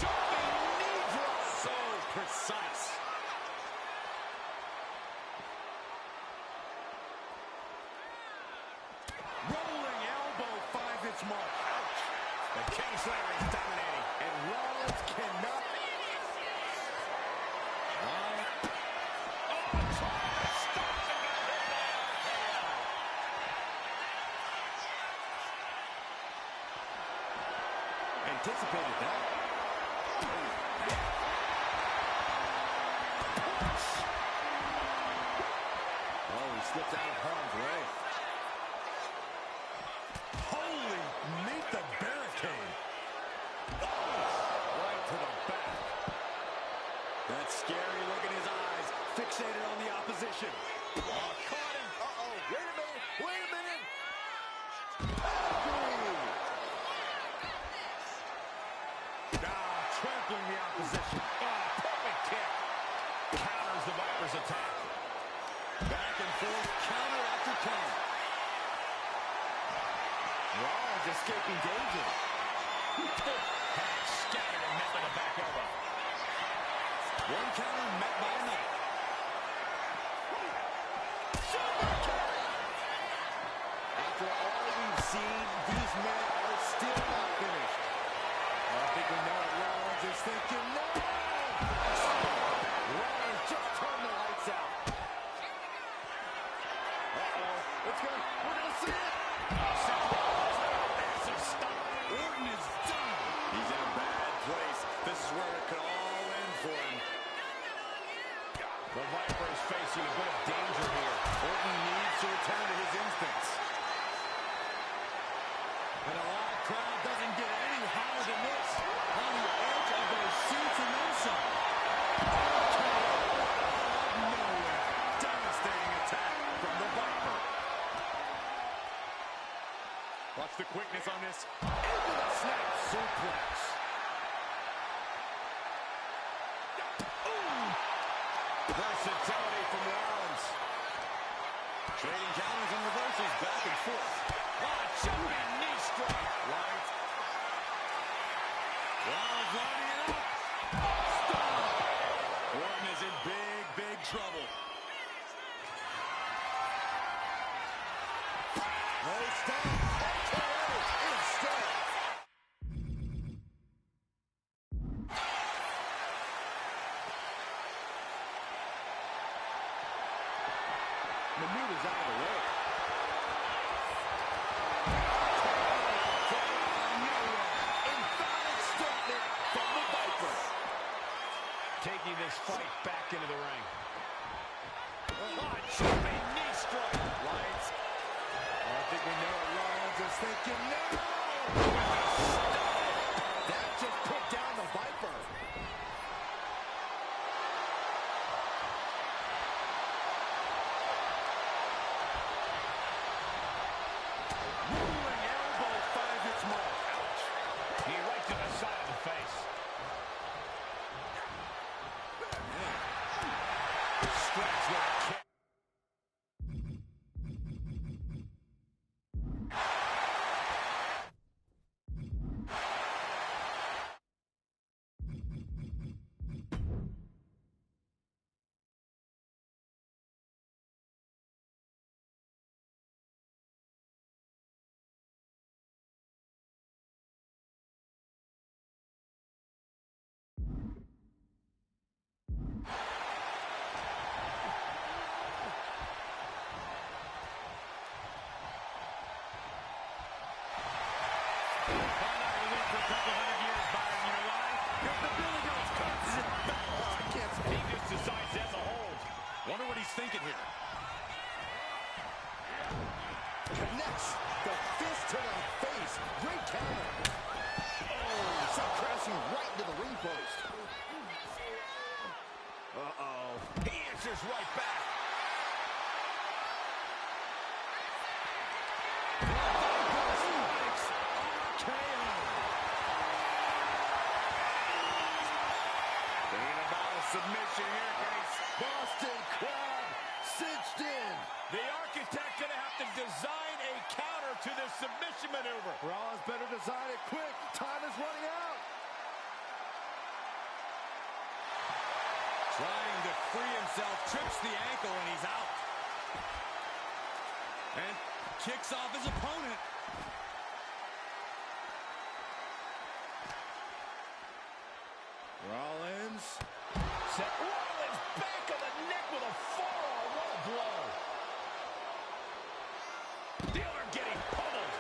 Jumping knee drop. So precise. Rolling elbow finds its mark. Ouch. The Kingslayer is dominating. And Rollins cannot. Anticipated that. Oh, he slipped out of harm's way. Holy, meet the barricade. Right to the back. That scary look in his eyes, fixated on the opposition. Oh, caught him. Uh-oh, wait a minute, wait a minute. Trampling the opposition. Oh, perfect kick. Counters the Viper's attack. Back and forth, counter after counter. Rollins escaping danger. Head scattered and met with a back elbow. One counter met by another. After all we've seen, these men are still not finished. I think we know what Rollins is thinking. No! Rollins just turned the lights out. Uh-oh. We're gonna see it. Massive stop. Orton is done. He's in a bad place. This is where it could all end for him. The Viper is facing a bit of danger here. Orton needs to return to his instincts. And a live crowd doesn't get any higher than this. On the edge of their seats and then some. Nowhere. Devastating attack from the Viper. Watch the quickness on this. Into the snap suplex. Versatility Trading counters and reversals back and forth. Oh, jumping knee strike. Lights. Rollins lining it up. Stop. Orton is in big, big trouble. No stop. RKO instead. Maneuvers out of the way. Emphatic statement from the Viper. Taking this fight back into the ring. Oh, jumping knee strike. Lights. I think we know what Rollins is thinking now. That just put down the Viper. Rolling elbow finds its mark. Ouch. Knee right to the side of the face. Stretch with a kick. Wonder what he's thinking here. Connects the fist to the face. Great counter. Oh, sent crashing right into the ring post. Uh-oh. He answers right back. Submission here, Case. Boston Crab cinched in. The Architect gonna have to design a counter to this submission maneuver. Rollins better design it quick. Time is running out. Trying to free himself, trips the ankle, and he's out. And kicks off his opponent. Rollins. Set Rollins back of the neck with a forearm. What a blow. Dealer getting pummeled.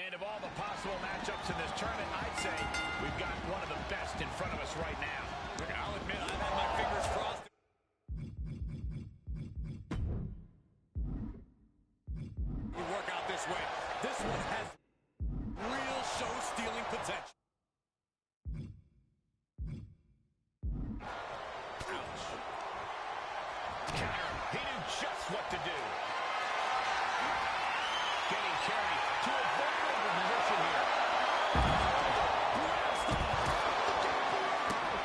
And of all the possible matchups in this tournament, I'd say we've got one of the best in front of us right now. Look, I'll admit, I've had my fingers crossed. You work out this way. This one has real show-stealing potential. Ouch. Counter. He knew just what to do. Getting carried to a vulnerable position here.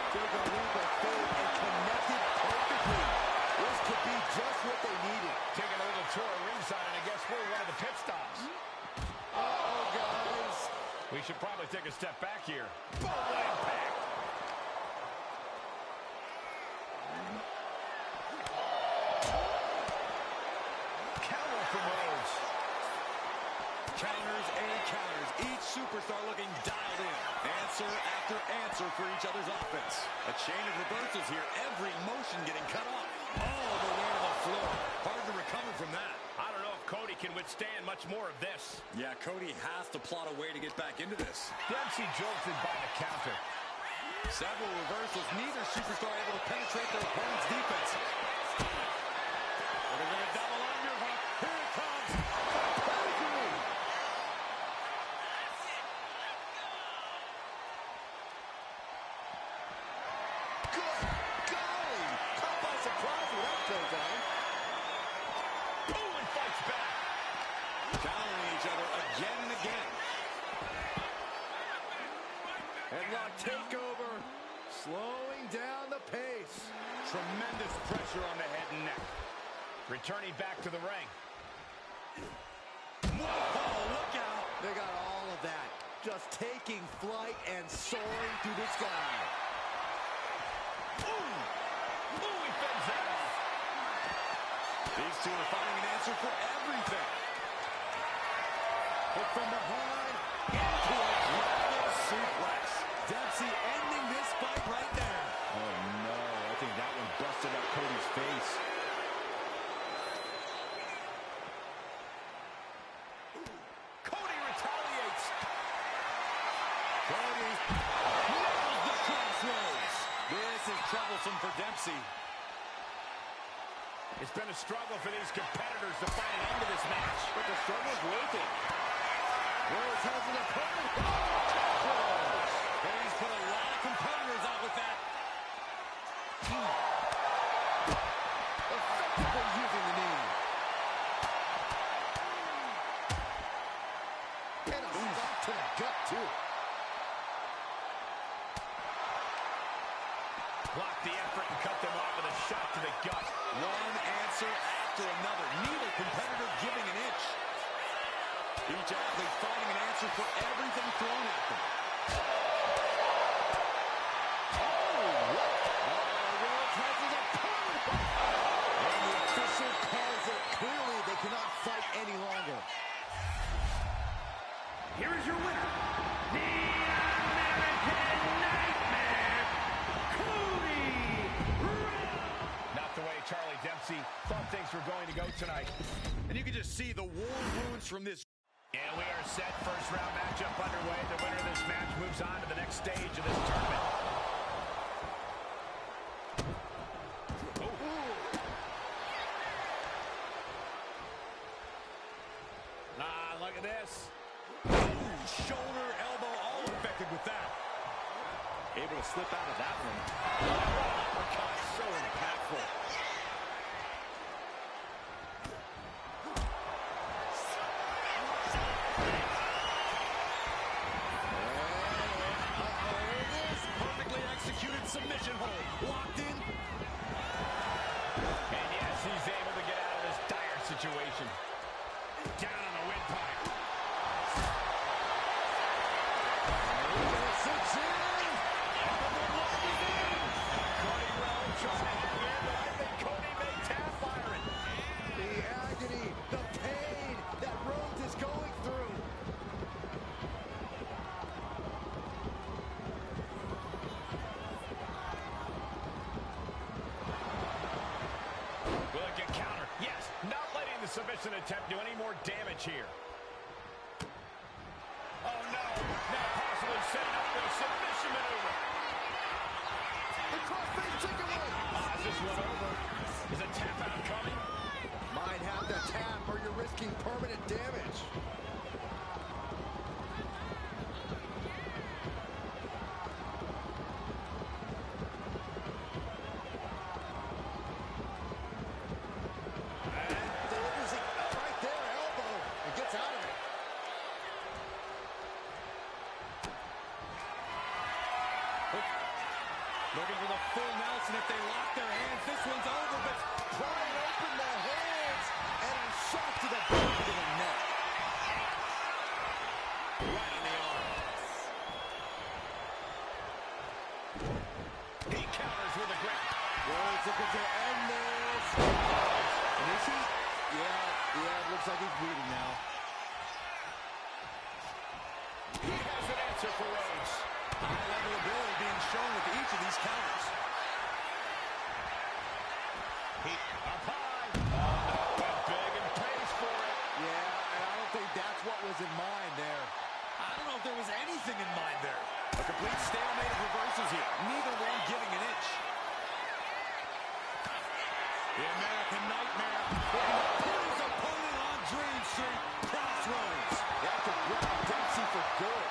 Took a leap of faith and connected perfectly. This could be just what they needed. Taking a little tour of ringside, and I guess we're one of the pit stops. Uh-oh, guys. We should probably take a step back here. Boom, what impact. Counter from Rose. Counters and counters. Each superstar looking dialed in. Answer after answer for each other's offense. A chain of reversals here. Every motion getting cut off. All the way to the floor. Hard to recover from that. I don't know if Cody can withstand much more of this. Yeah, Cody has to plot a way to get back into this. Dempsey jolted by the counter. Several reversals. Neither superstar able to penetrate their opponent's defense. They're going to double underhook. Here it comes. Good golly. Caught by surprise when that goes on. Boom, and fights back. Countering each other again and again. Headlock takeover. Slowing down the pace. Tremendous pressure on the head and neck. Returning back to the ring. Whoa, look out. They got all of that. Just taking flight and soaring through the sky. Ooh, he fends that off. These two are finding an answer for everything. But from behind, into a dragon suplex. Dempsey ending this fight right there. Oh no, I think that one busted up Cody's face. Cody retaliates. Cody nails the crossroads. This is troublesome for Dempsey. It's been a struggle for these competitors to find an end to this match. But the struggle's worth it. Rose has an opponent. Cody's put a lot of competitors out with that. Effectively using the knee. And a stop to the gut, too. Block the effort and cut them off with a shot to the gut. One answer after another. Neither competitor giving an inch. Each athlete finding an answer for everything thrown at them. Rose has his opponent. And the official calls it. Clearly, they cannot fight any longer. Here is your winner, the American Nightmare, Cody Rhodes. Not the way Charlie Dempsey thought things were going to go tonight. And you can just see the war wounds from this. And we are set. First round matchup underway. The winner of this match moves on to the next stage of this tournament. Look at this. Shoulder, elbow, all affected with that. Able to slip out of that one. Uppercut, so impactful. Perfectly executed submission hold. Locked in. And yes, he's able to get out of this dire situation. Down on the windpipe. Cody Rhodes trying to hang in, but I think Cody may tap Byron. The agony, the pain that Rhodes is going through. Will it get counter? Yes, not letting the submission attempt do any more damage here. Now possibly setting up for a submission maneuver. The crossface chicken wing. Is this one over? Is a tap out coming? Might have to tap or you're risking permanent damage. Looking for the full Nelson. If they lock their hands, this one's over, but prying open the hands and a shot to the back of the neck. Right on the arm. He counters with a great. Where's looking to end this? And is he? Yeah, it looks like he's bleeding now. He has an answer for Rhodes. high-level ability being shown with each of these counters. Up high. Oh, went big and pays for it. Yeah, and I don't think that's what was in mind there. I don't know if there was anything in mind there. A complete stalemate of reversals here. Neither one giving an inch. The American Nightmare looking to put his opponent on Dream Street. Crossroads. That could grab Dempsey for good.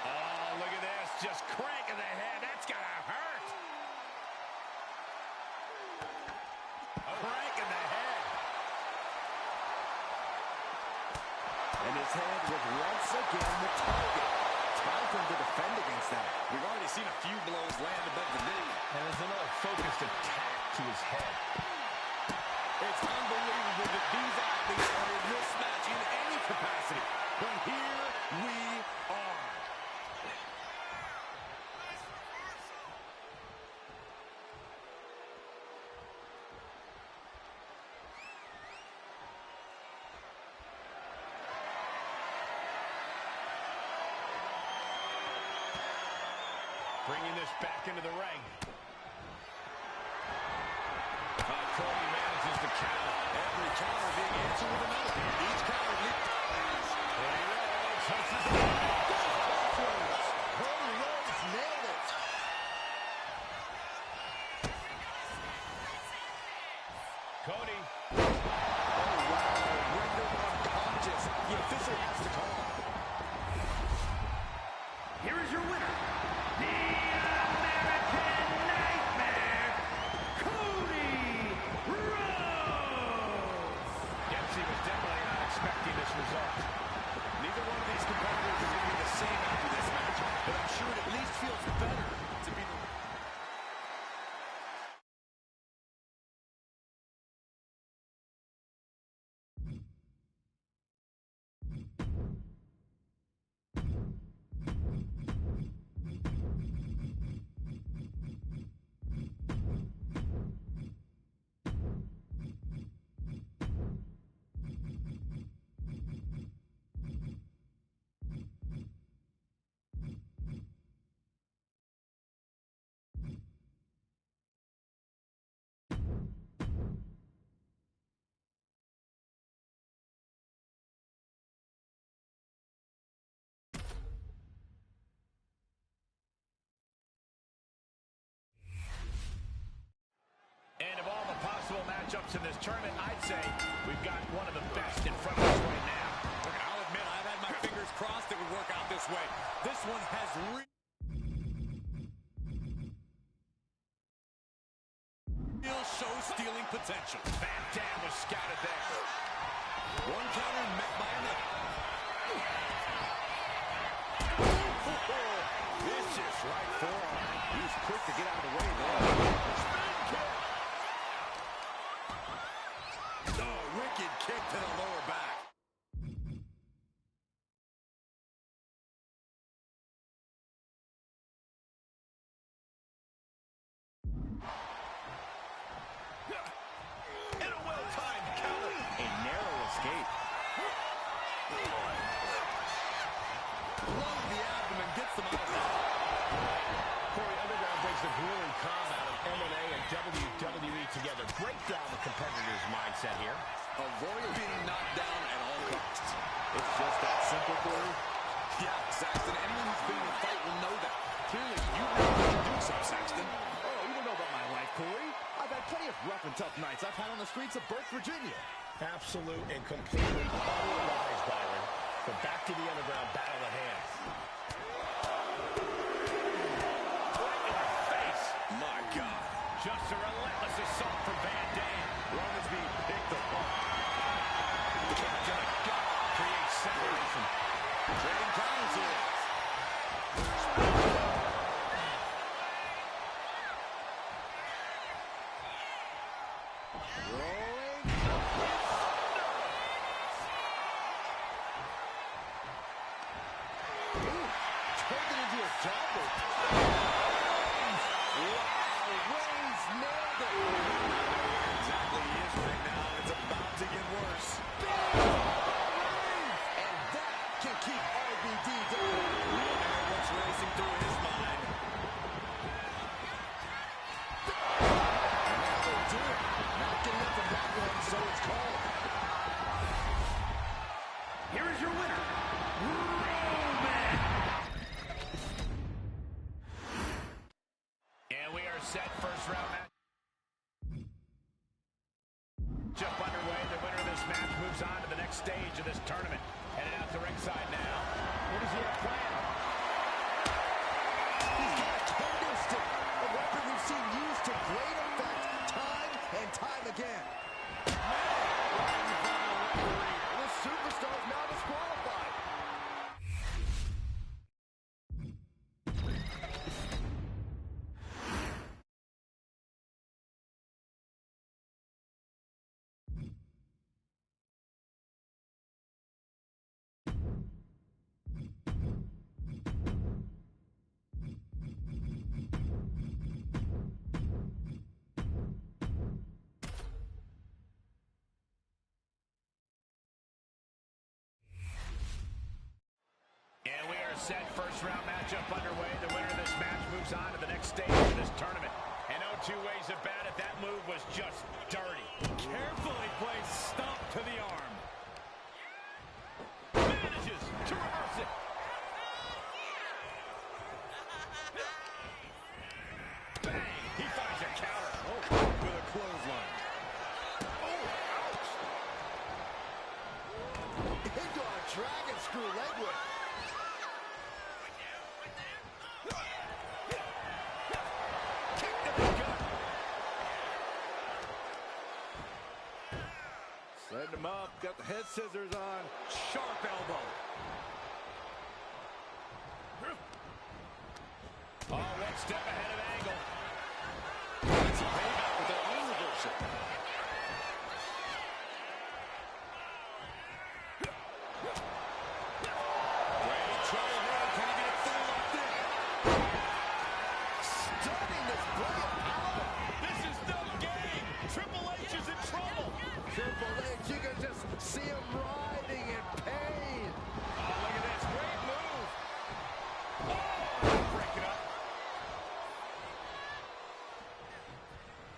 Oh, look at this. Just cranking the head. That's got to hurt. Cranking the head. And his head was once again the target. Time for him to defend against that. We've already seen a few blows land above the knee. And there's another focused attack to his head. It's unbelievable that these athletes are in this match in any capacity. But here we are. Bringing this back into the ring. Cody manages the counter. Every counter being answered with another. Each counter leads. Cody Rhodes hooks his Cody Rhodes nailed it. Cody. Oh, wow. Rendered unconscious. The official has to call. Here is your winner, the American Nightmare, Cody Rhodes. Dempsey was definitely not expecting this result. Neither one of these competitors is going to be the same after this match, but I'm sure it at least feels better to be the... And of all the possible matchups in this tournament, I'd say we've got one of the best in front of us right now. Look, I'll admit, I've had my fingers crossed it would work out this way. This one has real show-stealing potential. Van Dam was scouted there. One counter met by another. Vicious right forearm. He was quick to get out of the way there. Oh, wicked kick to the lower back. And a well-timed counter. A narrow escape. Low the abdomen, gets them out of there. Corey, Underground brings the grueling combat of MMA and WWE together. Break down the competitor's mindset here. Avoid being knocked down at all costs. It's just that simple, Corey. Yeah, Saxton, anyone who's been in a fight will know that. Clearly, you know what you're doing, Saxton. Oh, you don't know about my life, Corey. I've had plenty of rough and tough nights I've had on the streets of Burke, Virginia. Absolute and completely utter lies, Byron. But back to the underground battle at hand. Right in the face. My God. Just a relentless assault for Van Dam. Romansby picked the ball. Kick to the gut. Creates separation. Trading counters here. Rolling. Ooh, turned it into a jumper. Wow, Reigns nailed it. Exactly he is right now. It's about to get worse. And that can keep RBD down. What's racing through his mind? And that'll do it. Not getting up from that one, so it's called. Here is your winner, Roman. And we are set first round match. Jump underway. The winner of this match moves on to the next stage of this tournament. Headed out to ringside now. What does he have planned? He's got a kendo stick, a weapon we've seen used to great effect time and time again. This superstar is now disqualified. And we are set first round matchup underway. The winner of this match moves on to the next stage of this tournament. And no two ways about it, that move was just dirty. Carefully placed stomp to the arm. Manages to reverse it. Bang! He finds a counter. With a clothesline. Into a dragon screw leg whip. Kick to the gut. Setting him up. Got the head scissors on. Sharp elbow. Oh, one step ahead of Angle. It's a payback with their own reversal. Great trouble here. Can he get it full locked in? Stunning display of power. This is no game. Triple H is in trouble. Triple H, you can just see him writhing in pain. Oh, look at this. Great move. Oh, break it up.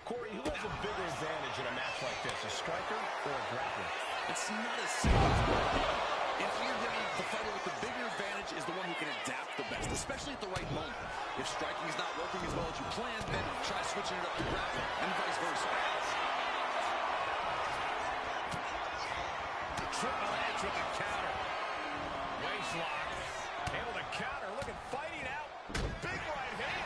Corey, who has a bigger advantage in a match like this, a striker or a grappler? It's not as simple as that. In here, the fighter with the bigger advantage is the one who can adapt the best, especially at the right moment. If striking is not working as well as you planned, then try switching it up to grappling, and vice versa. Triple H with the counter. Waist lock. Able to counter. Look at fighting out. Big right hand.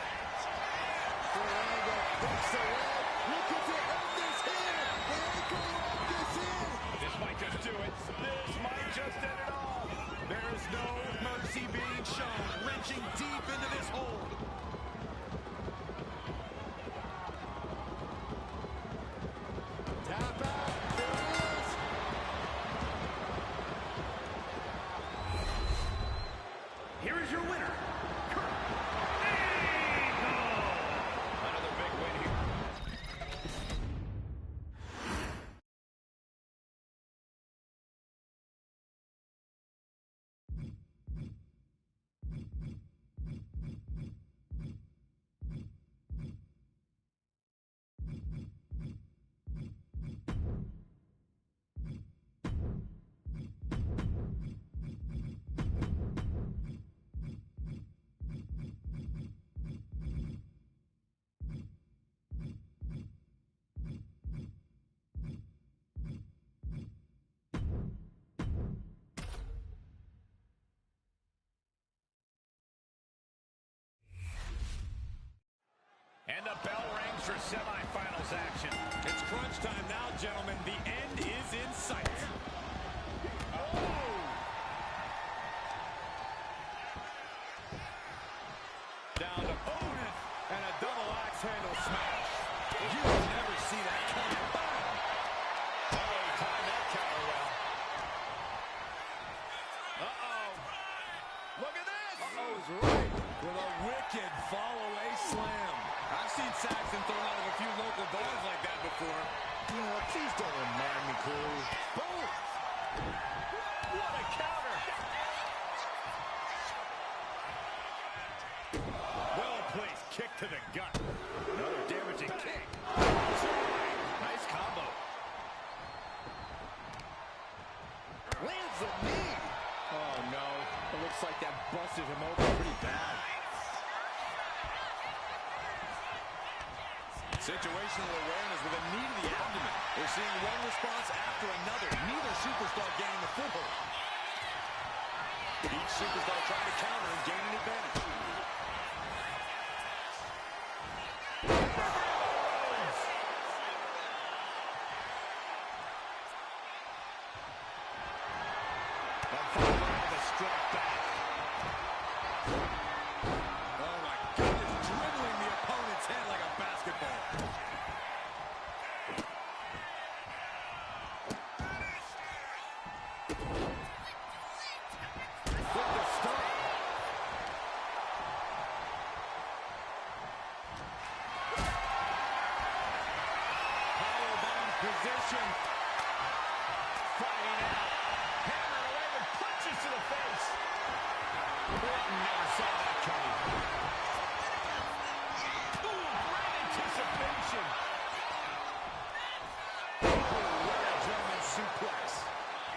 Angle picks the leg. Looking to end this here. The ankle lock is in. This might just do it. This might just end it all. There is no mercy being shown. Wrenching deep into this hold. Tap out. There it is. Here is your winner, for semifinals action. It's crunch time now, gentlemen. The end is in sight. Down to opponent and a double axe handle smash. You never see that coming. Oh, he timed that counter well. Look at this. Uh-oh's right. With a wicked fall-away slam. I've seen Saxton thrown out of a few local bars like that before. Please don't remind me, Corey. Boom. What a counter. Well-placed kick to the gut. Another damaging kick. Nice combo. Lands a knee. Oh, no. It looks like that busted him open pretty bad. Situational awareness with a knee to the abdomen. We're seeing one response after another. Neither superstar gaining a foothold. Each superstar trying to counter and gain an advantage. And followed by the strike back. Oh my goodness, dribbling the opponent's head like a basketball. With the stop. Powerbomb position. Fighting out. Hammered away with punches to the face. Orton never saw that coming. Ooh, great anticipation. Oh, what a German suplex.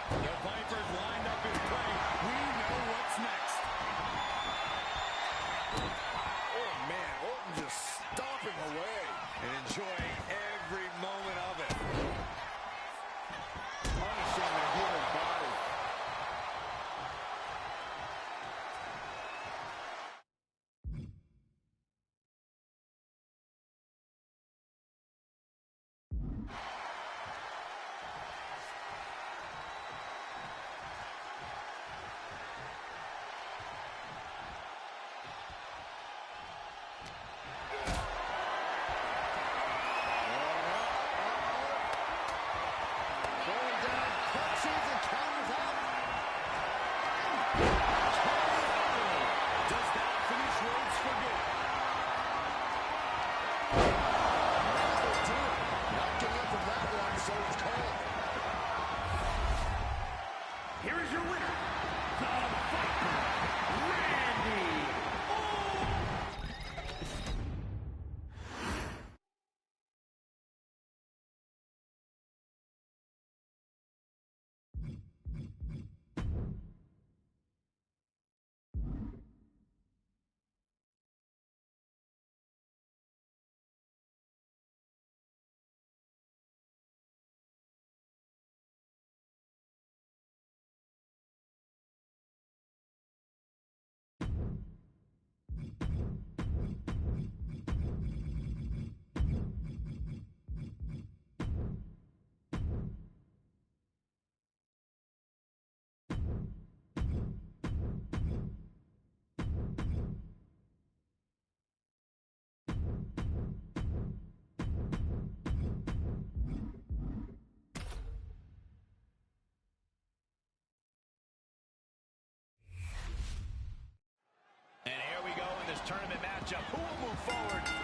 The Vipers lined up in play. We know what's next. Oh, man, Orton just stomping away and enjoying every moment of it. Punishing the human body. Going down, punches and counters out. Does that finish Rhodes for good? That'll do it. Not getting up from that one, so it's called. Here is your winner, the Viper, Randy And here we go in this tournament matchup. Who will move forward